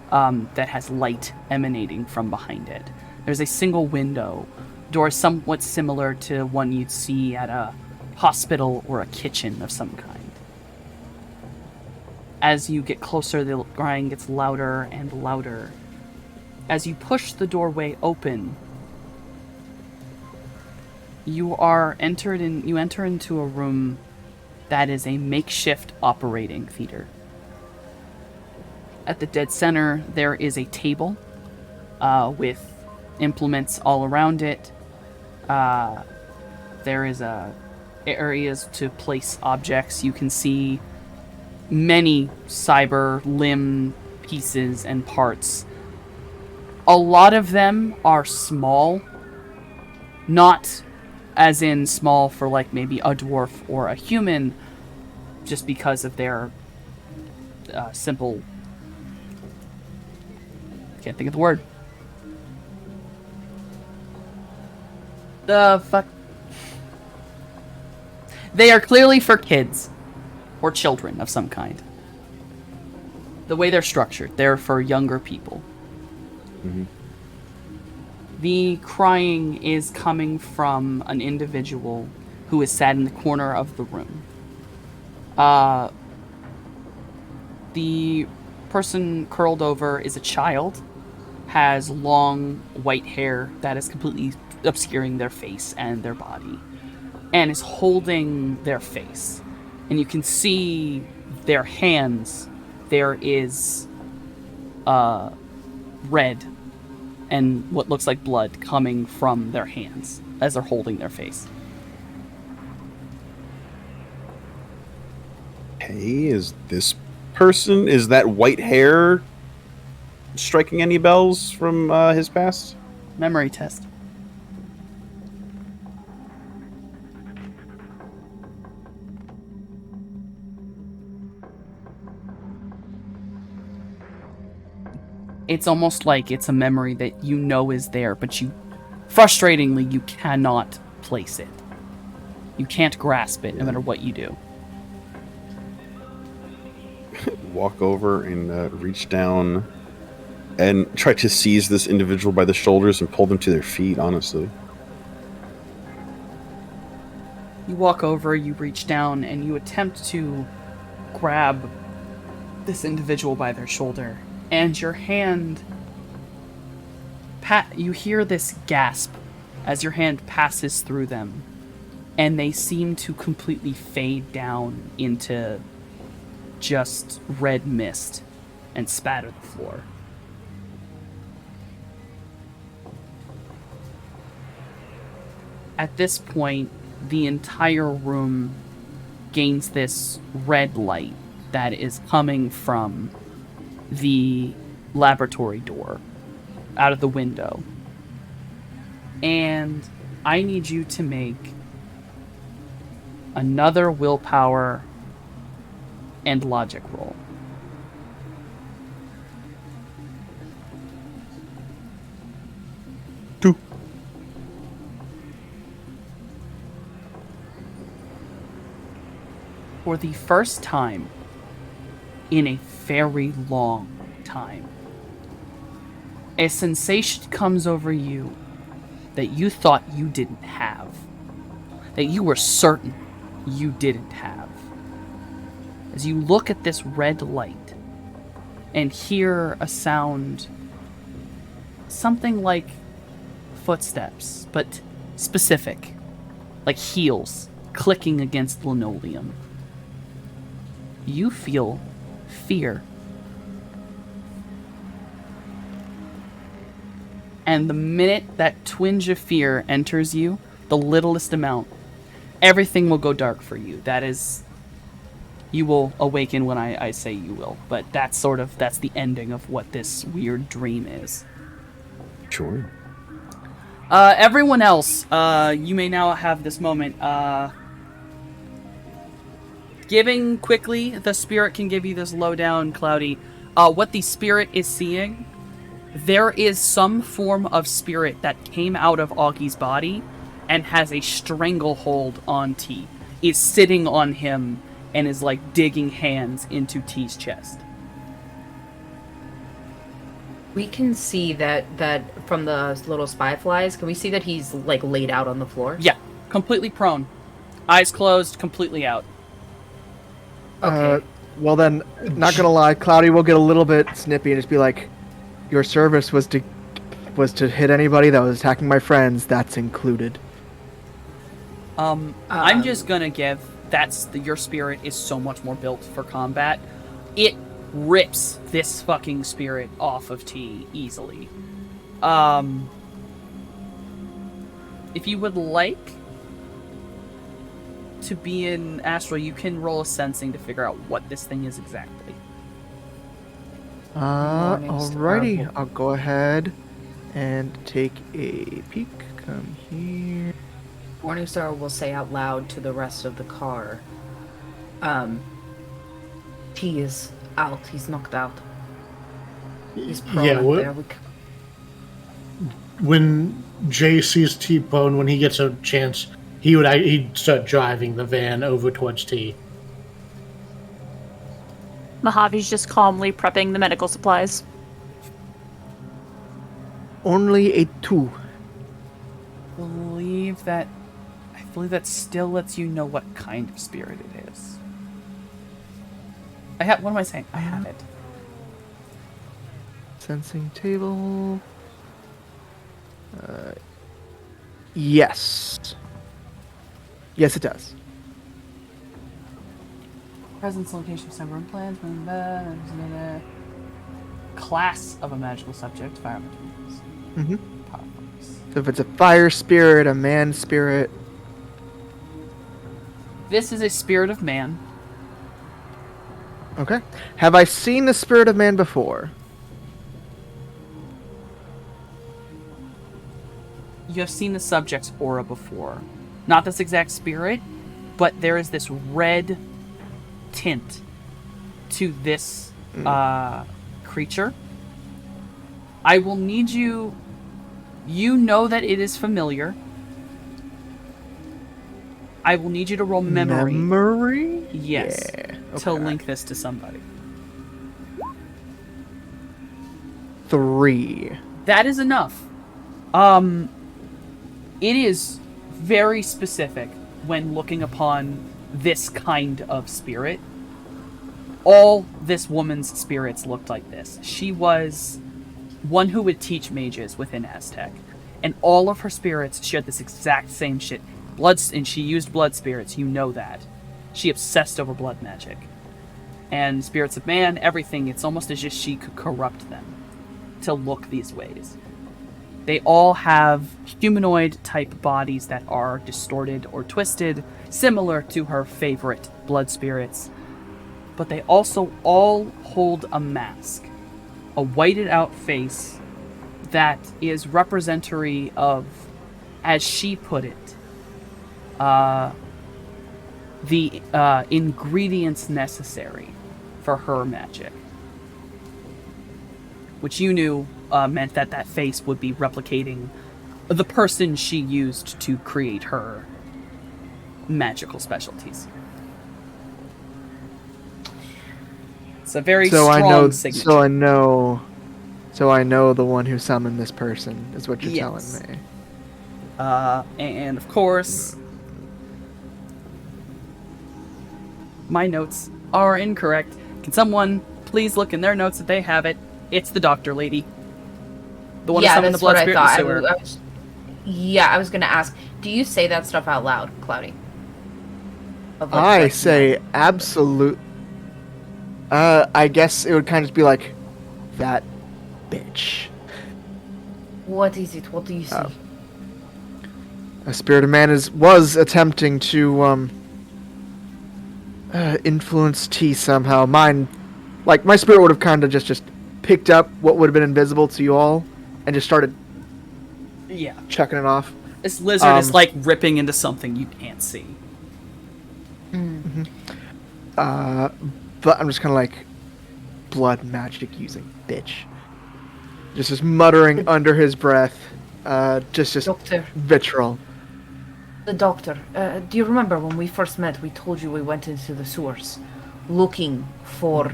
that has light emanating from behind it. There's a single window, door somewhat similar to one you'd see at a hospital or a kitchen of some kind. As you get closer, the crying gets louder and louder. As you push the doorway open, you enter into a room that is a makeshift operating theater. At the dead center, there is a table with implements all around it. There is areas to place objects. You can see many cyber limb pieces and parts. A lot of them are small, not as in small for like maybe a dwarf or a human, just because of their simple... Can't think of the word. The fuck? They are clearly for kids. Or children of some kind. The way they're structured, they're for younger people. Mm-hmm. The crying is coming from an individual who is sat in the corner of the room. The person curled over is a child, has long white hair that is completely obscuring their face and their body, and is holding their face. And you can see their hands. There is red and what looks like blood coming from their hands as they're holding their face. Hey, is that white hair striking any bells from his past? Memory test. It's almost like it's a memory that you know is there, but frustratingly, you cannot place it. You can't grasp it, no matter what you do. Walk over and reach down and try to seize this individual by the shoulders and pull them to their feet, honestly. You walk over, you reach down, and you attempt to grab this individual by their shoulder. And your hand... you hear this gasp as your hand passes through them. And they seem to completely fade down into just red mist and spatter the floor. At this point, the entire room gains this red light that is coming from the laboratory door out of the window. And I need you to make another willpower and logic roll. Two. For the first time in a very long time, a sensation comes over you that you thought you didn't have, that you were certain you didn't have. As you look at this red light and hear a sound, something like footsteps, but specific, like heels clicking against linoleum, you feel fear. And the minute that twinge of fear enters you, the littlest amount, everything will go dark for you. That is, you will awaken when I say you will. But that's the ending of what this weird dream is. Sure. Everyone else, you may now have this moment. Giving quickly, the spirit can give you this lowdown, Cloudy. What the spirit is seeing, there is some form of spirit that came out of Augie's body and has a stranglehold on T. Is sitting on him and is like digging hands into T's chest. We can see that from the little spy flies. Can we see that he's like laid out on the floor? Yeah, completely prone. Eyes closed, completely out. Okay. Well then, not gonna lie, Cloudy will get a little bit snippy and just be like, "Your service was to hit anybody that was attacking my friends. That's included." I'm just gonna give your spirit is so much more built for combat. It rips this fucking spirit off of T easily. If you would like to be in Astral, you can roll a sensing to figure out what this thing is exactly. Alrighty. I'll go ahead and take a peek. Come here. Morningstar will say out loud to the rest of the car, T is out. He's knocked out. He's prone Yeah, up there. When Jay sees T-Bone, when he gets a chance, he'd start driving the van over towards T. Mojave's just calmly prepping the medical supplies. Only a 2. I believe that still lets you know what kind of spirit it is. What am I saying? I have it. Sensing table. Yes. Yes, it does. Presence, location of several plans. Class of a magical subject. Fire materials. Mm-hmm. Power focus. So if it's a fire spirit, a man spirit. This is a spirit of man. Okay. Have I seen the spirit of man before? You have seen the subject's aura before. Not this exact spirit, but there is this red tint to this creature. I will need you... You know that it is familiar. I will need you to roll memory. Memory? Yes. Yeah. To Okay. link this to somebody. 3. That is enough. It is very specific when looking upon this kind of spirit. All this woman's spirits looked like this. She was one who would teach mages within Aztec. And all of her spirits shared this exact same shit. And she used blood spirits, you know that. She obsessed over blood magic. And spirits of man, everything, it's almost as if she could corrupt them to look these ways. They all have humanoid type bodies that are distorted or twisted, similar to her favorite blood spirits, but they also all hold a mask, a whited out face that is representatory of, as she put it, the ingredients necessary for her magic. Which you knew meant that that face would be replicating the person she used to create her magical specialties. It's a very strong signature. So I know the one who summoned this person, is what you're Yes. telling me. And of course, my notes are incorrect. Can someone please look in their notes if they have it? It's the doctor lady. The one who summoned the blood spirit in the sewer. I was gonna ask, do you say that stuff out loud, Cloudy? I say absolute. I guess it would kind of just be like, that bitch. What is it? What do you see? A spirited man was attempting to influence T somehow. Mine, like my spirit would have kind of just picked up what would have been invisible to you all, and just started chucking it off. This lizard is like ripping into something you can't see. Mm-hmm. But I'm just kind of like, blood magic using bitch. Just muttering under his breath, just Doctor. vitriol. The doctor. Do you remember when we first met? We told you we went into the sewers, looking for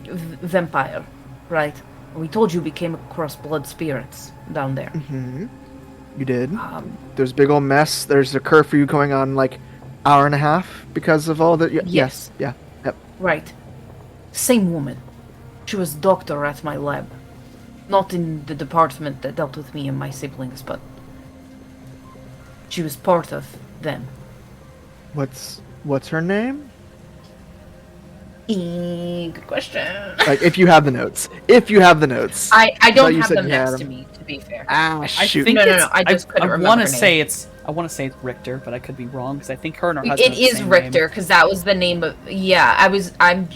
vampire, right? We told you we came across blood spirits down there. Mm-hmm. You did. There's a big old mess. There's a curfew going on, like hour and a half because of all that. Yes. Yeah. Yep. Right. Same woman. She was doctor at my lab. Not in the department that dealt with me and my siblings, but she was part of them. What's her name? Good question. Like, if you have the notes. I don't have them next to me, to be fair. Shoot. No. I just couldn't remember. I want to say it's Richter, but I could be wrong because I think her and her husband. It is Richter because that was the name of. Yeah, I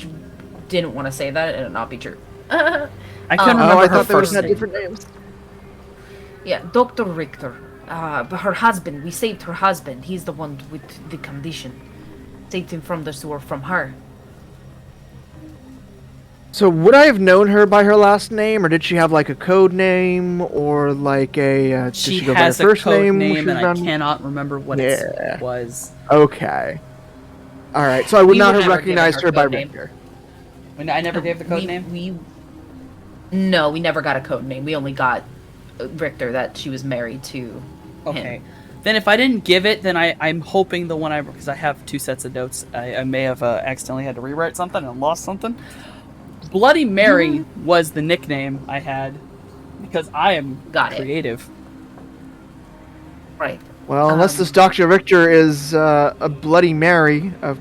didn't want to say that and it not be true. I couldn't remember her first name. Different names. Yeah, Dr. Richter. But her husband, we saved her husband. He's the one with the condition. Saved him from the sewer from her. So would I have known her by her last name, or did she have like a code name, or like a? Did She go has by her a first code name, and I cannot remember what it was. Okay. All right. So I would We not would have never recognized given her her by code name. Richter. I never gave the code name. No, we never got a code name. We only got Richter that she was married to. Okay. Him. Then if I didn't give it, then I'm hoping the one because I have two sets of notes. I may have accidentally had to rewrite something and lost something. Bloody Mary was the nickname I had because I am creative. Right. Well, unless this Dr. Richter is a Bloody Mary, a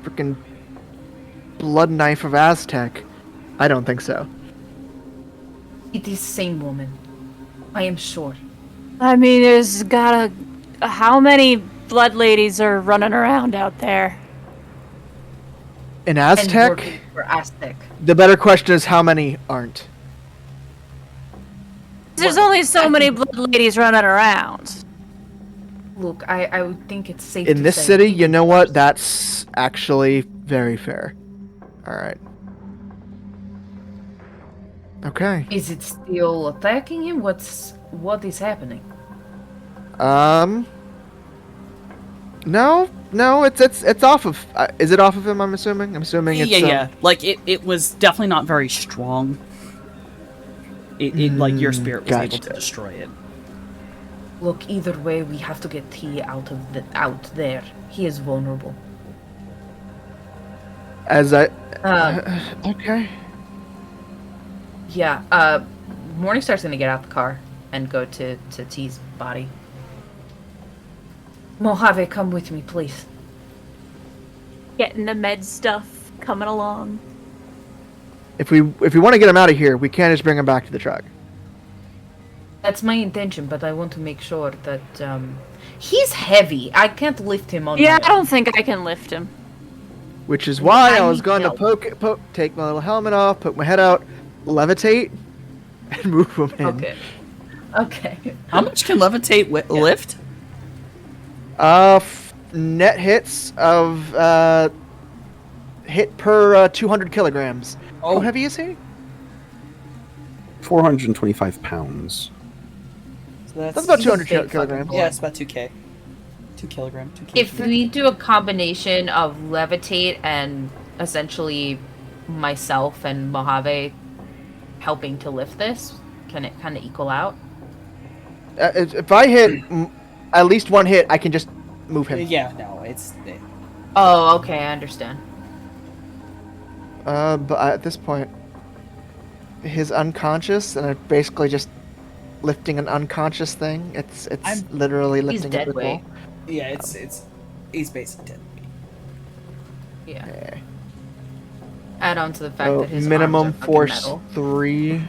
freaking blood knife of Aztec, I don't think so. It is same woman. I am sure. I mean, there's gotta. How many blood ladies are running around out there? In And Aztec? working for Aztec. The better question is how many aren't. There's only so many blood ladies running around. Look, I would think it's safe In to this say city, you know what? That's actually very fair. Alright. Okay. Is it still attacking him? What is happening? No, it's off of. Is it off of him? I'm assuming. I'm assuming it's. Yeah. Like it was definitely not very strong. It like your spirit was able to destroy it. Look, either way, we have to get T out there. He is vulnerable. As I. Okay. Yeah. Morningstar's gonna get out the car and go to T's body. Mojave, come with me, please. Getting the med stuff coming along. If we want to get him out of here, we can't just bring him back to the truck. That's my intention, but I want to make sure that he's heavy. I can't lift him on. Yeah, my I own. don't think I can lift him. Which is why I was need going to help. take my little helmet off, poke my head out, levitate, and move him in. Okay. Okay. How much can levitate lift? Net hits of hit per 200 kilograms. Oh. How heavy is he? 425 pounds. So That's about He's a 200 big kilograms. fucking Yeah, it's about 2k. 2 kilogram. 2 If kilogram. we do a combination of levitate and essentially myself and Mojave helping to lift this, can it kind of equal out? If I hit at least one hit, I can just move him. Yeah, no, it's. Oh, okay, I understand. But at this point, he's unconscious, and I'm basically just lifting an unconscious thing. It's literally He's lifting dead a brick weight. wall. Yeah, it's. He's basically dead. Yeah. Yeah. Add on to the fact So that his minimum arms are fucking force metal. 3.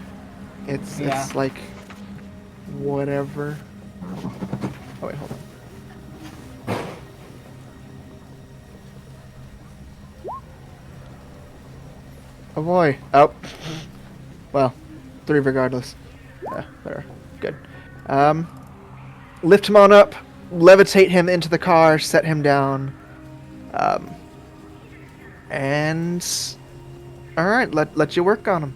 It's Yeah. like whatever. Oh wait, hold on. Oh boy. Oh. Well, 3 regardless. Yeah, there. Good. Lift him on up, levitate him into the car, set him down. And alright, let you work on him.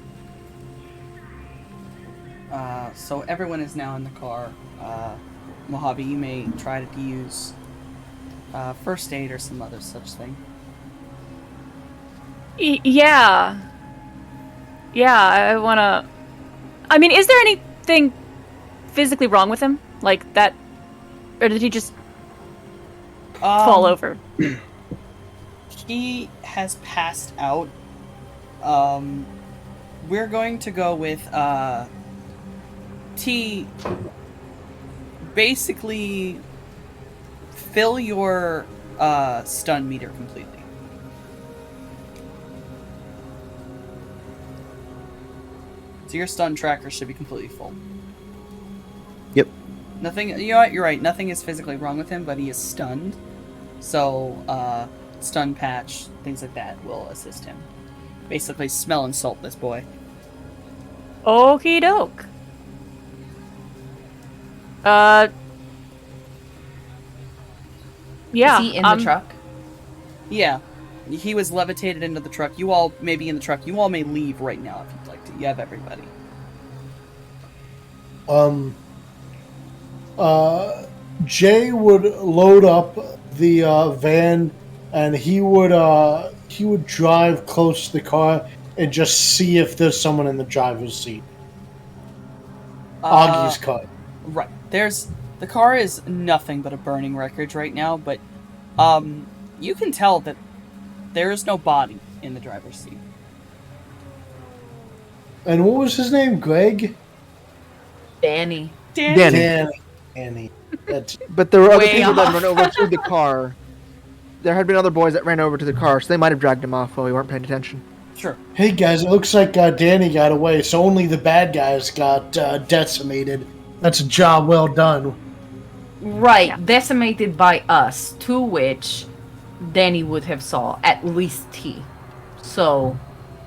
So everyone is now in the car. Mojave, you may try to use first aid or some other such thing. Yeah. Yeah, I wanna... I mean, is there anything physically wrong with him? Like, that... Or did he just fall over? He has passed out. We're going to go with T. Basically, fill your stun meter completely. So your stun tracker should be completely full. Yep. Nothing. You know what? You're right. Nothing is physically wrong with him, but he is stunned. So, stun patch, things like that will assist him. Basically, smell and salt this boy. Okie doke. Yeah. Is he in the truck? Yeah, he was levitated into the truck. You all may be in the truck. You all may leave right now if you'd like to. You have everybody. Jay would load up the van, and he would drive close to the car and just see if there's someone in the driver's seat. Augie's car. Right. The car is nothing but a burning wreckage right now, but you can tell that there is no body in the driver's seat. And what was his name? Greg? Danny. Danny. Danny. That's But there were other Way people that off. ran over to the car. There had been other boys that ran over to the car, so they might have dragged him off while we weren't paying attention. Sure. Hey guys, it looks like Danny got away, so only the bad guys got decimated. That's a job well done. Right, decimated by us, to which Danny would have saw at least T. So,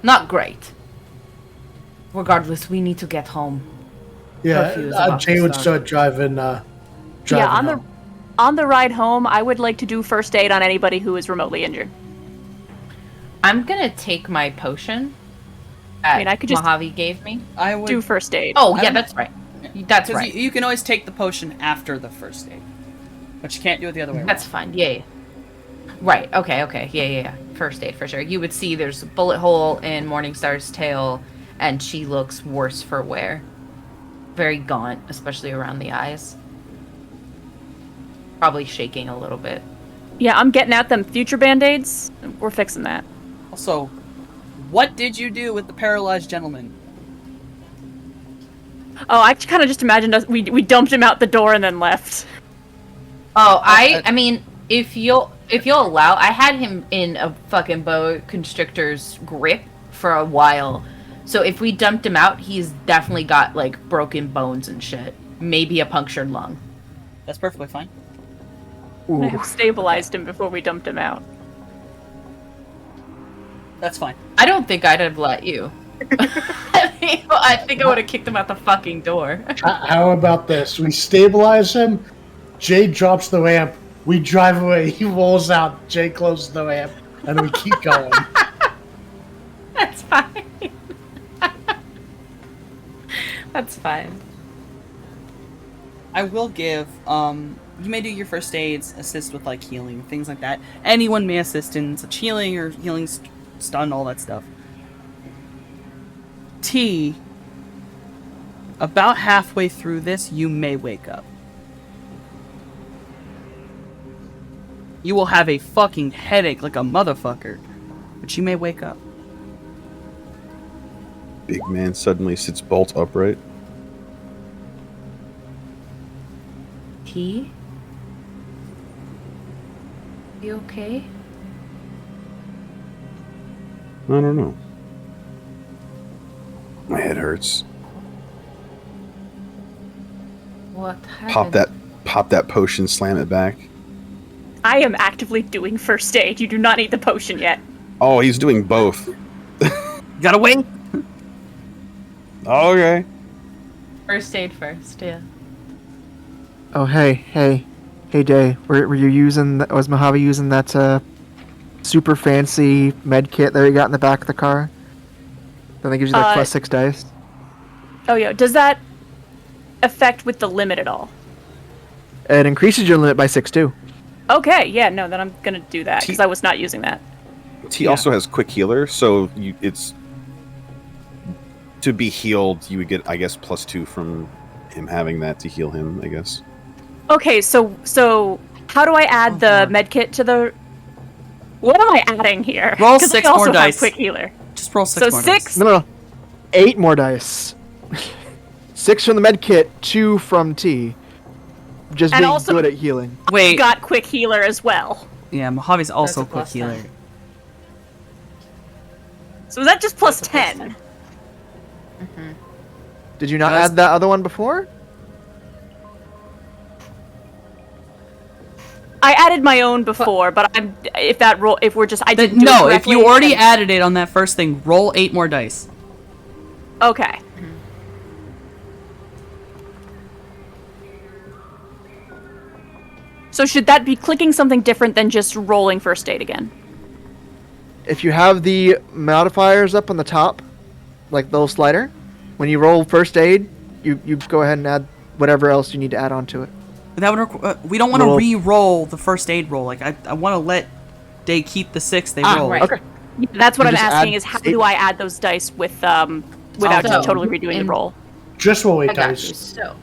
not great. Regardless, we need to get home. Curfew is Yeah, about Jay to would start. start driving. Yeah, on the ride home, I would like to do first aid on anybody who is remotely injured. I'm gonna take my potion I mean, I could just Mojave gave me. I would do first aid. Oh, I yeah, don't- that's right. That's because right. you can always take the potion after the first aid, but you can't do it the other way around. That's fine. Yeah. Right. Okay. Yeah. First aid for sure. You would see there's a bullet hole in Morningstar's tail, and she looks worse for wear. Very gaunt, especially around the eyes. Probably shaking a little bit. Yeah, I'm getting at them future band-aids. We're fixing that. Also, what did you do with the paralyzed gentleman? Oh, I kind of just imagined us. We dumped him out the door and then left. Oh, I mean, if you'll allow, I had him in a fucking boa constrictor's grip for a while. So if we dumped him out, he's definitely got like broken bones and shit. maybe a punctured lung. That's perfectly fine. I have stabilized him before we dumped him out. That's fine. I don't think I'd have let you. I think I would have kicked him out the fucking door. How about this? We stabilize him. Jay drops the ramp. We drive away. He rolls out. Jay closes the ramp, and we keep going. That's fine. That's fine. I will give, you may do your first aids, assist with, like, healing, things like that. Anyone may assist in such healing or healing stun, all that stuff. T, about halfway through this, you may wake up. You will have a fucking headache like a motherfucker, but you may wake up. Big man suddenly sits bolt upright. T? You okay? I don't know. My head hurts. What happened? Pop that potion, slam it back. I am actively doing first aid. You do not need the potion yet. Oh, he's doing both. Gotta wait. Okay. First aid first, yeah. Oh, hey, Jay. Were you using? Was Mojave using that super fancy med kit that he got in the back of the car? Then it gives you like +6 dice. Oh, yeah. Does that affect with the limit at all? It increases your limit by 6 too. Okay, yeah, no, then I'm gonna do that, because I was not using that. T also has quick healer, so it's to be healed. You would get, I guess, +2 from him having that to heal him. I guess. Okay, so how do I add the medkit to the? What am I adding here? Roll 'Cause 6 I also more dice. have quick healer. Just roll 6 So more 6. dice. No. 8 more dice. 6 from the med kit, 2 from T. Just And being also- good at healing. Wait. Got quick healer as well. Yeah, Mojave's also That's a quick +10. healer. So is that just +10? Did you not That's- add that other one before? I added my own before, but if we're just I didn't do it No, if correctly, you already then- added it on that first thing, roll 8 more dice. Okay. So should that be clicking something different than just rolling first aid again? If you have the modifiers up on the top, like the little slider, when you roll first aid, you go ahead and add whatever else you need to add onto it. But that would we don't want to Roll. re-roll the first aid roll. Like I want to let they keep the 6 they roll. right. Okay. That's what You I'm just asking add is how 8. do I add those dice without Also, totally redoing the in- roll? Just roll 8 I got you. dice. So,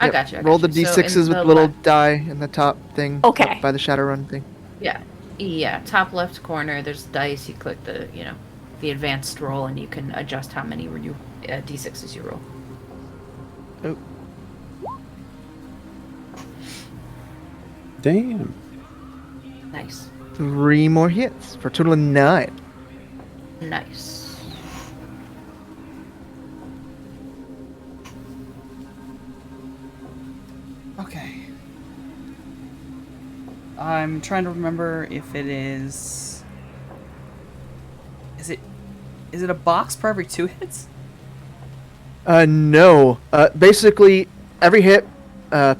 I Yep. got you. I Roll got the you. So d6s in with the the little left- die in the top thing. Okay. Up by the Shadowrun thing. Yeah. Top left corner. There's dice. You click the advanced roll, and you can adjust how many d6s you roll. Oh. Damn. Nice. 3 more hits for a total of 9. Nice. Okay. I'm trying to remember if it is. Is it a box per every 2 hits? No. Basically, every hit. So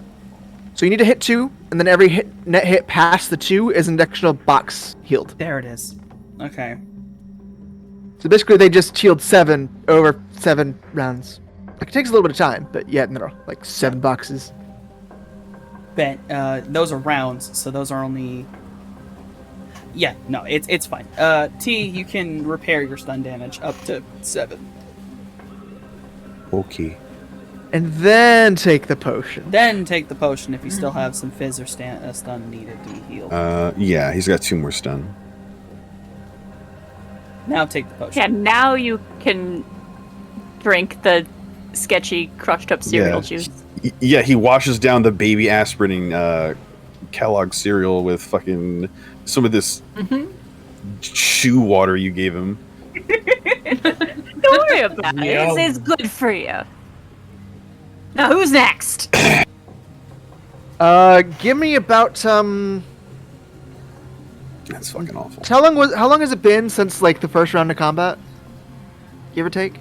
you need to hit 2, and then every net hit past the 2 is an additional box healed. There it is. Okay. So basically, they just healed 7 over 7 rounds. Like, it takes a little bit of time, but yeah, no, like 7 boxes. Bet those are rounds, so those are only. Yeah, no, it's fine. T, you can repair your stun damage up to 7. Okay. And then take the potion. Then take the potion if you still have some fizz or stun needed to be healed. Yeah, he's got 2 more stun. Now take the potion. Yeah, now you can drink the sketchy crushed up cereal juice. Yeah, he washes down the baby aspirating Kellogg cereal with fucking some of this shoe water you gave him. Don't worry about it. Yum. It's good for you. Now who's next? Give me about That's fucking awful. How long has it been since like the first round of combat? Give or take.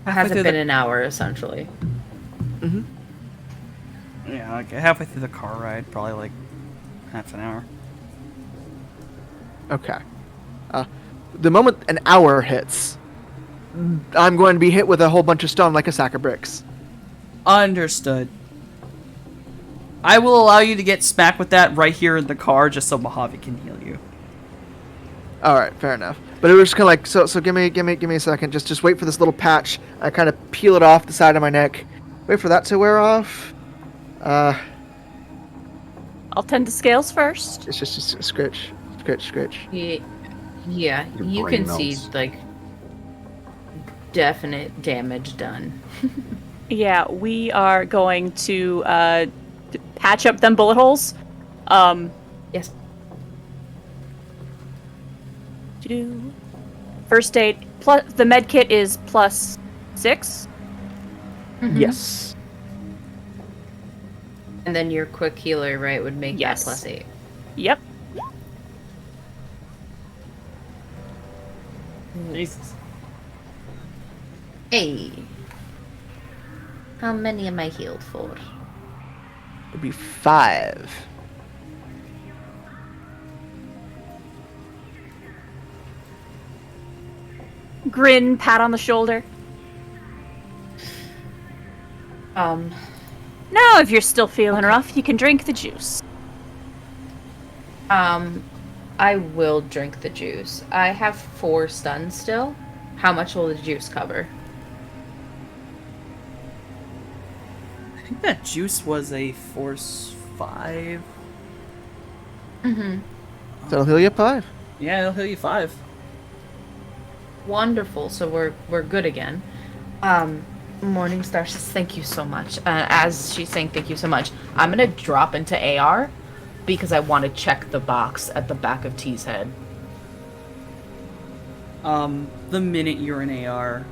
It hasn't been an hour, essentially. Mm-hmm. Yeah, like halfway through the car ride, probably like half an hour. Okay. The moment an hour hits, I'm going to be hit with a whole bunch of stone like a sack of bricks. Understood. I will allow you to get smacked with that right here in the car, just so Mojave can heal you. All right, fair enough. But it was kind of like so. Give me a second. Just wait for this little patch. I kind of peel it off the side of my neck. Wait for that to wear off. I'll tend to scales first. It's just a scratch. Yeah, Your you brain can see melts. like definite damage done. Yeah, we are going to patch up them bullet holes. Yes. First aid plus the med kit is +6. Yes. And then your quick healer, right, would make Yes. that +8. Yep. Jesus. Hey. How many am I healed for? It'd be 5. Grin, pat on the shoulder. Now, if you're still feeling rough, you can drink the juice. I will drink the juice. I have 4 stuns still. How much will the juice cover? I think that juice was a force 5. Mm-hmm. That'll heal you up 5. Yeah, it'll heal you 5. Wonderful. So we're good again. Morningstar says thank you so much. As she's saying thank you so much, I'm gonna drop into AR because I want to check the box at the back of T's head. The minute you're in AR,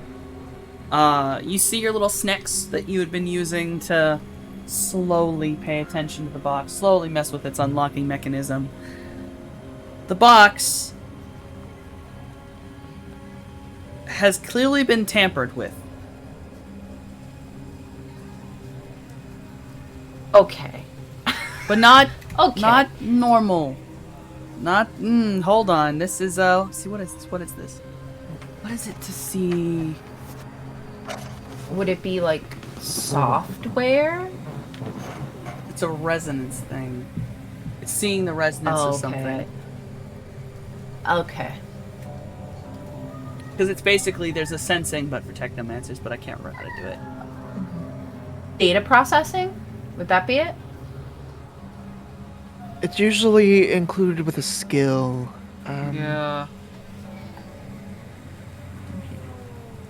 you see your little snacks that you had been using to slowly pay attention to the box, slowly mess with its unlocking mechanism. The box has clearly been tampered with. Okay. But not Okay. not normal. Not hold on. This is see what is this? What is this? What is it to see? Would it be like software? It's a resonance thing. It's seeing the resonance of something. Okay. Because it's basically there's a sensing but for technomancers, but I can't remember how to do it. Data processing? Would that be it? It's usually included with a skill. Yeah.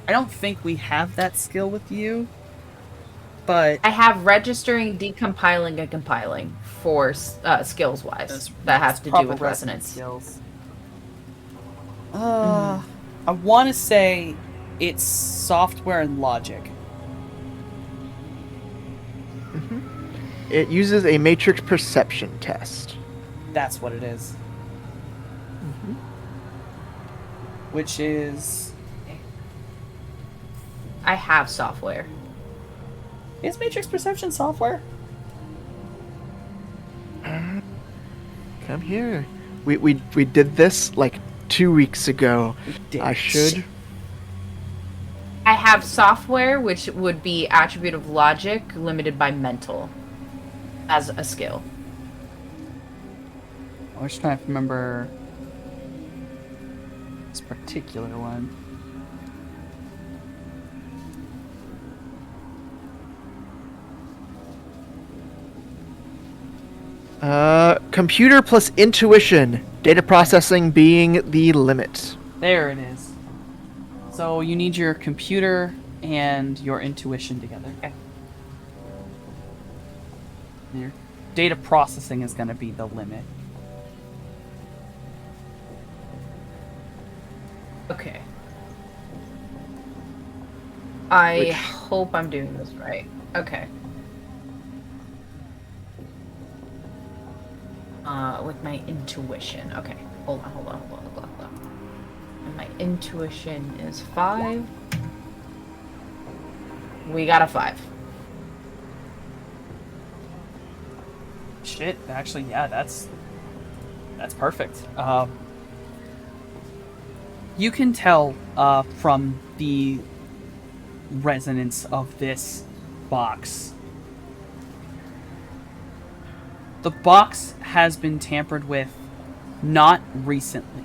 I don't think we have that skill with you, but I have registering, decompiling, and compiling for skills wise that have to do proper with resonance. skills. I want to say it's software and logic. It uses a matrix perception test. That's what it is. Which is I have software. is matrix perception software? Come here. We did this like 2 weeks ago. did. I should. I have software, which would be attribute of logic limited by mental as a skill. I was trying to remember this particular one. Computer plus intuition. Data processing being the limit. There it is. So you need your computer and your intuition together. Okay. Your data processing is going to be the limit. Okay. I hope I'm doing this right. Okay. With my intuition. Okay. Hold on. And my intuition is 5. We got a 5. Shit, actually, yeah, that's perfect. You can tell from the resonance of this box. The box has been tampered with not recently.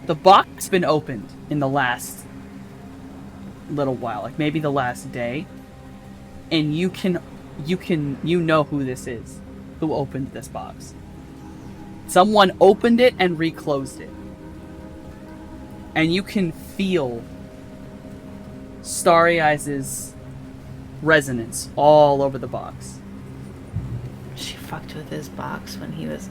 The box has been opened in the last little while, like maybe the last day, and you know who this is, who opened this box. Someone opened it and reclosed it. And you can feel Starry Eyes' resonance all over the box. She fucked with his box when he was...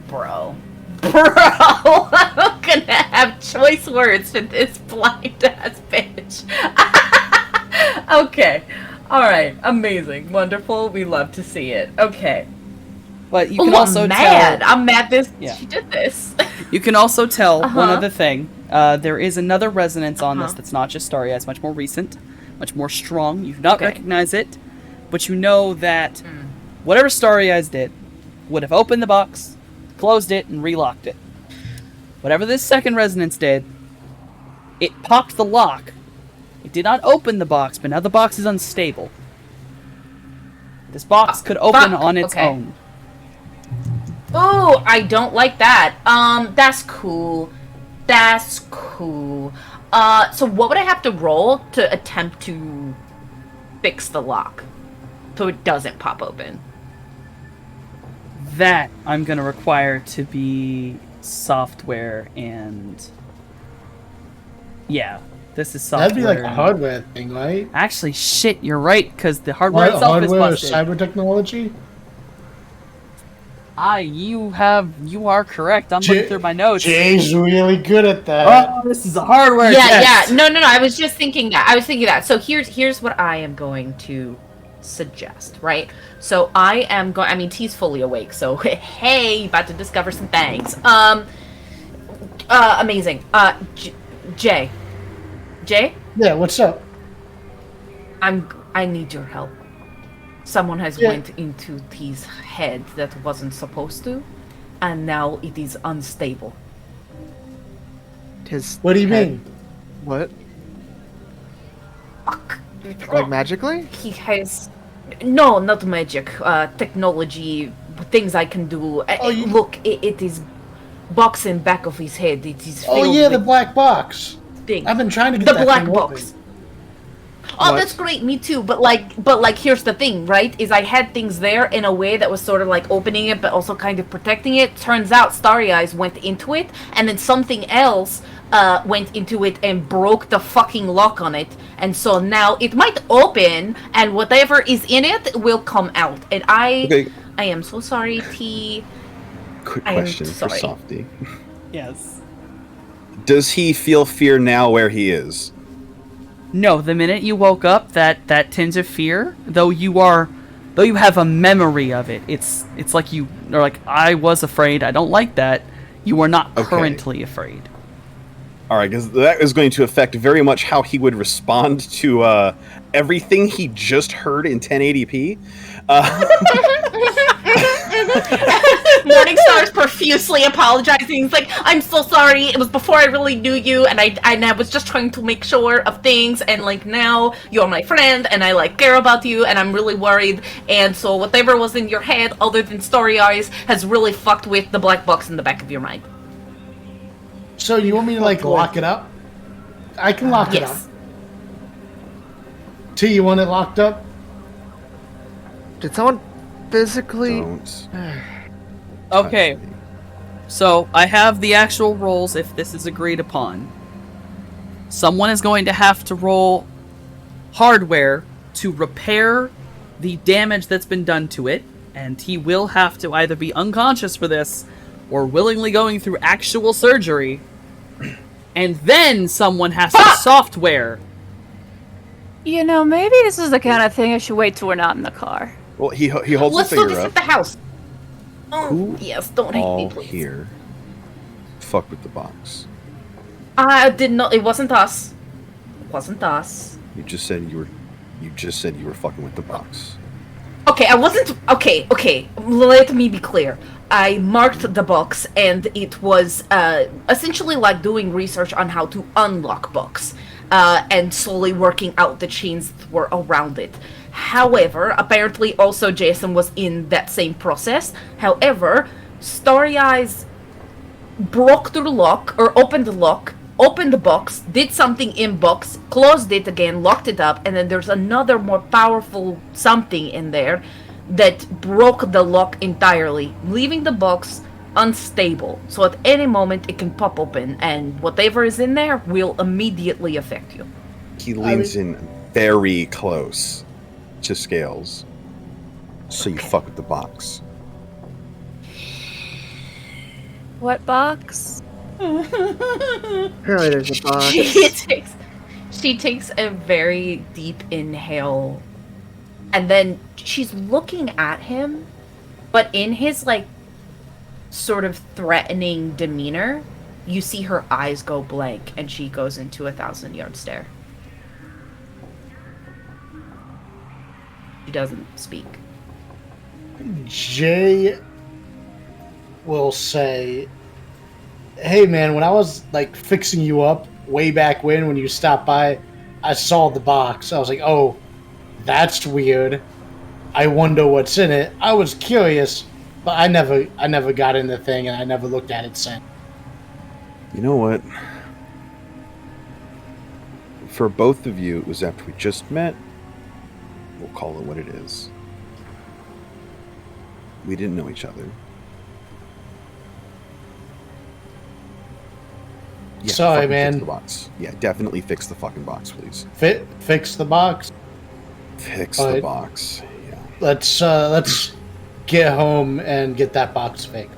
Bro, I'm gonna have choice words for this blind ass bitch. Okay. Alright. Amazing. Wonderful. We love to see it. Okay. But you can also I'm mad. tell... I'm mad Yeah. she did this. You can also tell one other thing. There is another resonance on this that's not just Starry Eyes, much more recent, much more strong. You do not recognize it, but you know that whatever Starry Eyes did would have opened the box, closed it, and relocked it. Whatever this second resonance did, it popped the lock. It did not open the box, but now the box is unstable. This box could open on its own. Oh, I don't like that. That's cool. That's cool. So what would I have to roll to attempt to fix the lock so it doesn't pop open? That I'm gonna require to be software and... Yeah, this is software. That'd be like a hardware thing, right? Actually, shit, you're right, because the hardware itself is busted. Hardware, cyber technology? You are correct. I'm looking through my notes. Jay's really good at that. Oh, this is a hardware test. No. I was just thinking that. So here's what I am going to suggest, right? So I am going. I mean, T's fully awake, so hey, about to discover some things. Amazing. Jay. Yeah, what's up? I need your help. Someone has went into T's head that wasn't supposed to, and now it is unstable. What do you mean? What? Fuck. Like magically? He has... No, not magic. Technology, things I can do. Look, it is box in back of his head. It is filled with the black box. things. I've been trying to get the that black thing box. open. Oh, What? that's great. Me too. But here's the thing, right? Is I had things there in a way that was sort of like opening it, but also kind of protecting it. Turns out Starry Eyes went into it, and then something else went into it and broke the fucking lock on it. And so now it might open, and whatever is in it will come out. And I am so sorry, T. Quick I am question for sorry. Softy. Yes. Does he feel fear now where he is? No, the minute you woke up, that tinge of fear, though you have a memory of it, it's like you are like, I was afraid, I don't like that. You are not currently afraid. All right, because that is going to affect very much how he would respond to everything he just heard in 1080p. Morningstar's profusely apologizing. He's like, I'm so sorry. It was before I really knew you, and I was just trying to make sure of things. And like now, you're my friend, and I like care about you, and I'm really worried. And so whatever was in your head, other than Starry Eyes, has really fucked with the black box in the back of your mind. So you want me to like lock it up? I can lock it up. T, you want it locked up? Did someone physically? Don't. Okay. So, I have the actual rolls if this is agreed upon. Someone is going to have to roll hardware to repair the damage that's been done to it, and he will have to either be unconscious for this or willingly going through actual surgery and then someone has to software. You know, maybe this is the kind of thing I should wait till we're not in the car. Well, he holds Let's the do finger this up. at the house. Oh, Who yes, don't hate all me, please. here fuck with the box. I did not. It wasn't us. It wasn't us. You just said you were fucking with the box. Okay, I wasn't. Okay. Let me be clear. I marked the box, and it was essentially like doing research on how to unlock books, and slowly working out the chains that were around it. However, apparently also Jason was in that same process. However, Starry Eyes broke through the lock, or opened the lock, opened the box, did something in box, closed it again, locked it up, and then there's another more powerful something in there that broke the lock entirely, leaving the box unstable. So at any moment it can pop open, and whatever is in there will immediately affect you. He leans in very close to Scales. So you fuck with the box. What box? Apparently there's a box. She takes a very deep inhale, and then she's looking at him, but in his like sort of threatening demeanor, you see her eyes go blank, and she goes into a 1,000-yard stare. She doesn't speak. Jay will say, "Hey man, when I was like fixing you up way back when you stopped by, I saw the box. I was like, oh, that's weird. I wonder what's in it. I was curious, but I never got in the thing, and I never looked at it since." You know what? For both of you, it was after we just met. We'll call it what it is. We didn't know each other. Yeah, Sorry, fucking man. Fix the box. Yeah, definitely fix the fucking box, please. Fix the box. Fix the Alright. box. Yeah. Let's get home and get that box fixed.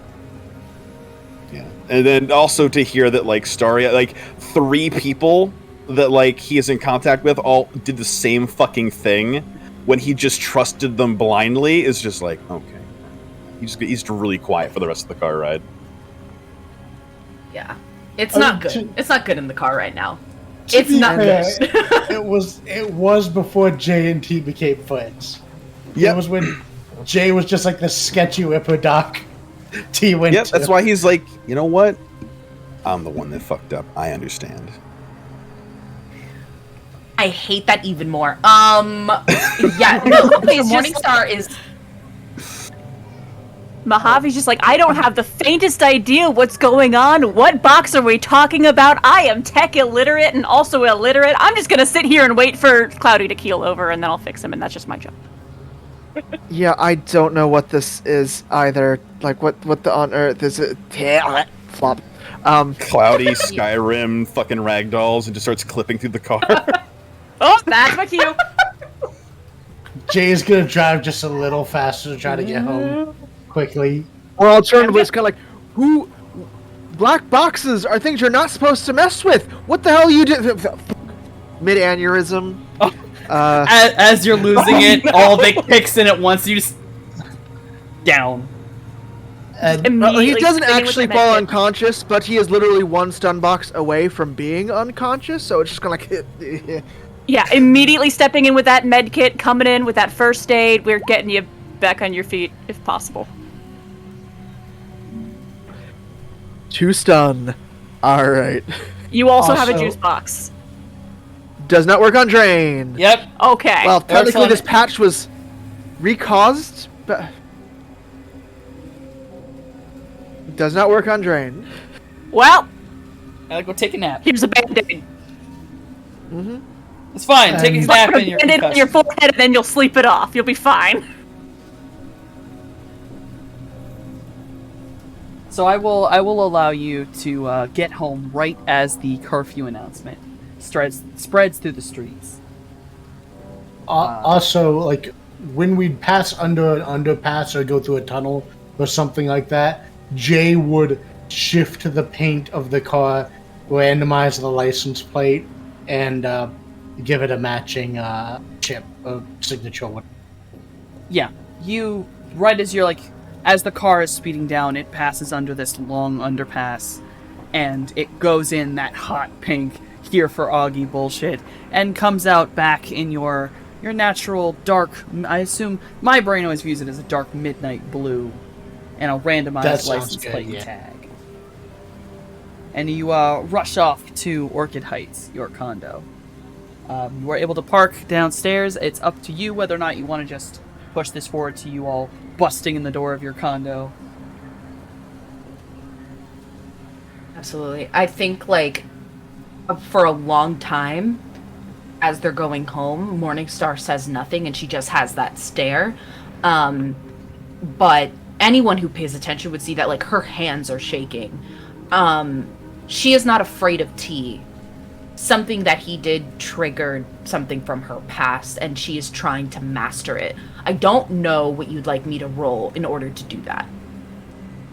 Yeah. And then also to hear that like Starry, like 3 people that like he is in contact with all did the same fucking thing when he just trusted them blindly is just like, okay. He's really quiet for the rest of the car ride. Yeah. It's not good. It's not good in the car right now. It's not fair, good. it was before Jay and T became friends. Yep. It was when Jay was just like the sketchy whipper doc. T went Yep, to. that's why he's like, you know what? I'm the one that fucked up. I understand. I hate that even more. Yeah, no, please, Morningstar is... Mojave's just like, I don't have the faintest idea what's going on. What box are we talking about? I am tech illiterate and also illiterate. I'm just gonna sit here and wait for Cloudy to keel over, and then I'll fix him, and that's just my job. Yeah, I don't know what this is either. Like, what the on earth is it? Flop. Cloudy, Skyrim, fucking ragdolls, and just starts clipping through the car. Oh, that's my cue. Jay's gonna drive just a little faster to try to get home quickly. Or alternatively, it's kind of like, who? Black boxes are things you're not supposed to mess with. What the hell are you doing? Mid-aneurysm. As you're losing it, all Vic kicks in at once. You just down. And He Immediately doesn't spinning with actually the fall medkit. unconscious, but he is literally one stun box away from being unconscious, so it's just kind of like... Yeah, immediately stepping in with that med kit, coming in with that first aid. We're getting you back on your feet, if possible. 2 stun. Alright. You also have a Also- juice box. Does not work on Drain. Yep. Okay. Well, They're technically fun. this patch was recaused, but... Does not work on Drain. Well, Gotta go take a nap. here's a band-aid. It's fine. Take a nap Put in a your band-aid on your concussion. forehead, and then you'll sleep it off. You'll be fine. So I will allow you to get home right as the curfew announcement spreads through the streets. Also, like when we pass under an underpass or go through a tunnel or something like that, Jay would shift the paint of the car randomize the license plate and give it a matching chip, signature one. Yeah, you, right as you're like, as the car is speeding down, it passes under this long underpass, and it goes in that hot pink, here for Augie bullshit, and comes out back in your natural dark, I assume, my brain always views it as a dark midnight blue, and a randomized license plate tag. And you rush off to Orchid Heights, your condo. You are able to park downstairs. It's up to you whether or not you want to just push this forward to you all busting in the door of your condo. Absolutely. I think, like, for a long time, as they're going home, Morningstar says nothing, and she just has that stare. But anyone who pays attention would see that, like, her hands are shaking. She is not afraid of T. Something that he did triggered something from her past, and she is trying to master it. I don't know what you'd like me to roll in order to do that.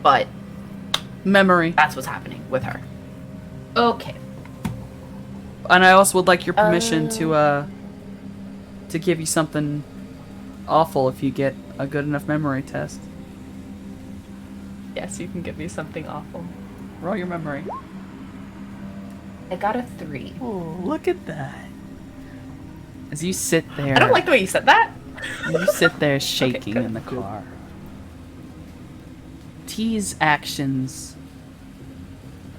But... memory. That's what's happening with her. Okay. And I also would like your permission to give you something awful if you get a good enough memory test. Yes, you can give me something awful. Roll your memory. I got a 3. Oh, look at that. As you sit there... I don't like the way you said that. You sit there shaking Okay, in the car. T's actions...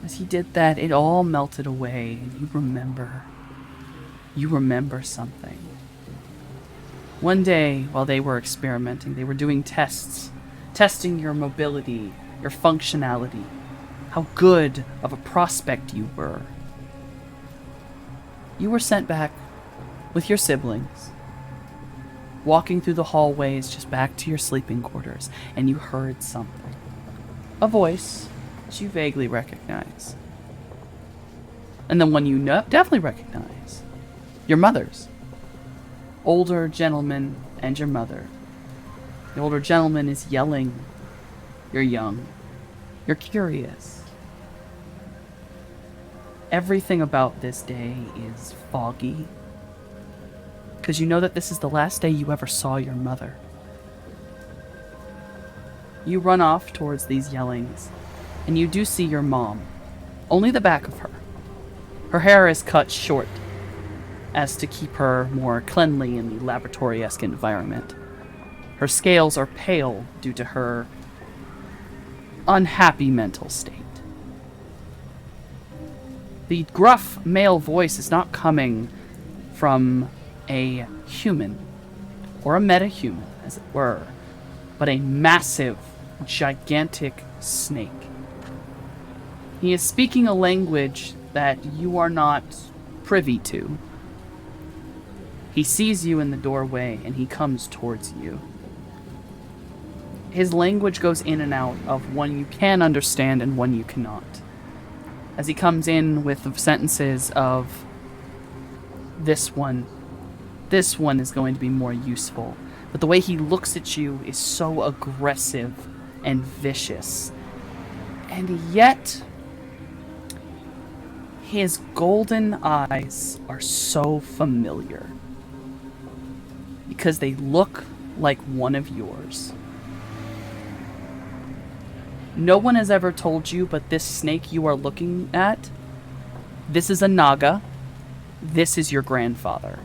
as he did that, it all melted away, and you remember. You remember something. One day, while they were experimenting, they were doing tests. Testing your mobility, your functionality. How good of a prospect you were. You were sent back with your siblings, walking through the hallways just back to your sleeping quarters, and you heard something. A voice that you vaguely recognize. And then one you definitely recognize. Your mother's. Older gentleman and your mother. The older gentleman is yelling. You're young. You're curious. Everything about this day is foggy. Because you know that this is the last day you ever saw your mother. You run off towards these yellings, and you do see your mom. Only the back of her. Her hair is cut short, as to keep her more cleanly in the laboratory-esque environment. Her scales are pale due to her unhappy mental state. The gruff male voice is not coming from a human, or a metahuman, as it were, but a massive, gigantic snake. He is speaking a language that you are not privy to. He sees you in the doorway, and he comes towards you. His language goes in and out of one you can understand and one you cannot. As he comes in with the sentences of, this one is going to be more useful. But the way he looks at you is so aggressive and vicious. And yet, his golden eyes are so familiar. Because they look like one of yours. No one has ever told you, but this snake you are looking at, this is a Naga. This is your grandfather.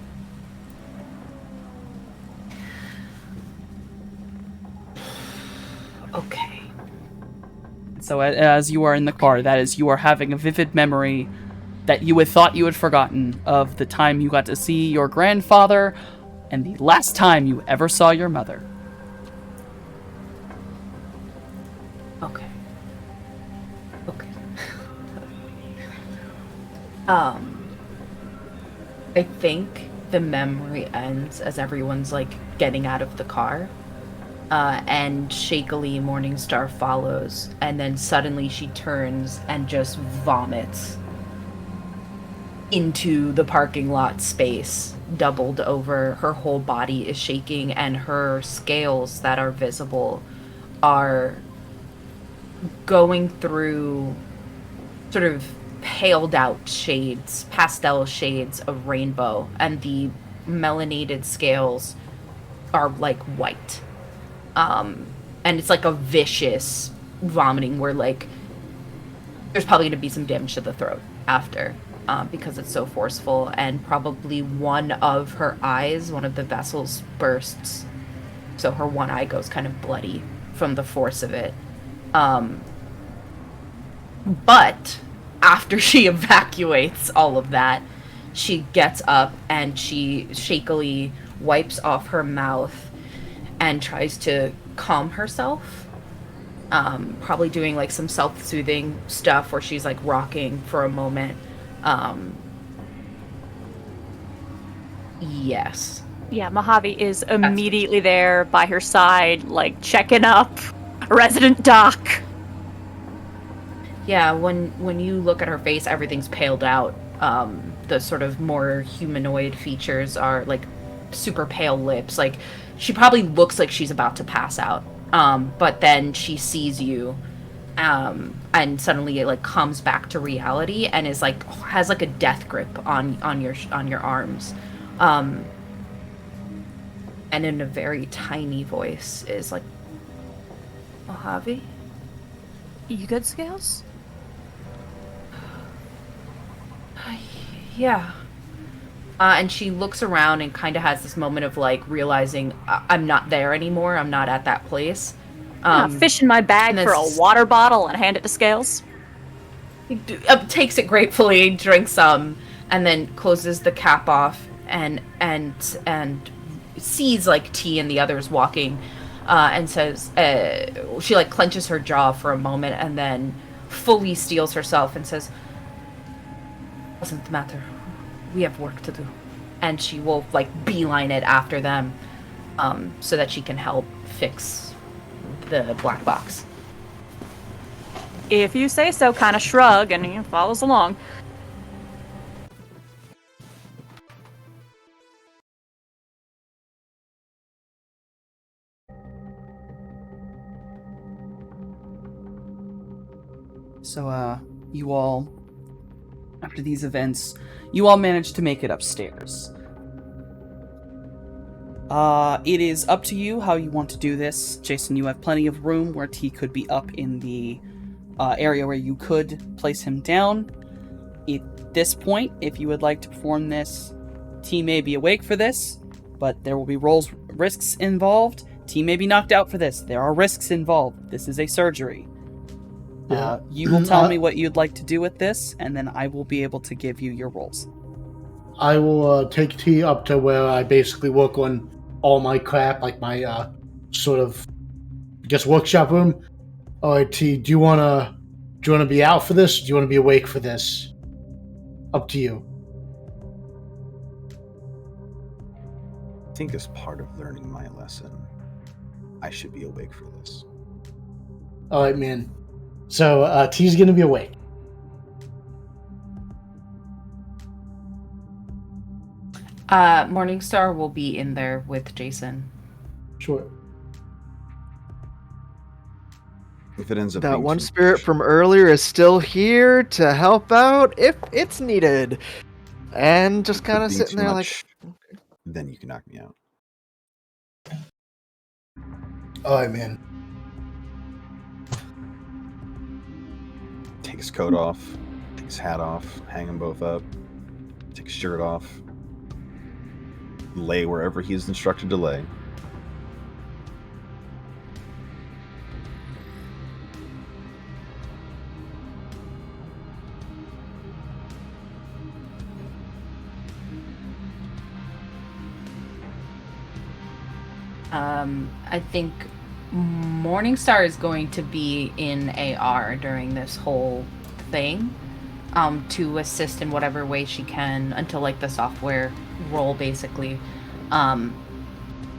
Okay. So as you are in the car, that is, you are having a vivid memory that you had thought you had forgotten of the time you got to see your grandfather and the last time you ever saw your mother. Okay. I think the memory ends as everyone's like getting out of the car. And shakily Morningstar follows, and then suddenly she turns and just vomits into the parking lot space, doubled over. Her whole body is shaking, and her scales that are visible are going through sort of paled out shades, pastel shades of rainbow, and the melanated scales are like white. And it's like a vicious vomiting where like there's probably going to be some damage to the throat after, because it's so forceful, and probably one of her eyes, one of the vessels bursts, so her one eye goes kind of bloody from the force of it. But after she evacuates all of that, she gets up and she shakily wipes off her mouth and tries to calm herself. Probably doing like some self-soothing stuff where she's like rocking for a moment. Yes. Yeah, Mojave is immediately there by her side, like checking up. Resident Doc. Yeah, when you look at her face, everything's paled out. The sort of more humanoid features are like super pale lips. Like she probably looks like she's about to pass out. But then she sees you, and suddenly it like comes back to reality and is like has like a death grip on your arms, and in a very tiny voice is like, Mojave? You good, Scales? Yeah. And she looks around and kind of has this moment of like realizing I'm not there anymore. I'm not at that place. Fish in my bag for a water bottle and hand it to Scales. He takes it gratefully, drinks some, and then closes the cap off and sees like T and the others walking, and says, she like clenches her jaw for a moment and then fully steels herself and says, "Doesn't matter. We have work to do." And she will like beeline it after them, so that she can help fix the black box. If you say so, kind of shrug, and he follows along. So, you all, after these events, you all managed to make it upstairs. It is up to you how you want to do this. Jason, you have plenty of room where T could be up in the area where you could place him down. At this point, if you would like to perform this, T may be awake for this, but there will be risks involved. T may be knocked out for this. There are risks involved. This is a surgery. Yeah. You will tell me what you'd like to do with this, and then I will be able to give you your roles. I will take T up to where I basically work on all my crap, like my sort of, I guess, workshop room. All right, T, do you wanna be out for this? Or do you wanna be awake for this? Up to you. I think as part of learning my lesson, I should be awake for this. All right, man. So T's gonna be awake. Morningstar will be in there with Jason. Sure. If it ends up That being one too spirit much, from earlier is still here to help out if it's needed. And just kind of being sitting too there much, like, then you can knock me out. All right, man. Take his coat off, take his hat off, hang them both up, take his shirt off, lay wherever he's instructed to lay. I think Morningstar is going to be in AR during this whole thing, to assist in whatever way she can until like the software role, basically,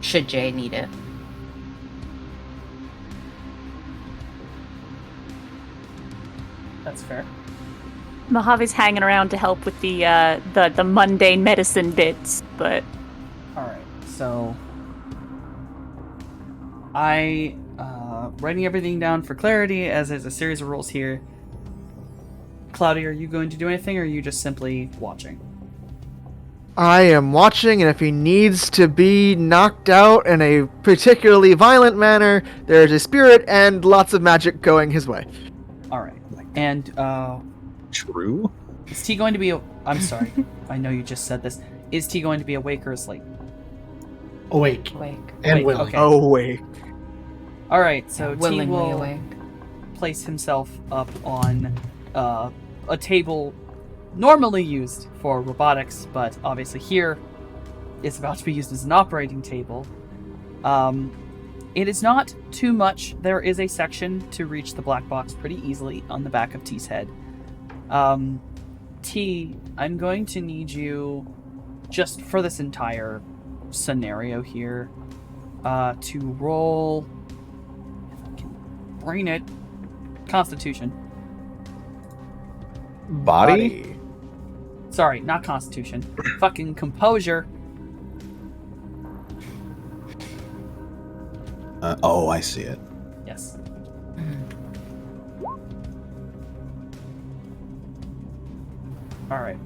should Jay need it. That's fair. Mojave's hanging around to help with the mundane medicine bits, but Alright, so writing everything down for clarity, as there's a series of rules here. Cloudy, are you going to do anything, or are you just simply watching? I am watching, and if he needs to be knocked out in a particularly violent manner, there's a spirit and lots of magic going his way. All right. And True. is T going to be? I'm sorry. I know you just said this. Is T going to be awake or asleep? Awake. Awake. And Awake, willing. okay. Oh, wait. All right. So T Willingly will awake. place himself up on a table normally used for robotics, but obviously here it's about to be used as an operating table. It is not too much. There is a section to reach the black box pretty easily on the back of T's head. T, I'm going to need you, just for this entire scenario here, to roll, if I can brain it, Constitution. Body? Sorry, not Constitution. Fucking Composure. Oh, I see it. Yes. Alright.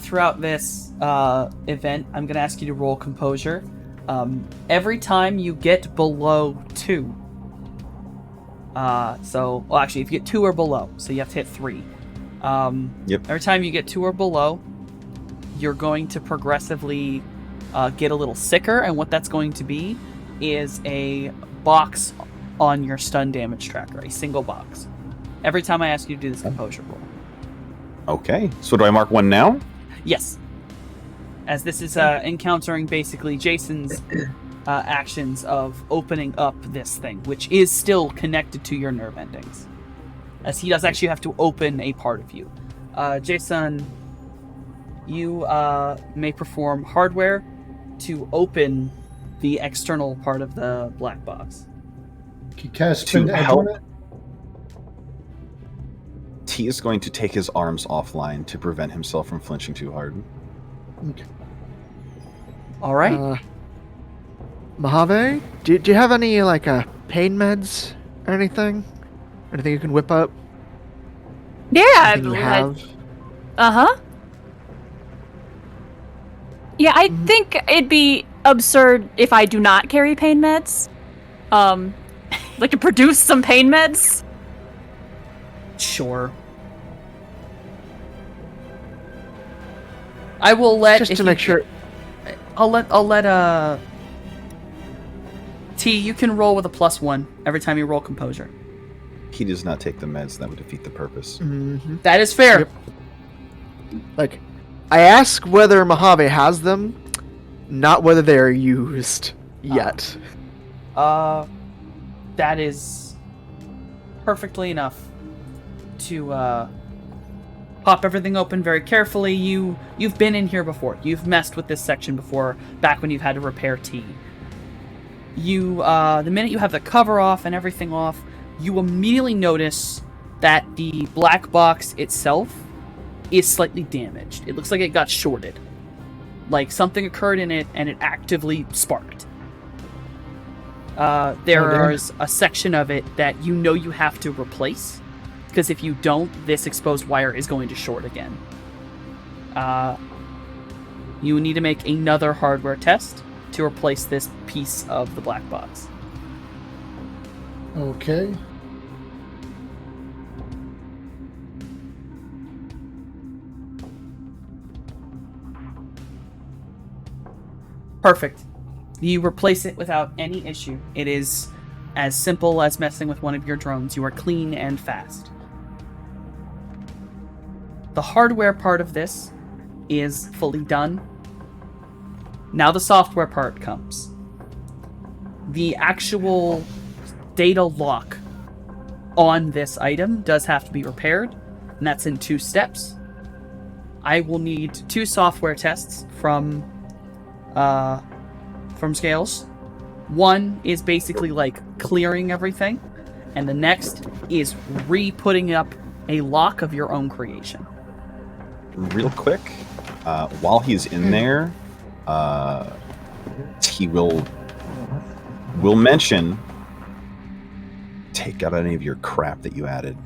Throughout this event, I'm going to ask you to roll Composure. Every time you get below 2. Well, actually, if you get 2 or below, so you have to hit 3. Yep. Every time you get 2 or below, you're going to progressively get a little sicker, and what that's going to be is a box on your stun damage tracker, a single box. Every time I ask you to do this composure roll. Okay. So do I mark one now? Yes. As this is encountering basically Jason's actions of opening up this thing, which is still connected to your nerve endings. As he does actually have to open a part of you. Jason, you may perform hardware to open the external part of the black box. Can you cast To spin edge help. on it? T is going to take his arms offline to prevent himself from flinching too hard. Okay. All right. Mojave, do you have any, like, pain meds or anything? Anything you can whip up? Yeah, Anything you have? Uh-huh. Yeah, I think it'd be absurd if I do not carry pain meds. Like to produce some pain meds. Sure. I will let Just if to you- make sure. I'll let T, you can roll with a +1 every time you roll composure. He does not take the meds. That would defeat the purpose. Mm-hmm. That is fair. Yep. Like, I ask whether Mojave has them, not whether they are used yet. That is perfectly enough to pop everything open very carefully. You've been in here before. You've messed with this section before, back when you've had to repair T. The minute you have the cover off and everything off, you immediately notice that the black box itself is slightly damaged. It looks like it got shorted. Like something occurred in it and it actively sparked. There is a section of it that you know you have to replace, because if you don't, this exposed wire is going to short again. You need to make another hardware test to replace this piece of the black box. Okay. Perfect. You replace it without any issue. It is as simple as messing with one of your drones. You are clean and fast. The hardware part of this is fully done. Now the software part comes. The actual data lock on this item does have to be repaired, and that's in 2 steps. I will need 2 software tests from Scales. One is basically like clearing everything, and the next is re-putting up a lock of your own creation. Real quick, while he's in there, he will mention, take out any of your crap that you added.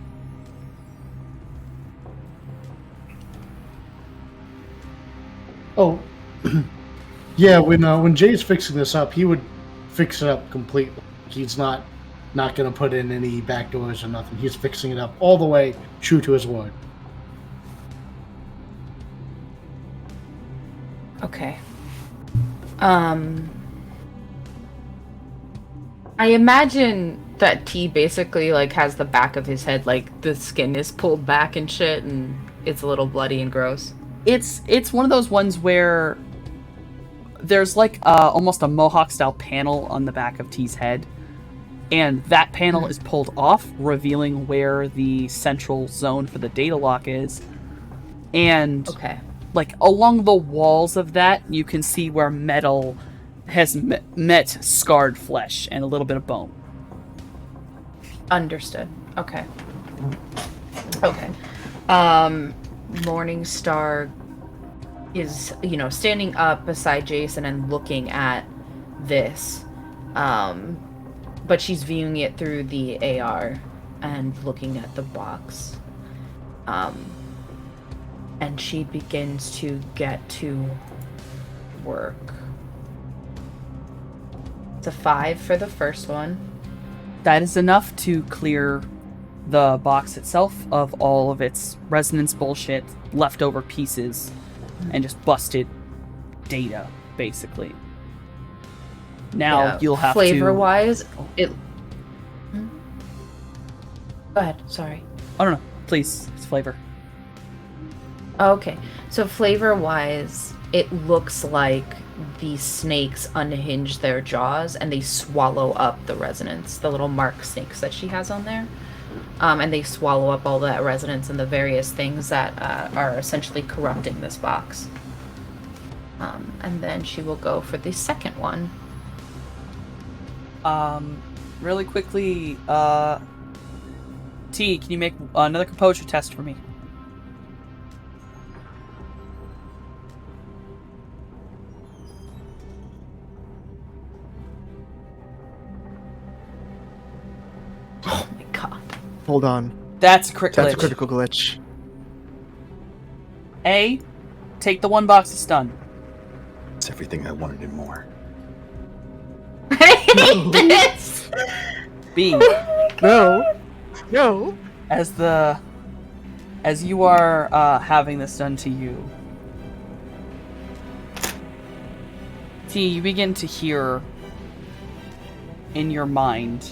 Oh, yeah. When Jay's fixing this up, he would fix it up completely. He's not going to put in any back doors or nothing. He's fixing it up all the way, true to his word. Okay. I imagine that T basically like has the back of his head, like the skin is pulled back and shit, and it's a little bloody and gross. It's one of those ones where there's like almost a mohawk style panel on the back of T's head, and that panel is pulled off, revealing where the central zone for the data lock is. And Okay. like along the walls of that, you can see where metal has met scarred flesh and a little bit of bone. Understood. Okay. Okay. Morningstar is, standing up beside Jason and looking at this. But she's viewing it through the AR and looking at the box. And she begins to get to work. It's a 5 for the first one. That is enough to clear the box itself of all of its resonance bullshit, leftover pieces, and just busted data, basically. Now Yeah, you'll have flavor-wise, it... Hmm? Go ahead, sorry. I don't know. Please, it's flavor. Okay, so flavor-wise, it looks like the snakes unhinge their jaws and they swallow up the resonance, the little mark snakes that she has on there. And they swallow up all that resonance and the various things that are essentially corrupting this box. And then she will go for the second one. Really quickly, T, can you make another composure test for me? Oh my god. Hold on. That's a crit That's glitch. a critical glitch. A, take the one box of stun. It's everything I wanted and more. I hate this. B, No. No. as you are having this done to you, T, you begin to hear in your mind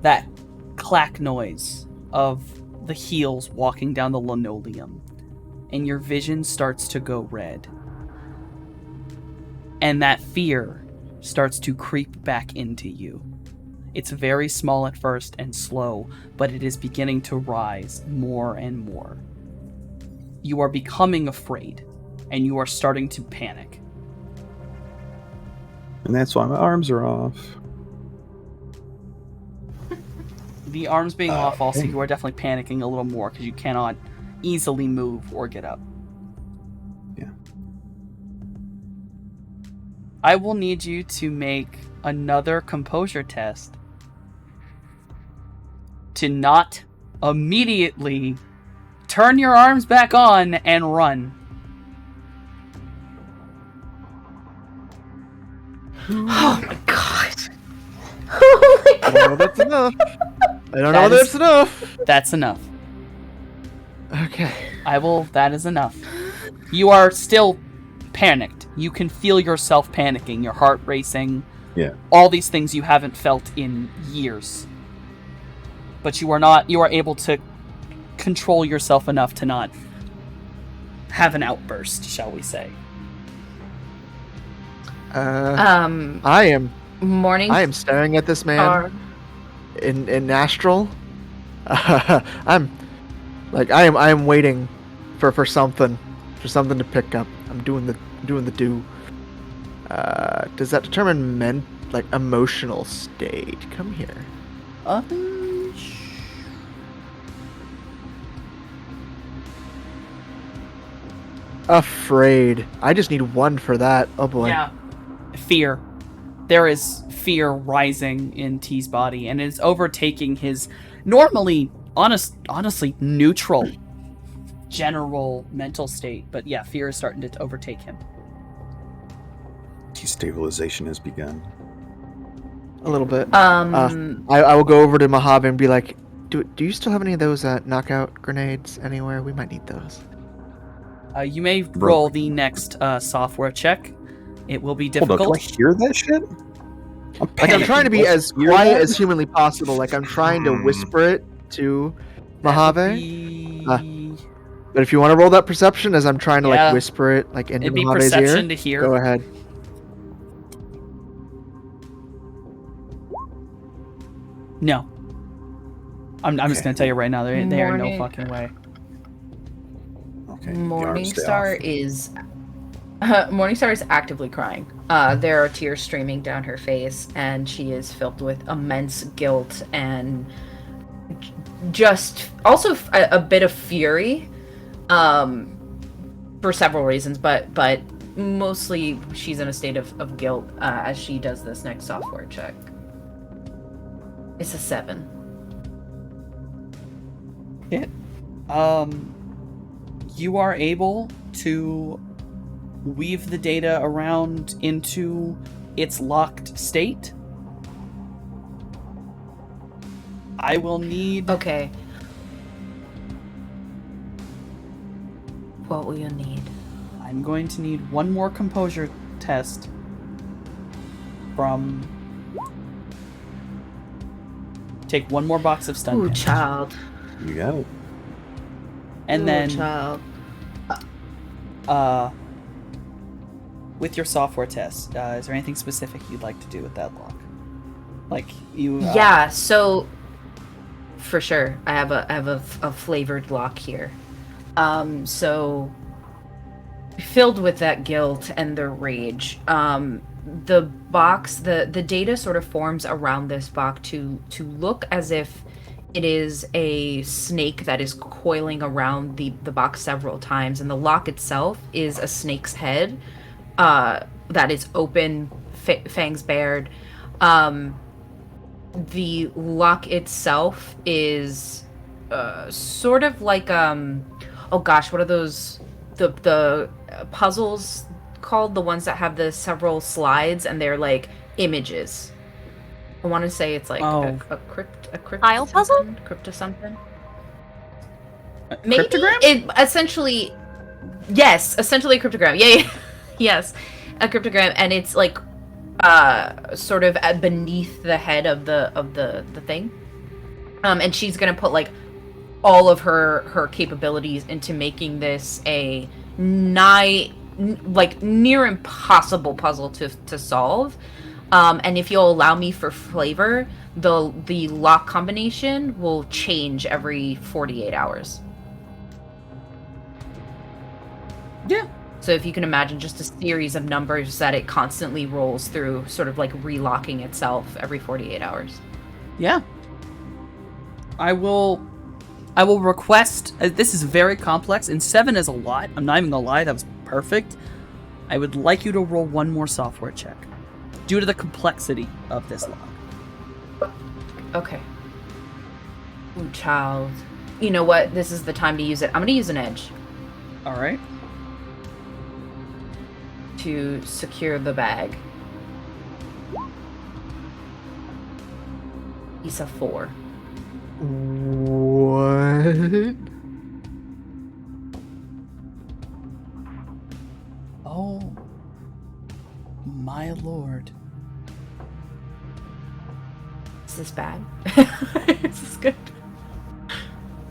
that clack noise of the heels walking down the linoleum, and your vision starts to go red. And that fear starts to creep back into you. It's very small at first and slow, but it is beginning to rise more and more. You are becoming afraid, and you are starting to panic. And that's why my arms are off. The arms being off, also, you are definitely panicking a little more because you cannot easily move or get up. Yeah. I will need you to make another composure test to not immediately turn your arms back on and run. Oh my god. Oh my I don't know if that's enough. I don't know if that's enough. That's enough. Okay. That is enough. You are still panicked. You can feel yourself panicking, your heart racing. Yeah. All these things you haven't felt in years. But you are able to control yourself enough to not have an outburst, shall we say. I am staring at this man in astral. I am waiting for something to pick up. I'm doing the do. Does that determine emotional state? Come here. Afraid. I just need one for that. Oh boy. Yeah. Fear. There is fear rising in T's body, and it is overtaking his normally honestly neutral general mental state, but yeah, fear is starting to overtake him. Destabilization has begun. A little bit. I will go over to Mojave and be like, do you still have any of those knockout grenades anywhere? We might need those. You may roll the next software check. It will be difficult. Hold on, can I hear that shit? I'm trying to be as quiet as humanly possible. Like, I'm trying to whisper it to Mojave. But if you want to roll that perception as I'm trying to like whisper it like into Mojave's ear, perception to hear. Go ahead. No. I'm just gonna tell you right now, they are no fucking way. Okay. Morningstar is actively crying. There are tears streaming down her face, and she is filled with immense guilt and just also a bit of fury, for several reasons, but mostly she's in a state of guilt as she does this next software check. It's a 7. Hit. You are able to weave the data around into its locked state. I will need... Okay. What will you need? I'm going to need one more composure test from... Take one more box of stun Ooh, damage. child. You got it. And Ooh, then... child. With your software test, is there anything specific you'd like to do with that lock? Like, you... Yeah, so... For sure. I have a flavored lock here. So... Filled with that guilt and the rage, the box, the data sort of forms around this box to look as if it is a snake that is coiling around the box several times, and the lock itself is a snake's head that is open, fangs bared. The lock itself is sort of like oh gosh, what are those the puzzles called, the ones that have the several slides and they're like images? I want to say it's like a crypt Tile puzzle? Crypto something. Maybe cryptogram? It essentially, yes, essentially a cryptogram. Yeah. Yes, a cryptogram, and it's like sort of beneath the head of the thing. And she's gonna put like all of her capabilities into making this a near impossible puzzle to solve. And if you'll allow me for flavor, the lock combination will change every 48 hours. Yeah. So if you can imagine just a series of numbers that it constantly rolls through, sort of like relocking itself every 48 hours. Yeah. I will request, this is very complex, and 7 is a lot. I'm not even gonna lie, that was perfect. I would like you to roll one more software check, due to the complexity of this lock. Okay. Ooh, child. You know what? This is the time to use it. I'm gonna use an edge Alright. to secure the bag. He's a 4. What? Oh my lord. Is this bad? Is this good?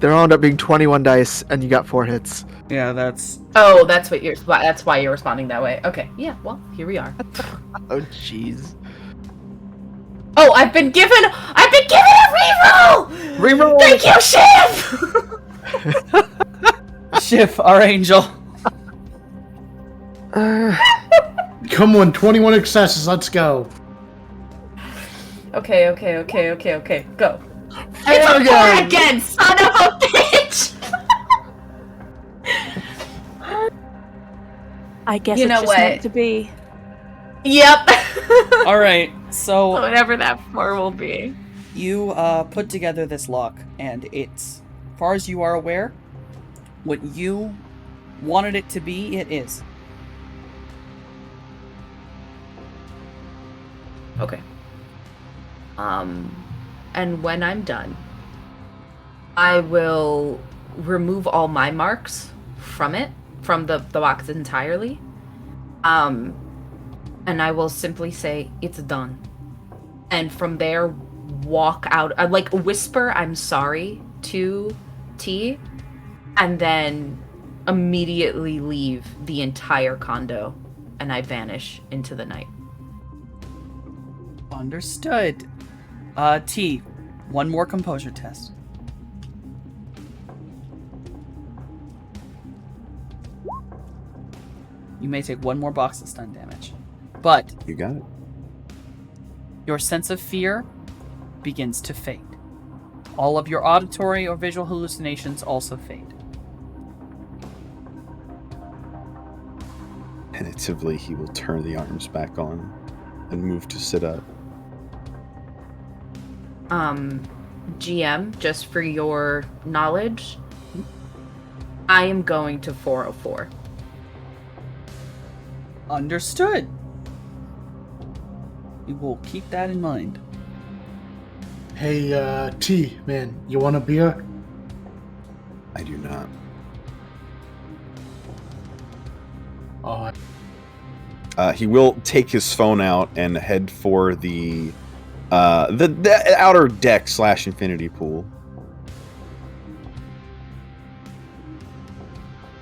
There all end up being 21 dice, and you got 4 hits. Yeah, that's... Oh, that's why you're responding that way. Okay, yeah, well, here we are. Oh, jeez. Oh, I've been given a reroll! Reroll! Thank you, Shiv! Shiv, our angel. Come on, 21 successes, let's go. Okay, go. It's a 4 again, son of a bitch! I guess You it's know just what? meant to be. Yep. Alright, so Whatever that 4 will be. you put together this lock, and it's, as far as you are aware, what you wanted it to be, it is. Okay. And when I'm done, I will remove all my marks from the box entirely. And I will simply say, it's done. And from there, walk out, like whisper, I'm sorry to T, and then immediately leave the entire condo, and I vanish into the night. Understood. T, one more composure test. You may take one more box of stun damage. But You got it. your sense of fear begins to fade. All of your auditory or visual hallucinations also fade. Tentatively, he will turn the arms back on and move to sit up. GM, just for your knowledge, I am going to 404. Understood. We will keep that in mind. Hey, T, man, you want a beer? I do not. He will take his phone out and head for the outer deck / infinity pool.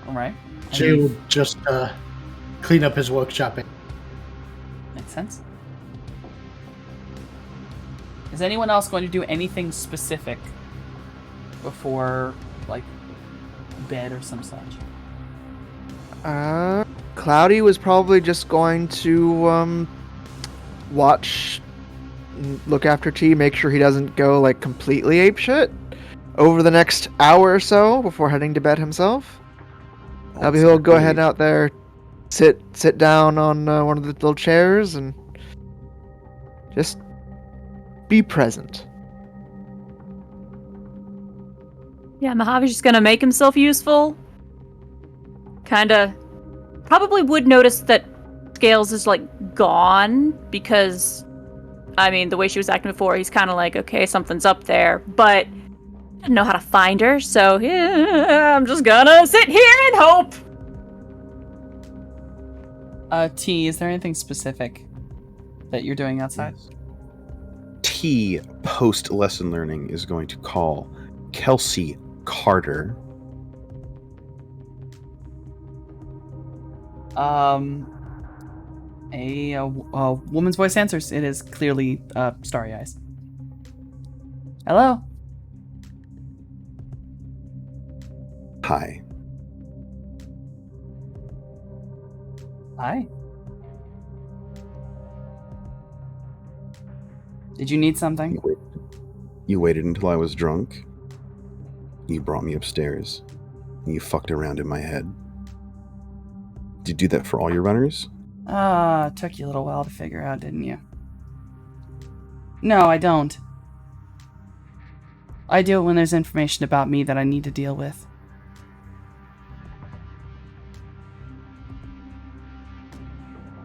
All right. Jay will just clean up his workshop. Makes sense. Is anyone else going to do anything specific before, like, bed or some such? Cloudy was probably just going to watch, look after T, make sure he doesn't go like completely apeshit over the next hour or so before heading to bed himself. Maybe he'll go ahead out there, sit down on one of the little chairs and just be present. Yeah, Mojave's just gonna make himself useful. Kinda. Probably would notice that Scales is, like, gone, because, I mean, the way she was acting before, he's kind of like, okay, something's up there, but I didn't know how to find her, so yeah, I'm just gonna sit here and hope! T, is there anything specific that you're doing outside? T, post lesson learning, is going to call Kelsey Carter. A woman's voice answers. It is clearly Starry Eyes. Hello. Hi. Hi. Did you need something? You waited until I was drunk. You brought me upstairs. And you fucked around in my head. Did you do that for all your runners? It took you a little while to figure out, didn't you? No, I don't. I do it when there's information about me that I need to deal with.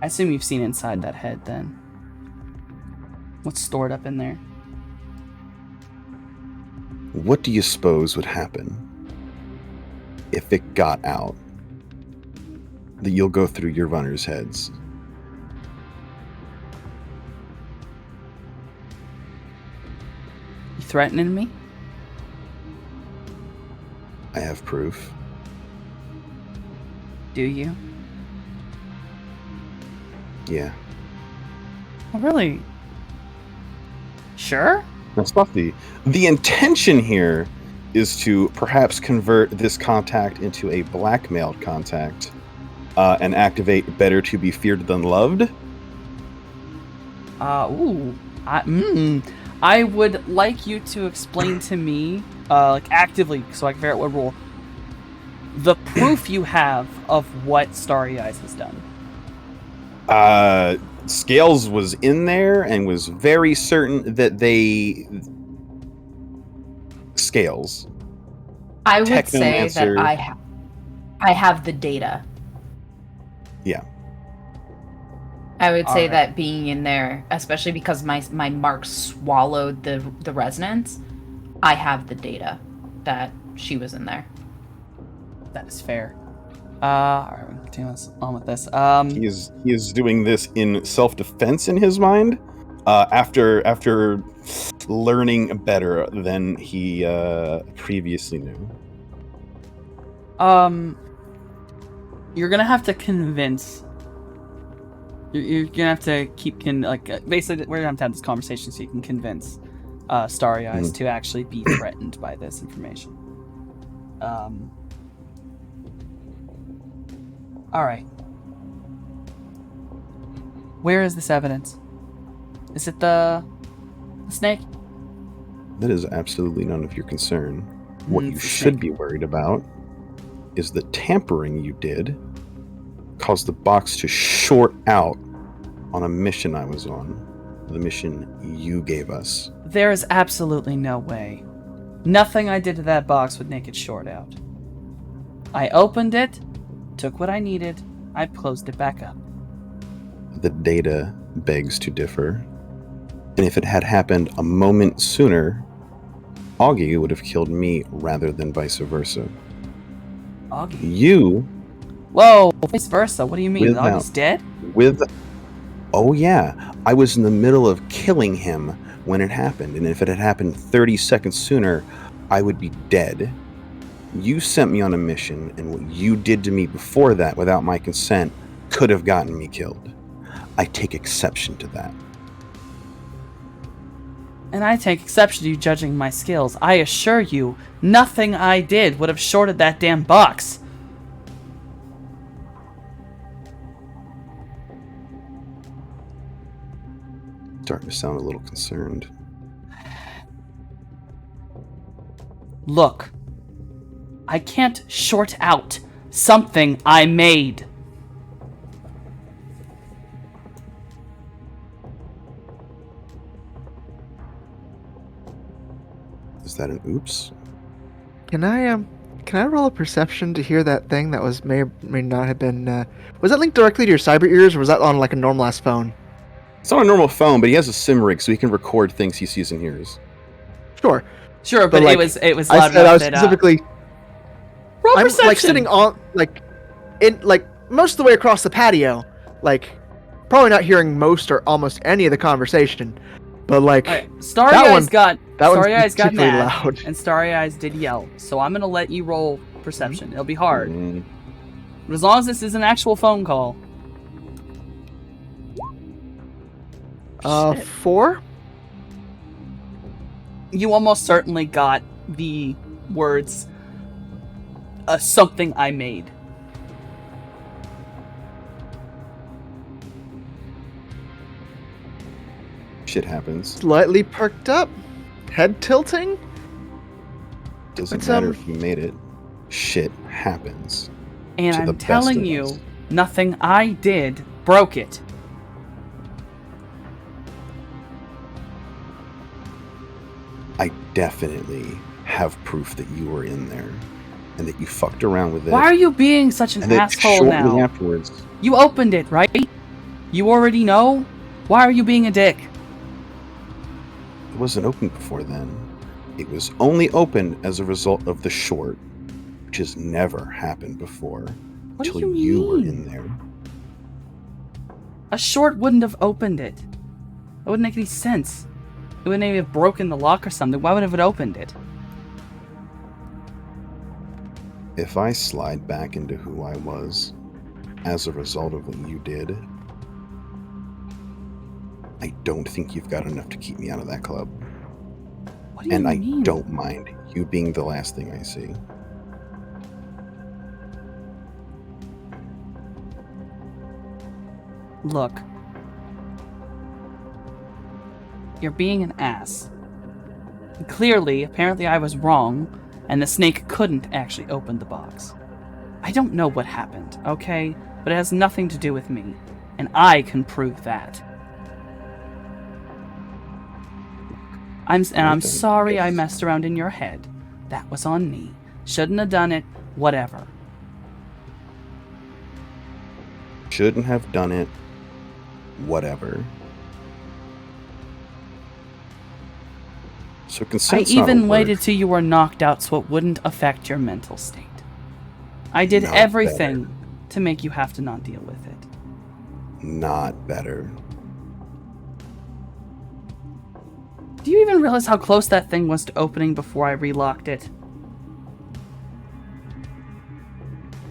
I assume you've seen inside that head, then. What's stored up in there? What do you suppose would happen if it got out that you'll go through your runners' heads? You threatening me? I have proof. Do you? Yeah. Oh, really? Sure? Now, Stuffy, the intention here is to perhaps convert this contact into a blackmailed contact and activate Better to be Feared Than Loved. I would like you to explain to me, like actively, so I can figure out what rule, the proof you have of what Starry Eyes has done. Scales was in there and was very certain that Scales. I would say Technomancer. that I have I have the data. Yeah. I would say Alright. that being in there, especially because my mark swallowed the resonance, I have the data that she was in there. That is fair. Alright, we'll continue on with this. He is doing this in self-defense in his mind, after learning better than he previously knew. You're gonna have to convince. You're gonna have to keep basically we're gonna have this conversation so you can convince Starry Eyes to actually be threatened by this information. All right. Where is this evidence? Is it the snake? That is absolutely none of your concern. What you it's the should snake. be worried about is the tampering you did caused the box to short out on a mission I was on. The mission you gave us. There is absolutely no way. Nothing I did to that box would make it short out. I opened it, took what I needed, I closed it back up. The data begs to differ. And if it had happened a moment sooner, Augie would have killed me rather than vice versa. Augie? You, Whoa, vice versa. What do you mean? Without- Augie's dead? oh yeah, I was in the middle of killing him when it happened. And if it had happened 30 seconds sooner, I would be dead. You sent me on a mission, and what you did to me before that without my consent could have gotten me killed. I take exception to that. And I take exception to you judging my skills. I assure you, nothing I did would have shorted that damn box. Starting to sound a little concerned. Look, I can't short out something I made. Is that an oops? Can I roll a perception to hear that thing that was may or may not have been was that linked directly to your cyber ears, or was that on like a normal ass phone? It's not a normal phone, but he has a sim rig, so he can record things he sees and hears. Sure. Sure, but like, it was I loud said enough I was that, specifically roll I'm perception. like sitting on like most of the way across the patio, like probably not hearing most or almost any of the conversation, but like Alright, Starry that Eyes one- got that one's Starry Eyes got particularly mad, loud. and Starry Eyes did yell. So I'm gonna let you roll perception. It'll be hard, Mm, but as long as this is an actual phone call. 4. You almost certainly got the words something I made. shit happens. Slightly perked up, head tilting. Doesn't It's, matter if you made it. Shit happens. And To the I'm best telling of you, us. nothing I did broke it. I definitely have proof that you were in there and that you fucked around with it. Why are you being such an and that asshole shortly now? afterwards, You opened it, right? You already know? Why are you being a dick? it wasn't open before then. It was only opened as a result of the short, which has never happened before What do until you were mean? in there. A short wouldn't have opened it. It wouldn't make any sense. It wouldn't even have broken the lock or something. Why would it have opened it? If I slide back into who I was as a result of what you did, I don't think you've got enough to keep me out of that club. What do you And I mean? don't mind you being the last thing I see. Look. You're being an ass. Clearly, apparently I was wrong, and the snake couldn't actually open the box. I don't know what happened, okay? But it has nothing to do with me, and I can prove that. I'm Okay. sorry I messed around in your head. That was on me. Shouldn't have done it. Whatever. shouldn't have done it. Whatever. So I consent's not a even word. waited till you were knocked out so it wouldn't affect your mental state. I did Not everything to make you have to not deal with it. Not better. Do you even realize how close that thing was to opening before I relocked it?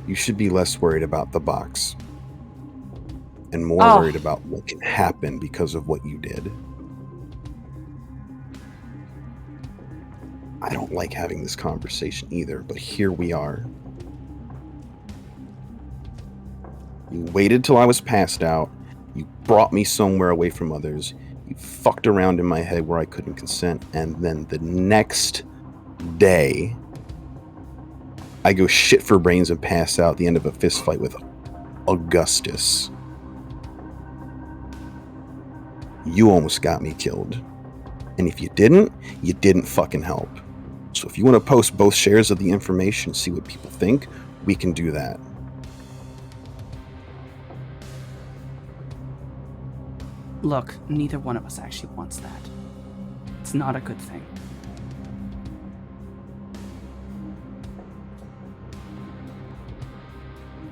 You should be less worried about the box. And more Oh. worried about what can happen because of what you did. I don't like having this conversation either, but here we are. You waited till I was passed out. You brought me somewhere away from others. You fucked around in my head where I couldn't consent. And then the next day, I go shit for brains and pass out at the end of a fist fight with Augustus. You almost got me killed. And if you didn't fucking help. So if you want to post both shares of the information, see what people think, we can do that. Look, neither one of us actually wants that. It's not a good thing.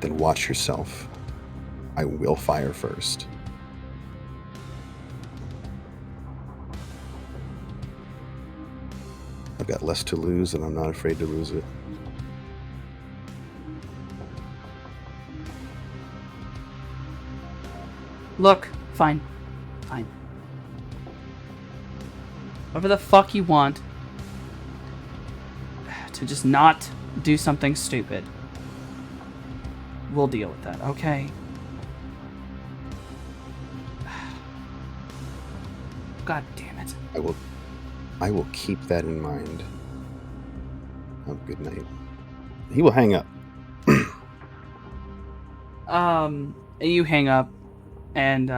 Then watch yourself. I will fire first. I've got less to lose, and I'm not afraid to lose it. Look, fine. Fine. Whatever the fuck you want. To just not do something stupid. We'll deal with that, okay? God damn it. I will keep that in mind. Have a good night. He will hang up. You hang up, and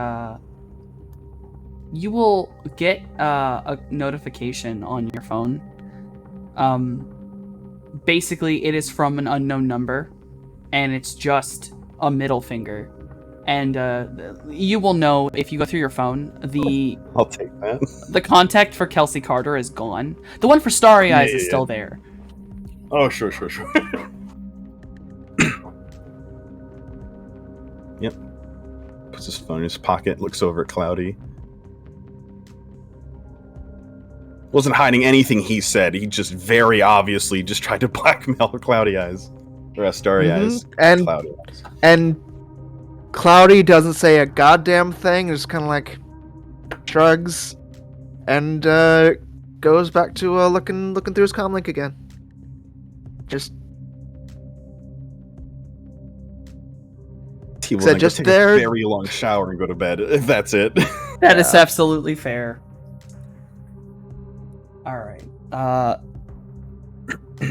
you will get a notification on your phone. Basically, it is from an unknown number, and it's just a middle finger. And you will know if you go through your phone, I'll take that. the contact for Kelsey Carter is gone. The one for Starry Eyes is still there. Oh, sure. Yep. Puts his phone in his pocket, looks over at Cloudy. Wasn't hiding anything he said. He just very obviously just tried to blackmail Cloudy Eyes. Or Starry Eyes. And Cloudy Eyes. and Cloudy doesn't say a goddamn thing. Just kind of like shrugs and goes back to looking through his comlink again. Just He will So then just go take there- a very long shower and go to bed. If that's it. That is absolutely fair. Alright.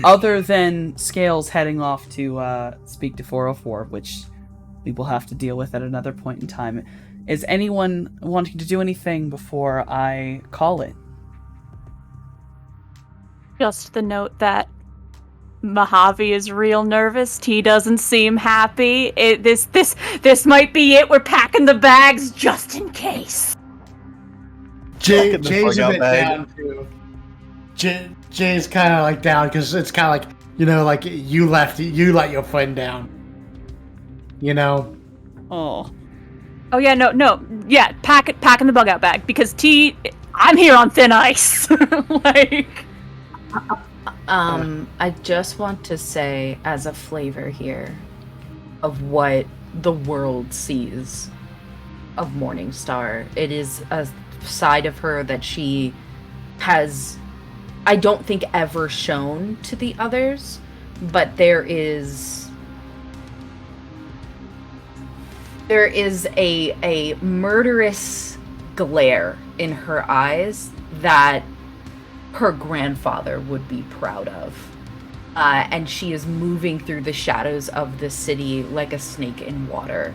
Other than Scales heading off to speak to 404, which we will have to deal with at another point in time, is anyone wanting to do anything before I call it? Just the note that Mojave is real nervous. T doesn't seem happy. This might be it. We're packing the bags just in case. Jay's a fuck out bit bag. down too. Jay's kind of like down because it's kind of like, you know, like you let your friend down. You know. Oh. Oh yeah, no, yeah. Packing the bug out bag because T. I'm here on thin ice. Like. I just want to say, as a flavor here, of what the world sees of Morningstar, it is a side of her that she has, I don't think, ever shown to the others, but there is a murderous glare in her eyes that her grandfather would be proud of. And she is moving through the shadows of the city like a snake in water.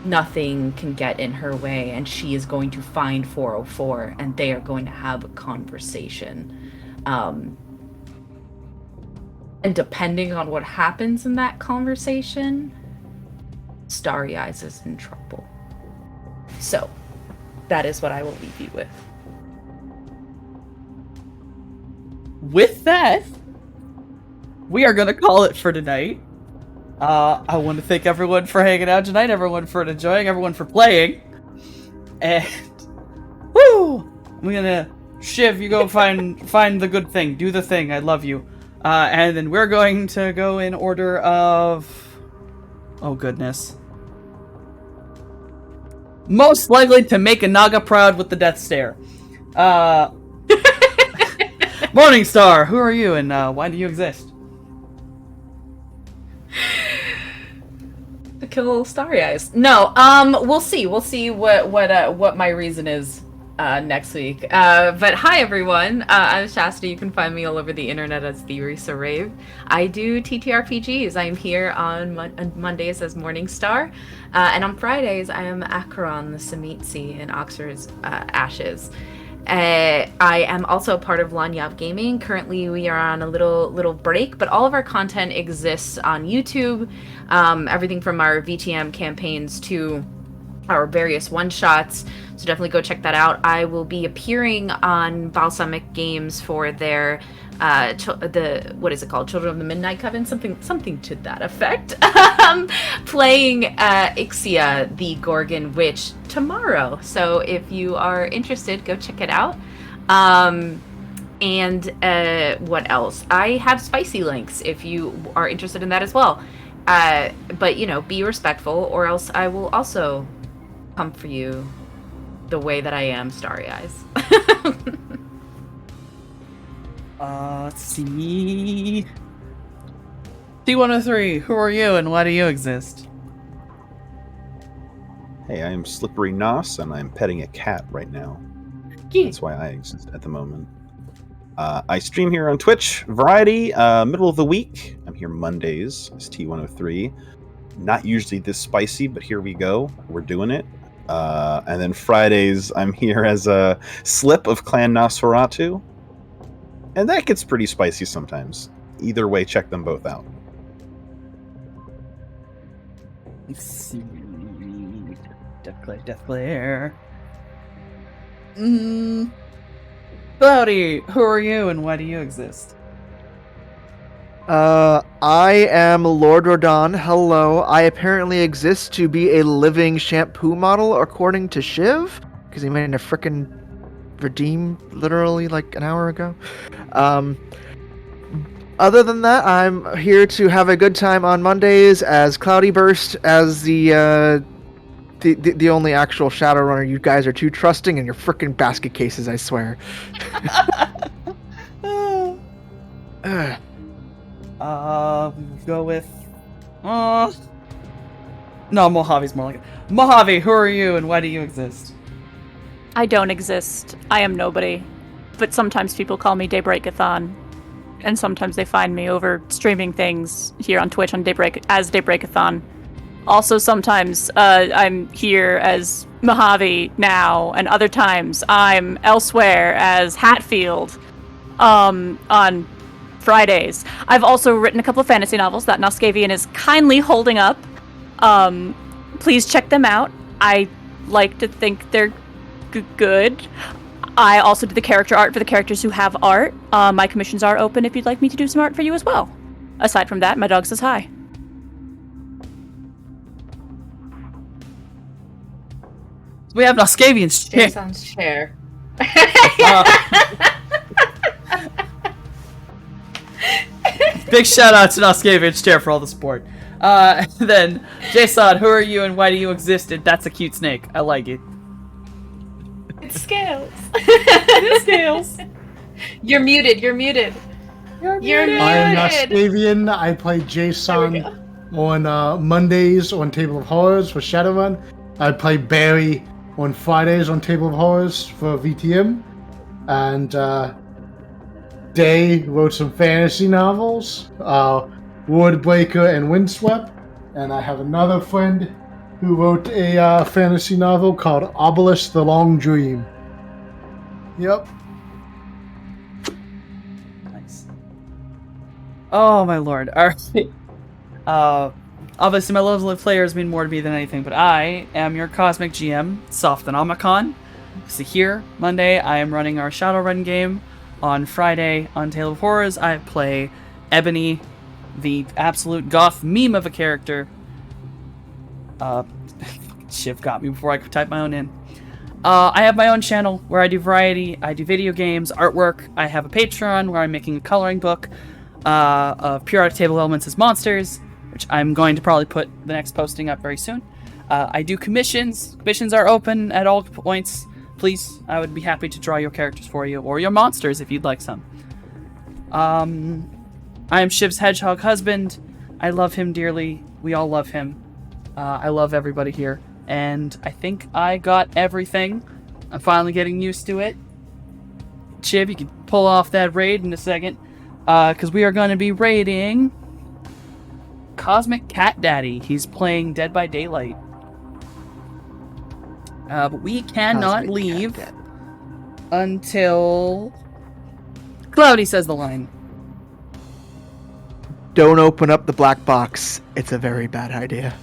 Nothing can get in her way, and she is going to find 404, and they are going to have a conversation. And depending on what happens in that conversation, Starry Eyes is in trouble. So, that is what I will leave you with. With that, we are gonna call it for tonight. I want to thank everyone for hanging out tonight, everyone for enjoying, everyone for playing. And woo! I'm gonna Shiv, you go find the good thing. Do the thing. I love you. And then we're going to go in order of oh goodness. Most likely to make a Naga proud with the death stare. Morningstar, who are you and why do you exist? To kill Starry Eyes. No, we'll see. We'll see what my reason is next week. But hi everyone. I'm Shasta. You can find me all over the internet as the Risa Rave. I do TTRPGs. I'm here on Mondays as Morningstar, and on Fridays I am Acheron the Samitsi in Oxford's Ashes. I am also a part of Lanyap Gaming. Currently, we are on a little break, but all of our content exists on YouTube. Everything from our VTM campaigns to our various one-shots. So definitely go check that out. I will be appearing on Balsamic Games for their what is it called? Children of the Midnight Coven, something to that effect. Playing Ixia, the Gorgon Witch, tomorrow. So if you are interested, go check it out. And what else? I have spicy links if you are interested in that as well. But be respectful, or else I will also come for you the way that I am, Starry Eyes. Let's see. T-103, who are you and why do you exist? Hey, I am Slippery Nos, and I'm petting a cat right now. That's why I exist at the moment. I stream here on Twitch, Variety, middle of the week. I'm here Mondays as T-103. Not usually this spicy, but here we go. We're doing it. And then Fridays, I'm here as a Slip of Clan Nosferatu. And that gets pretty spicy sometimes. Either way, check them both out. Let's see. Deathglare. Cloudy, who are you and why do you exist? I am Lord Rodon. Hello. I apparently exist to be a living shampoo model, according to Shiv, because he made a frickin' redeem literally like an hour ago. Other than that, I'm here to have a good time on Mondays as Cloudy Burst, as the only actual Shadowrunner. You guys are too trusting in your frickin' basket cases, I swear. Go with no, Mojave's more like it. Mojave, who are you and why do you exist? I don't exist. I am nobody. But sometimes people call me Daybreakathon. And sometimes they find me over streaming things here on Twitch on as Daybreakathon. Also, sometimes I'm here as Mojave now, and other times I'm elsewhere as Hatfield on Fridays. I've also written a couple of fantasy novels that Noskavian is kindly holding up. Please check them out. I like to think they're good. I also do the character art for the characters who have art. My commissions are open if you'd like me to do some art for you as well. Aside from that, my dog says hi. We have Noskavian's chair. Jason's chair. Big shout out to Noskavian's chair for all the support. Then, Jason, who are you and why do you exist? And that's a cute snake. I like it. It's Scales. It's Scales. You're muted. You're muted. I am Noskavian. I play Jason on Mondays on Table of Horrors for Shadowrun. I play Barry on Fridays on Table of Horrors for VTM. And Day wrote some fantasy novels, Wordbreaker and Windswept. And I have another friend who wrote a fantasy novel called Obelisk the Long Dream. Yep. Nice. Oh my lord. Alright. Obviously, my lovely players mean more to me than anything, but I am your Cosmic GM, Softhenomicon. So here, Monday, I am running our Shadowrun game. On Friday, on Tale of Horrors, I play Ebony, the absolute goth meme of a character. Shiv got me before I could type my own in. I have my own channel where I do variety. I do video games, artwork. I have a Patreon where I'm making a coloring book of periodic table elements as monsters, which I'm going to probably put the next posting up very soon. I do commissions. Commissions are open at all points. Please, I would be happy to draw your characters for you, or your monsters if you'd like some. I am Shiv's hedgehog husband. I love him dearly. We all love him. I love everybody here. And I think I got everything. I'm finally getting used to it. Shiv, you can pull off that raid in a second. Because we are going to be raiding Cosmic Cat Daddy. He's playing Dead by Daylight. But we cannot Cosmic leave Cat until Cloudy says the line. Don't open up the black box. It's a very bad idea.